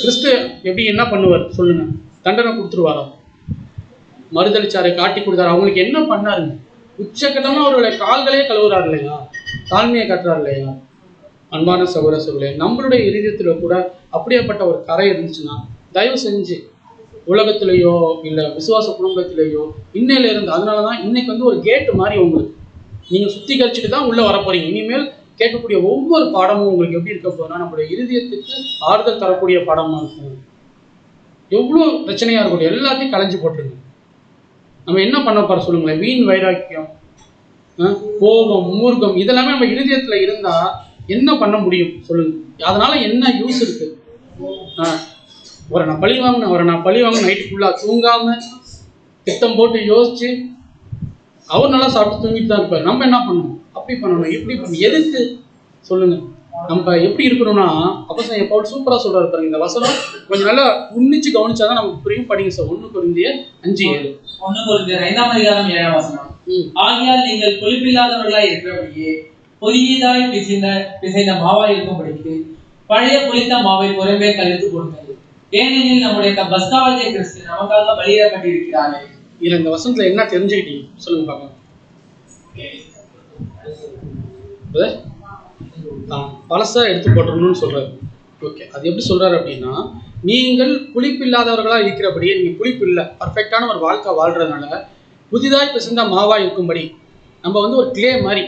கிறிஸ்து எப்படி என்ன பண்ணுவார் சொல்லுங்க? தண்டனை கொடுத்துருவாரா? மறுதளிச்சாரு, காட்டி கொடுத்தாரு. அவங்களுக்கு என்ன பண்ணாருங்க? உச்சக்கட்டமா அவருடைய கால்களே கழுவுறாரு இல்லையா, தாழ்மையை கட்டுறாரு இல்லையா? அன்பான சகோதர சகோதரர்களே, நம்மளுடைய இருதயத்துல கூட அப்படியேப்பட்ட ஒரு கரை இருந்துச்சுன்னா தயவு செஞ்சு உலகத்திலேயோ இல்லை விசுவாச குடும்பத்திலேயோ இன்னையில இருந்து, அதனாலதான் இன்னைக்கு வந்து ஒரு கேட்டு மாதிரி உங்களுக்கு நீங்க சுத்திகரிச்சுட்டு தான் உள்ள வர போறீங்க. இனிமேல் கேட்கக்கூடிய ஒவ்வொரு பாடமும் உங்களுக்கு எப்படி இருக்க போதுன்னா நம்மளுடைய இருதயத்துக்கு ஆறுதல் தரக்கூடிய பாடமா இருக்கும். எவ்வளோ பிரச்சனையா இருக்கட்டும் எல்லாத்தையும் களைஞ்சு போட்டுருங்க. நம்ம என்ன பண்ண போற சொல்லுங்களேன்? வீண் வைராக்கியம், கோபம், மூர்க்கம் இதெல்லாமே நம்ம இருதயத்துல இருந்தா என்ன பண்ண முடியும் சொல்லுங்க? அதனால என்ன யூஸ் இருக்கு? அவரை நான் பழி வாங்கணும் நைட்டு ஃபுல்லா தூங்காம திட்டம் போட்டு யோசிச்சு அவர் நல்லா சாப்பிட்டு தூங்கிட்டு தான் இருப்பார். நம்ம என்ன பண்ணணும்? அப்படி பண்ணணும், இப்படி பண்ணணும். எதுக்கு சொல்லுங்க? நம்ம எப்படி இருக்கணும்னா, அப்போஸ்தலன் பவுல் சூப்பரா சொல்றாரு பாருங்க. இந்த வசனம் கொஞ்சம் நல்லா உன்னிச்சு கவனிச்சாதான் நமக்கு புரியும். படிங்க சார். 1 கொரிந்தியர் 5:7. 1 கொரிந்தியர் 5:7 ஆகையால் நீங்கள் புளிப்பில்லாதவர்களாய் இருக்கிறபடியே புதியதாய் பிசைந்த மாவாய் இருக்கும்படிக்கு பழைய புளித்த மாவை புறம்பே கழித்து கொடுங்கள். ஏனெனில் நம்முடைய பஸ்காவாகிய கிறிஸ்து நமக்காக பலியிடப்பட்டிருக்கிறாரே. இதுல இந்த வசனத்துல என்ன தெரிஞ்சுக்கிட்டீங்க சொல்லுங்க பாக்கலாம். பழசா எடுத்து போட்டுறணும்னு சொல்றாரு. ஓகே, அது எப்படி சொல்றாரு அப்படின்னா, நீங்கள் புளிப்பில்லாதவர்களா இருக்கிறபடியே, நீங்க புளிப்பு இல்லை, பர்ஃபெக்டான ஒரு வாழ்க்கை வாழ்றதுனால புதிதாய் பிசைந்த மாவா இருக்கும்படி, நம்ம வந்து ஒரு கிளே மாதிரி,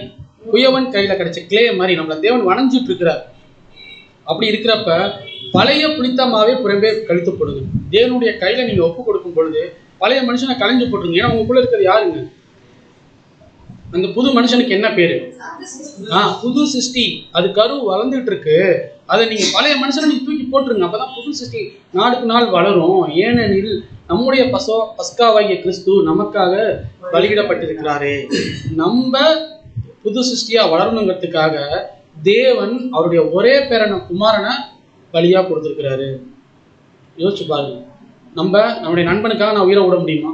குயவன் கையில கிடைச்ச கிளே மாதிரி நம்மள தேவன் வணைஞ்சிட்டு இருக்கிறார். அப்படி இருக்கிறப்ப பழைய புளித்த மாவே புறம்பே கழித்து போடுங்க. தேவனுடைய கையில நீங்க ஒப்பு கொடுக்கும் பொழுது பழைய மனுஷனை களைஞ்சு போட்டுருங்க. ஏன்னா உங்களுக்குள்ள இருக்கிறது யாருங்க? அந்த புது மனுஷனுக்கு என்ன பேரு? புது சிருஷ்டி. அது கரு வளர்ந்துட்டு இருக்கு. அதை நீங்க பழைய மனுஷனை நீங்க தூக்கி போட்டுருங்க. அப்பதான் புது சிருஷ்டி நாளுக்கு நாள் வளரும். ஏனெனில் நம்முடைய பஸ்காவாகிய கிறிஸ்து நமக்காக பலியிடப்பட்டிருக்கிறாரே. நம்ம புது சிருஷ்டியா வளரணுங்கிறதுக்காக தேவன் அவருடைய ஒரே பேரான குமாரனை பலியா கொடுத்திருக்கிறாரு. யோசிச்சு பாருங்க. நம்முடைய நண்பனுக்காக நான் உயிரை விட முடியுமா?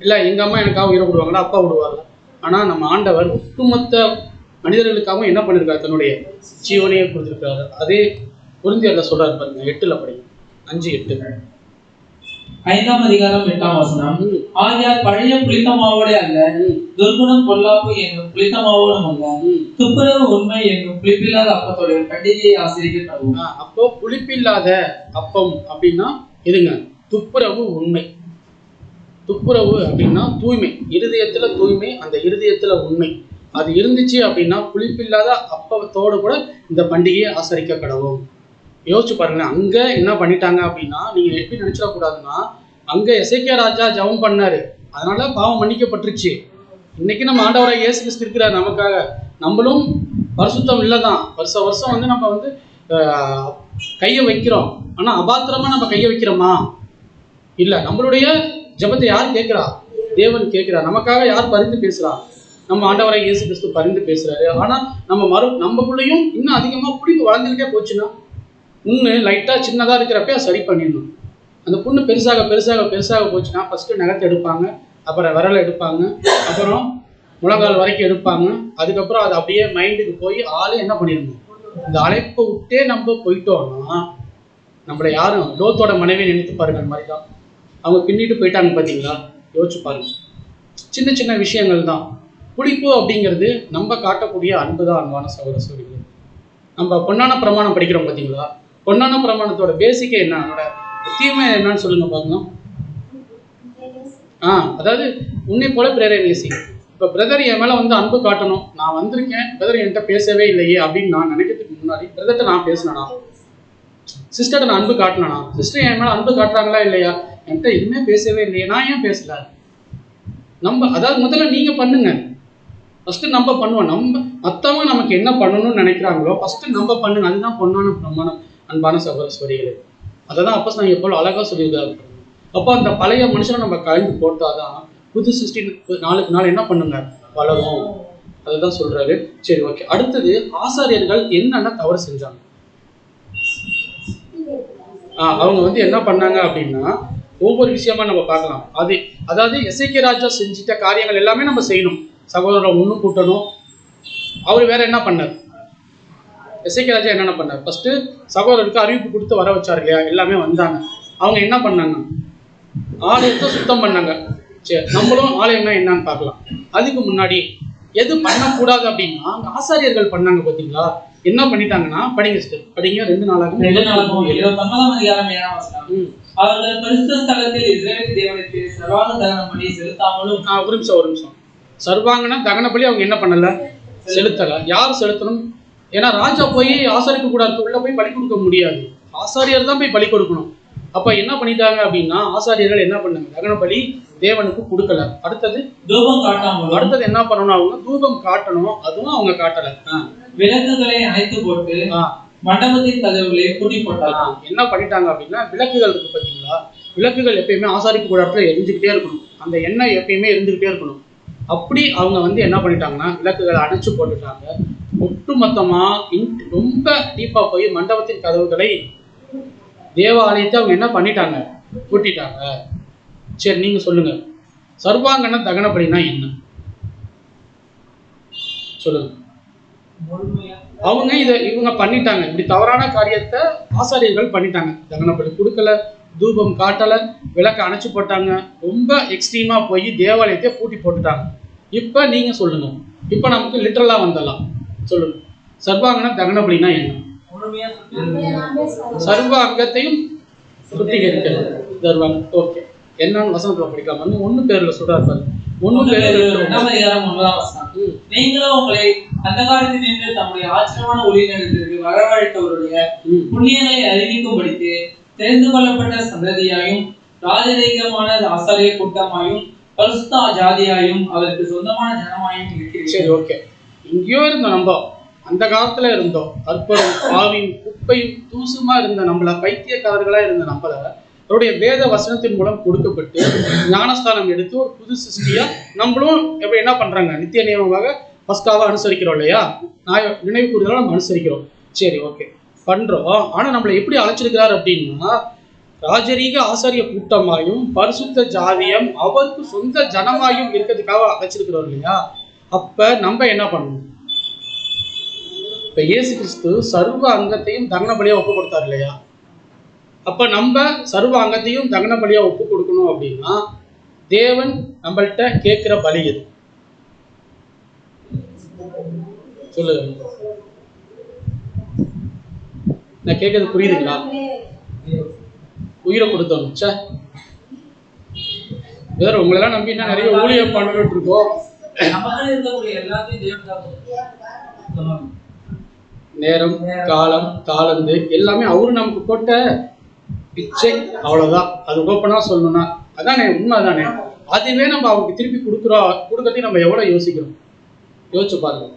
இல்லை எங்க அம்மா எனக்காக உயிரை விடுவாங்களா? அப்பா விடுவாங்க. ஆனா நம்ம ஆண்டவர் ஒட்டுமொத்த மனிதர்களுக்காகவும் என்ன பண்ணிருக்காரு? தன்னுடைய ஜீவனையே கொடுத்திருக்காரு. அதே கொரிந்தியர்ல சொல்றாரு பாருங்க. 8 படி 5:8. 5:8. ஆகையால் பழைய புளித்த மாவோட அல்ல, துர்குணம் பொல்லாப்பு என்னும் புளித்த மாவோடும் அல்ல, துப்புரவு உண்மை என்னும் புளிப்பில்லாத அப்பத்தோட பண்டிகையை ஆசிரியர். அப்போ புளிப்பில்லாத அப்பம் அப்படின்னா எதுங்க? துப்புரவு உண்மை. துப்புரவு அப்படின்னா தூய்மை, இருதயத்துல தூய்மை, அந்த இருதயத்துல உண்மை அது இருந்துச்சு அப்படின்னா புளிப்பில்லாத அப்பத்தோடு கூட இந்த பண்டிகையை ஆசரிக்க கடவும். யோசிச்சு பாருங்க. அங்க என்ன பண்ணிட்டாங்க அப்படின்னா, நீங்க எப்படி நினைச்சிடக்கூடாதுன்னா, அங்க எசேக்கியா ராஜா ஜெபம் பண்ணாரு, அதனால பாவம் மன்னிக்கப்பட்டுருச்சு. இன்னைக்கு நம்ம ஆண்டவராக இயேசு கிறிஸ்து இருக்கிறார் நமக்காக. நம்மளும் பரிசுத்தம் இல்லைதான், வருஷம் வந்து நம்ம வந்து கையை வைக்கிறோம். ஆனா அபாத்திரமா நம்ம கையை வைக்கிறோமா? இல்லை. நம்மளுடைய ஜெபத்தை யார் கேட்கிறா? தேவன் கேட்கிறார். நமக்காக யார் பரிந்து பேசுறா? நம்ம ஆண்டவராக இயேசு கிறிஸ்து பரிந்து பேசுறாரு. ஆனா நம்மக்குள்ளேயும் இன்னும் அதிகமா புளிப்பு வளர்ந்துக்கிட்டே போச்சுன்னா, புண்ணு லைட்டா சின்னதா இருக்கிறப்ப சரி பண்ணிடணும். அந்த புண்ணு பெருசாக பெருசாக பெருசாக போச்சுன்னா ஃபர்ஸ்ட் நகத்தை எடுப்பாங்க, அப்புறம் விரலை எடுப்பாங்க, அப்புறம் முழங்கால் வரைக்கும் எடுப்பாங்க. அதுக்கப்புறம் அது அப்படியே மைண்டுக்கு போய் ஆளே என்ன பண்ணிடணும்? இந்த அழைப்பை விட்டே நம்ம போயிட்டோம்னா நம்மளை யாரும் லோத்தோட மனைவி நினைத்து பாருங்க. அந்த மாதிரி தான் அவங்க பின்னிட்டு போயிட்டாங்க. பார்த்தீங்களா? யோசிச்சு பாருங்க. சின்ன சின்ன விஷயங்கள் தான். புளிப்பு அப்படிங்கிறது நம்ம காட்டக்கூடிய அன்பு தான். அன்பான சகோதர சகோதரிகளே, நம்ம பொன்னான பிரமாணம் படிக்கிறோம் பார்த்தீங்களா? பொன்னான பிரமாணத்தோட பேசிக்கே என்ன, அதோட தீமை என்னன்னு சொல்லுங்க பார்க்கலாம். அதாவது உன்னை போல பிரதரை நேசி. இப்போ பிரதர் என் மேலே வந்து அன்பு காட்டணும், நான் வந்திருக்கேன், பிரதர் என்கிட்ட பேசவே இல்லையே அப்படின்னு நான் நினைக்கிறதுக்கு முன்னாடி பிரதர்கிட்ட நான் பேசினேனா? சிஸ்டர்கிட்ட நான் அன்பு காட்டினா? சிஸ்டர் என் மேலே அன்பு காட்டுறாங்களா இல்லையா? என்கிட்ட எதுவுமே பேசவே இல்லையே, நான் ஏன் பேசல? அதாவது முதல்ல நீங்க பண்ணுங்க. ஃபர்ஸ்ட் நம்ம பண்ணுவோம். மற்றவங்க நமக்கு என்ன பண்ணணும்னு நினைக்கிறாங்களோ ஃபர்ஸ்ட் நம்ம பண்ணுங்க. அதுதான் பொன்னான பிரமாணம். அன்பான சகோதர சகோதரிகளே, அததான் அப்போஸ்தலனாகிய பவுல் அழகா சொல்லியிருக்காரு. அப்போ அந்த பழைய மனுஷனை நம்ம கலந்து போட்டாதான் புது சிருஷ்டி நாளுக்கு நாள் என்ன பண்ணுங்க, வளரும். அதுதான் சொல்றாரு. சரி, ஓகே. அடுத்தது ஆசாரியர்கள் என்னென்ன தவறு செஞ்சாங்க? அவங்க வந்து என்ன பண்ணாங்க அப்படின்னா, ஒவ்வொரு விஷயமா நம்ம பார்க்கலாம். அதாவது எசேக்கியா ராஜா செஞ்சிட்ட காரியங்கள் எல்லாமே நம்ம செய்யணும். சகோதரரை ஒண்ணு கூட்டணும். அவர் வேற என்ன பண்ணார்? எசேக்கியா ராஜா என்னென்ன பண்ணார்? ஃபர்ஸ்ட் சகோதரருக்கு அறிவிப்பு கொடுத்து வர வச்சாரு இல்லையா? எல்லாமே வந்தாங்க. அவங்க என்ன பண்ணாங்க? ஆலயத்தை சுத்தம் பண்ணாங்க. சரி, நம்மளும் ஆலயம்னா என்னன்னு பார்க்கலாம். அதுக்கு முன்னாடி எது பண்ணக்கூடாது அப்படின்னா, அந்த ஆசாரியர்கள் பண்ணாங்க பார்த்தீங்களா? என்ன பண்ணிட்டாங்கன்னா, படிங்க 2 நாளாகும் 29ஆம் அதிகாரம் 7ஆம் வசனம். அவர்கள் பரிசுத்த ஸ்தலத்தில் இஸ்ரவேல் தேவனுக்கு சர்வாங்க தகன பலி செலுத்தாமலும். ஒரு நிமிஷம். சர்வாங்கன தகன பலி அவங்க என்ன பண்ணல? செலுத்தல. யார் செலுத்தணும்? ஏன்னா ராஜா போய் ஆசாரிப்பு கூடாரத்துக்கு உள்ள போய் பலி கொடுக்க முடியாது. ஆசாரியர் தான் போய் பலி கொடுக்கணும். அப்ப என்ன பண்ணிட்டாங்க அப்படின்னா, ஆசாரியர்கள் என்ன பண்ணாங்க? தகன பலி தேவனுக்கு கொடுக்கல. அடுத்தது தூபம் காட்டாமலும். அடுத்தது என்ன பண்ணணும்? அவங்க தூபம் காட்டணும். அதுவும் அவங்க காட்டல. விளக்குகளை அணைத்து போட்டு மண்டபத்தின் கதவுகளை பூட்டி போட்டாங்க. என்ன பண்ணிட்டாங்க அப்படின்னா, விளக்குகள் இருக்கு பார்த்தீங்களா? விளக்குகள் எப்பயுமே ஆசாரிப்பு கூடாரத்துல எரிஞ்சுக்கிட்டே இருக்கணும். அந்த எண்ணெய் எப்பயுமே இருந்துகிட்டே இருக்கணும். அப்படி அவங்க வந்து என்ன பண்ணிட்டாங்கன்னா, விளக்குகளை அணைச்சு போட்டுட்டாங்க. ஒட்டுமொத்தமா ரொம்ப டீப்பா போய் மண்டபத்தின் கதவுகளை, தேவாலயத்தை அவங்க என்ன பண்ணிட்டாங்க? பூட்டிட்டாங்க. சரி, நீங்க சொல்லுங்க, சர்வாங்கன தகன பலினா என்ன? சொல்லுங்க. இவங்க பண்ணிட்டாங்க. இப்படி தவறான காரியத்தை ஆசாரியர்கள் பண்ணிட்டாங்க. தகன பலி கொடுக்கல, தூபம் காட்டல, விளக்க அணைச்சு போட்டாங்க. ரொம்ப எக்ஸ்ட்ரீமா போய் தேவாலயத்தை பூட்டி போட்டுட்டாங்க. இப்ப நீங்க சொல்லுங்க. இப்ப நமக்கு லிட்டரலா வந்துடலாம். சொல்லுங்க, சர்வாங்கன தகன பலினா என்ன? சர்வ அங்கத்தையும் சுத்திகரிக்கிறது. ஓகே, என்னன்னு வசனத்துல படிக்கலாம். வந்து 1 பேர்ல சொல்றாரு. 1 பேர் 2ஆம் அதிகாரம் 9ஆம் வசனம். நீங்களும் உங்களை அந்த காலத்தில் நின்று தம்முடைய ஆச்சரியமான ஒளியினருக்கு வரவழைத்தவருடைய புண்ணியங்களை அறிவிக்கும்படிக்கு தெரிந்து கொள்ளப்பட்ட சந்ததியாயும் ராஜரீகமான ஆசாரிய கூட்டமாயும் பரிசுத்த ஜாதியாயும் அவருக்கு சொந்தமான ஜனமாயும் இருக்கிறீர்கள். சரி, ஓகே. இங்கேயோ இருந்த நம்ம அந்த காலத்துல இருந்தோம். அற்புதம் பாவியும் குப்பையும் தூசுமா இருந்த நம்மள, பைத்தியக்காரர்களா இருந்த நம்மள அவருடைய வேத வசனத்தின் மூலம் கொடுக்கப்பட்டு ஞானஸ்தானம் எடுத்து ஒரு புது சிருஷ்டியா நம்மளும் எப்படி என்ன பண்றாங்க? நித்திய நியமமாக பஸ்காவை அனுசரிக்கிறோம் இல்லையா? நினைவு கூறுதலாக நம்ம அனுசரிக்கிறோம். சரி, ஓகே, பண்றோம். ஆனா நம்மளை எப்படி அழைச்சிருக்கிறார் அப்படின்னா, ராஜரீக ஆசாரிய கூட்டமாயும் பரிசுத்த ஜாதியம் அவருக்கு சொந்த ஜனமாயும் இருக்கிறதுக்காக அழைச்சிருக்கிறோம் இல்லையா? அப்ப நம்ம என்ன பண்ணணும்? இப்ப இயேசு கிறிஸ்து சர்வ அங்கத்தையும் தகன பலியா ஒப்பு கொடுத்தார் இல்லையா? அப்ப நம்ம சர்வ அங்கத்தையும் தகன பலியா ஒப்பு கொடுக்கணும் அப்படின்னா, தேவன் நம்மள்கிட்ட கேட்கிற பலி எது? சொல்லுங்க. நான் கேட்கறது புரியுதுங்களா? உயிரை கொடுத்தோம். வேற உங்களெல்லாம் நம்பி என்ன நிறைய ஊழியம் பண்ணிட்டு இருக்கோம். நேரம், காலம், தாளந்து எல்லாமே அவரு நமக்கு போட்ட பிச்சை, அவ்வளவுதான். அது ஓப்பனா சொல்லணும்னா அதானே, உண்மை தானே. அதுவே நம்ம அவருக்கு திருப்பி கொடுக்கறதையும் நம்ம எவ்வளவு யோசிக்கிறோம்? யோசிச்சு பாருங்க.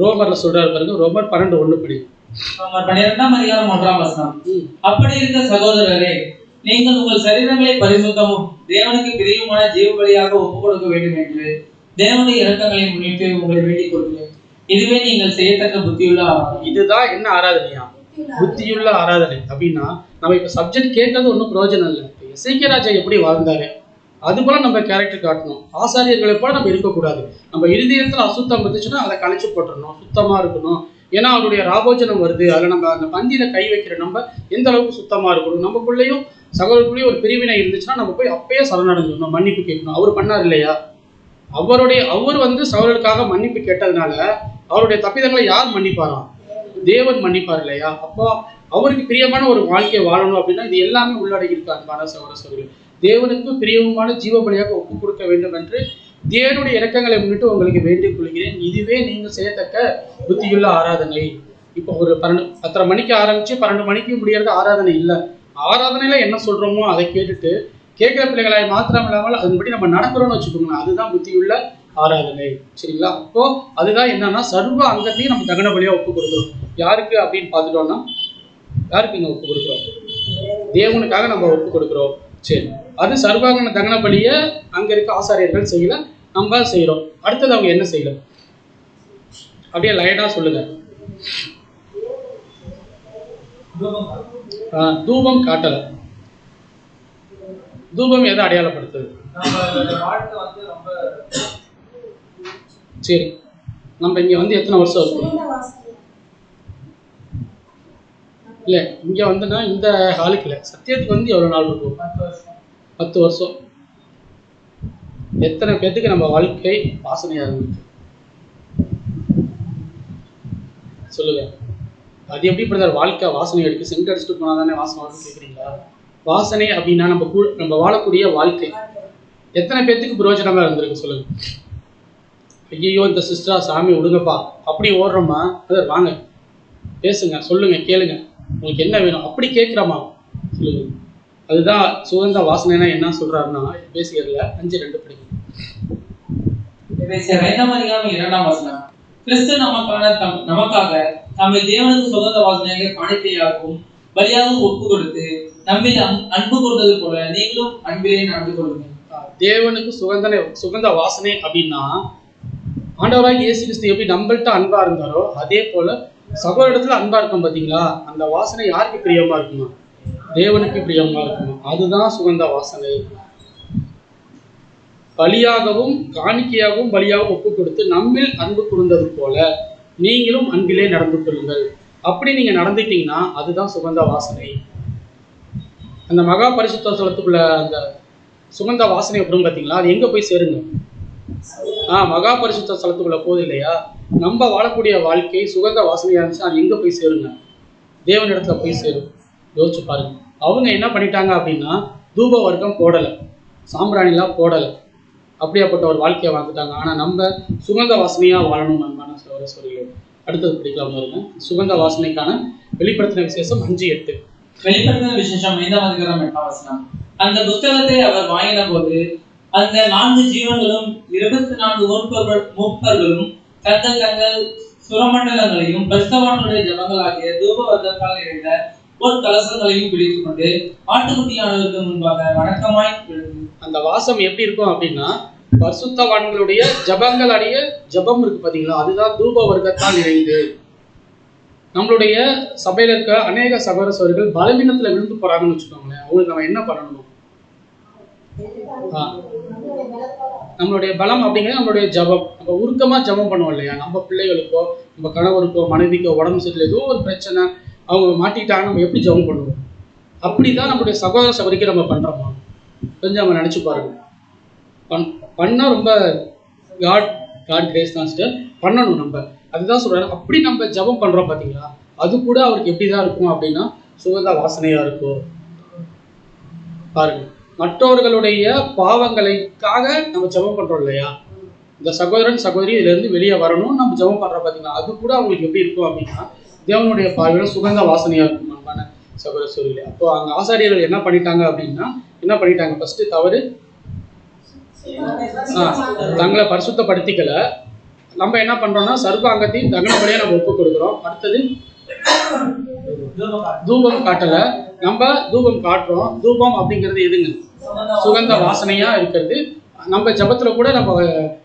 ரோமர்ல சொல்றாரு பாருங்க. ரோமர் 12:1 படி. 12ஆம் அதிகாரம் 1ஆம் வசனம். அப்படி இருக்க சகோதரரே, நீங்கள் உங்கள் சரீரங்களை பரிசுத்தமும் தேவனுக்கு பிரியமான ஜீவ பலியாக ஒப்புக் கொடுக்க வேண்டும் என்று தேவனுடைய இரக்கங்களை முன்னிட்டு உங்களை வேண்டிக் கொள்கிறேன். இதுவே நீங்கள் செய்யத்தக்க புத்தியுள்ள ஆராதனை. இதுதான் என்ன ஆராதனையா? புத்தியுள்ள ஆராதனை. அப்படின்னா நம்ம இப்ப சப்ஜெக்ட் கேட்கறது ஒன்றும் பிரயோஜனம் இல்லை. எசேக்கியா ராஜா எப்படி வாழ்ந்தாரு அது போல நம்ம கேரக்டர் காட்டணும். ஆசாரியர்களை போல நம்ம இருக்கக்கூடாது. நம்ம இருதயத்துல அசுத்தம் இருந்துச்சுன்னா அதை கழிச்சு போட்டுடணும். சுத்தமா இருக்கணும். ஏன்னா அவருடைய ராபோஜனம் வருது. அதில் நம்ம அந்த பந்தியில கை வைக்கிற நம்ம எந்த அளவுக்கு சுத்தமா இருக்கணும். நமக்குள்ளேயும் சகோதரர்களுக்குள்ளேயும் ஒரு பிரிவினை இருந்துச்சுன்னா நம்ம போய் அப்பயே சரணடைஞ்சிடணும், மன்னிப்பு கேட்கணும். அவர் பண்ணார் இல்லையா? அவர் வந்து சகோதரர்களுக்காக மன்னிப்பு கேட்டதுனால அவருடைய தப்பிதங்களை யார் மன்னிப்பாராம்? தேவன் மன்னிப்பார் இல்லையா? அப்போ அவருக்கு பிரியமான ஒரு வாழ்க்கையை வாழணும் அப்படின்னா இது எல்லாமே உள்ளடங்கி இருக்கு. அன்பான சகோதரர்கள், தேவனுக்கு பிரியமான ஜீவ பலியாக ஒப்புக் கொடுக்க வேண்டும் என்று தேவனுடைய இரக்கங்களை முன்னிட்டு உங்களுக்கு வேண்டிக் கொள்கிறேன். இதுவே நீங்கள் செய்யத்தக்க புத்தியுள்ள ஆராதனை. இப்போ ஒரு 10:30 மணிக்கு ஆரம்பிச்சு 12 மணிக்கு முடியறது ஆராதனை இல்லை. ஆராதனையில என்ன சொல்றோமோ அதை கேட்டுட்டு கேட்கிற பிள்ளைகளாய் மாத்திரம் இல்லாமல் அதன்படி நம்ம நடக்கிறோம்னு வச்சுக்கோங்க. அதுதான் புத்தியுள்ள ஆராதனை. சரிங்களா? அப்போ அதுதான் என்னன்னா சர்வ அங்கத்தையும் நம்ம தகன பலியா ஒப்பு கொடுக்குறோம். யாருக்கு அப்படின்னு பார்த்துட்டோம்னா யாருக்கு இங்க ஒப்பு கொடுக்குறோம்? தேவனுக்காக நம்ம ஒப்பு கொடுக்குறோம். சரி, அது சர்வாங்க தகன பலியை அங்க இருக்க ஆசாரியர்கள் செய்யல, நம்ம செய்யறோம். அடுத்தது அவங்க என்ன செய்யல? அப்படியே லைனா சொல்லுங்க. தூபம் காட்டல. தூபம் எதை அடையாளப்படுத்துது? சரி, நம்ம இங்க வந்து எத்தனை வருஷம் இருக்கும்? இல்ல இங்க வந்துன்னா இந்த ஹாலுக்கு இல்ல, சத்தியத்துக்கு வந்து எவ்வளவு நாள் இருக்கும்? 10 வருஷம். எத்தனை பேத்துக்கு நம்ம வாழ்க்கை வாசனையா இருக்கு சொல்லுங்க. அது எப்படி பிரதர் வாழ்க்கை வாசனை எடுக்கு? சென்ட் அடிச்சுட்டு போனா தானே வாசனை வரும்னு கேட்குறீங்களா? வாசனை அப்படின்னா நம்ம வாழக்கூடிய வாழ்க்கை எத்தனை பேத்துக்கு பிரயோஜனமா இருந்திருக்கு சொல்லுங்க. ஐயோ இந்த சிஸ்டரா சாமி விடுங்கப்பா அப்படி ஓடுறோமா? பிரதர் வாங்க பேசுங்க, சொல்லுங்க, கேளுங்க, உங்களுக்கு என்ன வேணும் அப்படி கேட்குறோமா சொல்லுங்க. அதுதான் சுகந்த வாசனைனா என்ன சொல்றாருன்னா பேசியதுல 5:2 படிக்கணும். கிறிஸ்து நமக்காக நம்மை தேவனுக்கு சுகந்த வாசனையாக காணிக்கையாகவும் பலியாகவும் ஒப்பு கொடுத்து நம்மில் அன்பு கொண்டது போல நீங்களும் அன்பிலே நடந்து கொள்ளுங்க. தேவனுக்கு சுகந்த வாசனை அப்படின்னா ஆண்டவராக இயேசு கிறிஸ்து எப்படி நம்மள்ட்ட அன்பா இருந்தாரோ அதே போல சகோதரத்துல அன்பா இருக்கும். பாத்தீங்களா? அந்த வாசனை யாருக்கு பிரியமா இருக்குமா? தேவனுக்கு பிரியமா இருக்குமா? அதுதான் சுகந்த வாசனை. பலியாகவும் காணிக்கையாகவும் பலியாகவும் ஒப்பு கொடுத்து நம்மில் அன்பு கூர்ந்தது போல நீங்களும் அன்பிலே நடந்து கொள்ளுங்கள். அப்படி நீங்க நடந்துட்டீங்கன்னா அதுதான் சுகந்த வாசனை. அந்த மகா பரிசுத்த ஸ்தலத்துக்குள்ள அந்த சுகந்த வாசனை வரும் பார்த்தீங்களா? அது எங்க போய் சேருங்க? மகா பரிசுத்த ஸ்தலத்துக்குள்ள போகுது இல்லையா? நம்ம வாழக்கூடிய வாழ்க்கை சுகந்த வாசனையா இருந்துச்சு, அது எங்க போய் சேருங்க? தேவனிடத்துல போய் சேரும். யோசிச்சு பாருங்க. அவங்க என்ன பண்ணிட்டாங்க அப்படின்னா தூப வர்க்கம் போடலை, சாம்பிராணிலாம் போடலை, அப்படியாப்பட்ட ஒரு வாழ்க்கையை வாழ்ந்துட்டாங்க. ஆனா நம்ம சுகந்த வாசனையா வாழணும் அன்பான சகோதரர்களே. அடுத்தது படிக்கலாம் பாருங்க. சுகந்த வாசனைக்கான வெளிப்படுத்தின விசேஷம் 5:8. வெளிப்படுத்தின விசேஷம் 5:8. அந்த புத்தகத்தை அவர் வாங்கின போது அந்த 4 ஜீவன்களும் 24 மூப்பர்களும் தங்கள் சுரமண்டலங்களையும் பரிசுத்தவான்களுடைய ஜபங்களாகிய தூப வர்க்கத்தால் நிறைந்த கலசங்களையும் பிடித்துக் கொண்டு ஆட்டுக்குட்டியானவருக்கு முன்பாக வணக்கமாய் விழுந்து. அந்த வாசம் எப்படி இருக்கும் அப்படின்னா பரிசுத்தவான்களுடைய ஜபங்களுடைய ஜபம் இருக்கு பாத்தீங்களா? அதுதான் தூப வர்க்கத்தால் நிறைந்து. நம்மளுடைய சபையில இருக்க அநேக சகோதரர்கள் பலவீனத்துல விழுந்து போறாங்கன்னு வச்சுக்கோங்களேன். அவங்களுக்கு நம்ம என்ன பண்ணணும்? நம்மளுடைய பலம் அப்படிங்கிறது நம்மளுடைய ஜபம். நம்ம உருக்கமா ஜபம் பண்ணுவோம் இல்லையா? நம்ம பிள்ளைகளுக்கோ நம்ம கணவருக்கோ மனைவிக்கோ உடம்பு சரியில்லை, ஏதோ ஒரு பிரச்சனை அவங்க மாட்டிக்கிட்டாங்க, நம்ம எப்படி ஜபம் பண்ணுவோம்? அப்படிதான் நம்மளுடைய சகோதர சகோதரிக்கு நம்ம பண்றோமா? கொஞ்சம் நம்ம நினைச்சு பாருங்க. பண்ணா ரொம்ப காட் கிரேஸ் தான் சிஸ்டர், பண்ணணும் நம்ம. அதுதான் சொல்றாரு. அப்படி நம்ம ஜபம் பண்றோம் பாத்தீங்களா? அது கூட அவருக்கு எப்படிதான் இருக்கும் அப்படின்னா சுகந்த வாசனையா இருக்கும். பாருங்க, மற்றவர்களுடைய பாவங்களுக்காக நம்ம ஜபம் பண்றோம் இல்லையா? இந்த சகோதரன் சகோதரி இதுல இருந்து வெளியே வரணும் நம்ம ஜபம் பண்றோம் பாத்தீங்களா? அது கூட அவங்களுக்கு எப்படி இருக்கும் அப்படின்னா தேவனுடைய பார்வையில சுகந்த வாசனையா இருக்கும் அன்பான சகோதர சகோதரி. அப்போ அங்க ஆசாரியர்கள் என்ன பண்ணிட்டாங்க அப்படின்னா ஃபர்ஸ்ட் தவறு, தங்களை பரிசுத்தப்படுத்திக்கல. நம்ம என்ன பண்றோம்னா சர்வாங்கத்தையும் தகனப்படியா நம்ம ஒப்பு கொடுக்குறோம். அடுத்தது தூபம் காட்டல, நம்ம தூபம் காட்டுறோம். தூபம் அப்படிங்கிறது எதுங்க? சுகந்த வாசனையா இருக்கிறது. நம்ம ஜபத்துல கூட நம்ம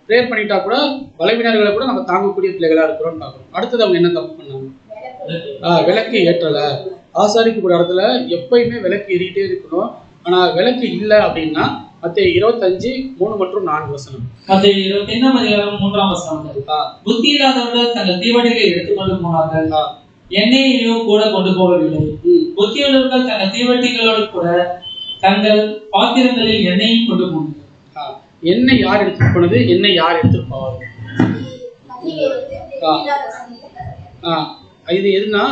ப்ரேயர் பண்ணிட்டா கூட பலவீனர்களை கூட நம்ம தாங்கக்கூடிய பிள்ளைகளா இருக்கிறோம்னு பார்க்குறோம். அடுத்தது அவங்க என்ன தப்பு பண்ணாங்க? விளக்கு ஏற்றல. ஆசாரிக்கு கூட இடத்துல எப்பயுமே விளக்கு எரிக்கிட்டே இருக்கணும். ஆனா விளக்கு இல்லை அப்படின்னா மத்தேயு 25:3 மற்றும் 4 மத்தேயு 25:3 புத்தி இல்லாதவர்கள் தங்கள் தீவட்டிகளை எடுத்துக்கொண்டு போனார்கள், எண்ணெயையும் கூட கொண்டு போகவில்லை. புத்தியுள்ளவர்கள் தங்கள் தீவட்டிகளோடு கூட தங்கள் பாத்திரங்களில் எண்ணெயையும் கொண்டு போனார்கள். எண்ணெய் யார் எடுத்துட்டு போனது? எண்ணெய் யார் எடுத்துட்டு போவாங்க? இது எதுனா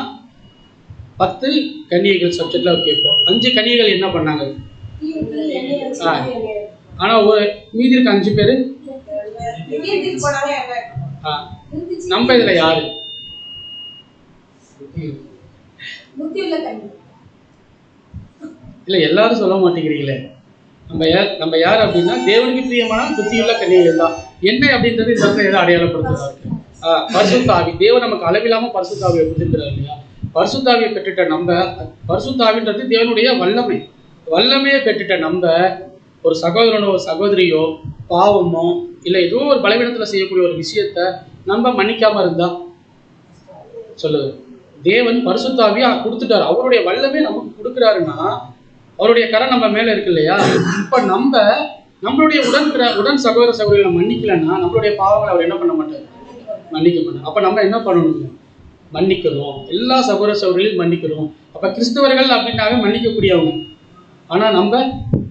10 கன்னிகைகள் சப்ஜெக்ட்ல கேட்போம். 5 கன்னிகைகள் என்ன பண்ணாங்க? ஆனா மீதி இருக்க 5 பேரு நம்ம இதுல யாரு? இல்ல எல்லாரும் சொல்ல மாட்டேங்கிறீங்களே. நம்ம யார் அப்படின்னா தேவனுக்கு பிரியமான புத்தியுள்ள கன்னிகைகள் தான். எண்ணெய் அப்படின்றது இந்த இடத்துல எதை அடையாளப்படுத்துறாரு? பரிசுத்தாவி. தேவன் நமக்கு அளவில்லாம பரிசுத்தாவியை கொடுத்திருக்கிறார் இல்லையா? பரிசுத்தாவியை பெற்றுட்ட நம்ம, பரிசுத்தாவின்றது தேவனுடைய வல்லமை. வல்லமையை பெற்றுட்ட நம்ம ஒரு சகோதரனோ ஒரு சகோதரியோ பாவமோ இல்லை ஏதோ ஒரு பலவீனத்துல செய்யக்கூடிய ஒரு விஷயத்த நம்ம மன்னிக்காம இருந்தா சொல்லுது. தேவன் பரிசுத்தாவியா கொடுத்துட்டாரு. அவருடைய வல்லமே நமக்கு கொடுக்குறாருன்னா அவருடைய கரம் நம்ம மேல இருக்கு இல்லையா? இப்ப நம்மளுடைய உடன் சகோதர சகோதரிகளை மன்னிக்கலன்னா நம்மளுடைய பாவங்களை அவர் என்ன பண்ண மாட்டார்? மன்னிக்க மாட்டார். அப்ப நம்ம என்ன பண்ணணும்? மன்னிக்கணும். எல்லா சகோதர சகோதரிகளையும் மன்னிக்கணும். அப்ப கிறிஸ்தவர்கள் அப்படின்னாவே மன்னிக்கக்கூடியவங்க. ஆனா நம்ம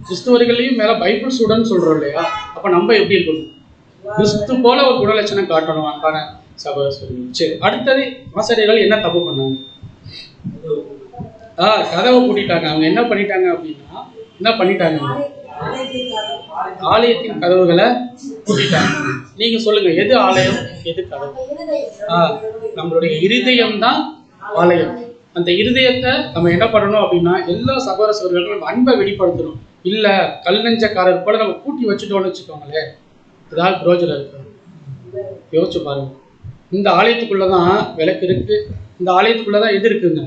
கிறிஸ்தவர்களையும் மேல பைபிள் ஸ்டூடெண்ட் சொல்றோம் இல்லையா? அப்ப நம்ம எப்படி இருக்கணும்? கிறிஸ்து போல ஒரு குணலட்சணம் காட்டணும் அன்பான சகோதர சகோதரிகள். சரி, அடுத்தது ஆசிரியர்கள் என்ன தப்பு பண்ணாங்க? கதவை பூட்டிட்டாங்க. அவங்க என்ன பண்ணிட்டாங்க அப்படின்னா, என்ன பண்ணிட்டாங்க? ஆலயத்தின் கதவுகளை பூட்டிட்டாங்க. நீங்க சொல்லுங்க, எது ஆலயம், எது கதவு? நம்மளுடைய இருதயம் தான் ஆலயம். அந்த இருதயத்தை நம்ம என்ன பண்ணணும் அப்படின்னா, எல்லா சகோதர சகோதரர்களும் அன்பை வெளிப்படுத்தணும். இல்ல கல் நெஞ்சக்காரர் போல நம்ம கூட்டி வச்சுட்டோம்னு வச்சுக்கோங்களேன், ஏதாவது பிரோஜனம் இருக்கு? யோசிச்சு பாருங்க. இந்த ஆலயத்துக்குள்ளதான் விளக்கு இருக்கு. இந்த ஆலயத்துக்குள்ளதான் எது இருக்குங்க?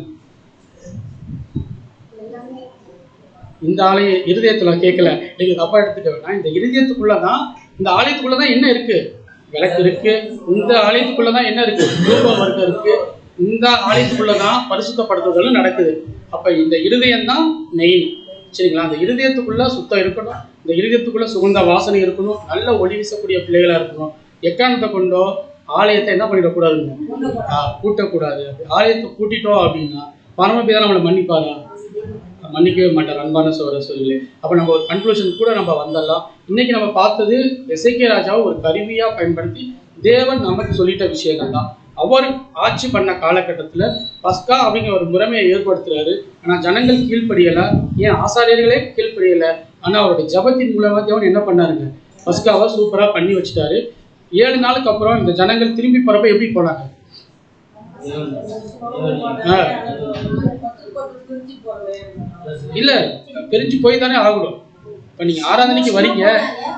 இந்த ஆலய இருதயத்துல கேட்கல, நீங்க தப்பா எடுத்துக்க வேணாம். இந்த இருதயத்துக்குள்ளதான், இந்த ஆலயத்துக்குள்ளதான் என்ன இருக்கு? விளக்கு இருக்கு. இந்த ஆலயத்துக்குள்ளதான் என்ன இருக்கு? தூப வர்க்கம் இருக்கு. இந்த ஆலயத்துக்குள்ளதான் பரிசுத்தப்படுத்துதலும் நடக்குது. அப்ப இந்த இருதயம் தான் மெயின். சரிங்களா? அந்த இருதயத்துக்குள்ள சுத்தம் இருக்கணும். இந்த இருதயத்துக்குள்ள சுகந்த வாசனை இருக்கணும். நல்ல ஒளி வீசக்கூடிய பிள்ளைகளா இருக்கணும். எக்காரணத்தை கொண்டோ ஆலயத்தை என்ன பண்ணிடக்கூடாதுங்க? கூட்டக்கூடாது. ஆலயத்தை கூட்டிட்டோம் அப்படின்னா பரமபிதா நம்மளை மன்னிப்பாரா? மன்னிக்கவே மாட்டார். அன்பான சோர சொல்லி. அப்ப நம்ம ஒரு கன்க்ளூஷன் கூட நம்ம வந்துடலாம். இன்னைக்கு நம்ம பார்த்தது எசேக்கியா ராஜாவை ஒரு கருவியா பயன்படுத்தி தேவன் நமக்கு சொல்லிட்ட விஷயங்கள் தான். அவர் ஆட்சி பண்ண காலகட்டத்துல பஸ்கா அப்படிங்கிற ஒரு முறைமையை ஏற்படுத்துறாரு. ஆனா ஜனங்கள் கீழ்ப்படியல. ஏன் ஆசாரியர்களே கீழ்ப்படியல. ஆனா அவருடைய ஜபத்தின் மூலமா தேவன் என்ன பண்ணாருங்க? பஸ்காவை சூப்பரா பண்ணி வச்சுட்டாரு. 7 நாளுக்கு அப்புறம் இந்த ஜனங்கள் திரும்பி போறப்ப எப்படி போனாங்க? இல்ல, பிரிஞ்சு போய் தானே ஆகணும். இப்ப நீங்க ஆராதனைக்கு வரீங்க,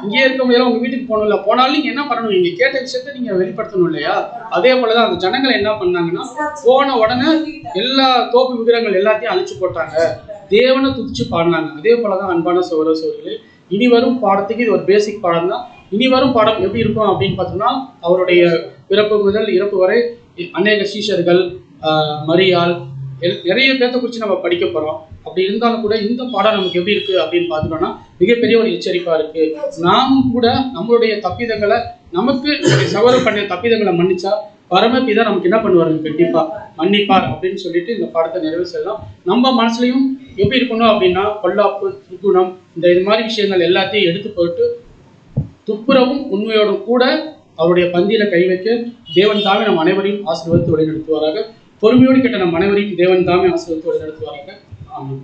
இங்கே இருக்க முடியாது, உங்க வீட்டுக்கு போகணும். இல்ல போனாலும் நீங்க என்ன பண்ணணும்? நீங்க கேட்ட விஷயத்த நீங்க வெளிப்படுத்தணும் இல்லையா? அதே போலதான் அந்த ஜனங்கள் என்ன பண்ணாங்கன்னா, போன உடனே எல்லா தோப்பு விக்கிரங்கள் எல்லாத்தையும் அழிச்சு போட்டாங்க. தேவனை துதிச்சு பாடினாங்க. அதே போலதான் அன்பான சகோதர சகோதரிகளே, இனி வரும் பாடத்துக்கு இது ஒரு பேசிக் பாடம் தான். இனி வரும் பாடம் எப்படி இருக்கும் அப்படின்னு பார்த்தோம்னா, அவருடைய பிறப்பு முதல் இறப்பு வரை அநேக சீஷர்கள், மரியாள், நிறைய பேர்த்த குறித்து நம்ம படிக்க போறோம். அப்படி இருந்தாலும் கூட இந்த பாடம் நமக்கு எப்படி இருக்கு அப்படின்னு பார்த்துட்டோம்னா மிகப்பெரிய ஒரு எச்சரிப்பா இருக்கு. நாமும் கூட நம்மளுடைய தப்பிதங்களை, நமக்கு சகோதரர் பண்ண தப்பிதங்களை மன்னிச்சா பரமபிதா நமக்கு என்ன பண்ணுவாருங்க? கண்டிப்பா மன்னிப்பார் அப்படின்னு சொல்லிட்டு இந்த பாடத்தை நிறைவு செய்யலாம். நம்ம மனசுலையும் எப்படி இருக்கணும் அப்படின்னா, பொல்லாப்பு, துர்குணம், இது மாதிரி விஷயங்கள் எல்லாத்தையும் எடுத்து போட்டு துப்புரவும் உண்மையோடும் கூட அவருடைய பந்தியில கை வைக்க தேவன் தாமே நம் அனைவரையும் ஆசீர்வதித்து வழிநடத்துவாராக. பொறுமையோடு கேட்ட நம் அனைவரையும் தேவன் தாமே ஆசீர்வதித்து வழிநடத்துவாராக. ஆமாம்.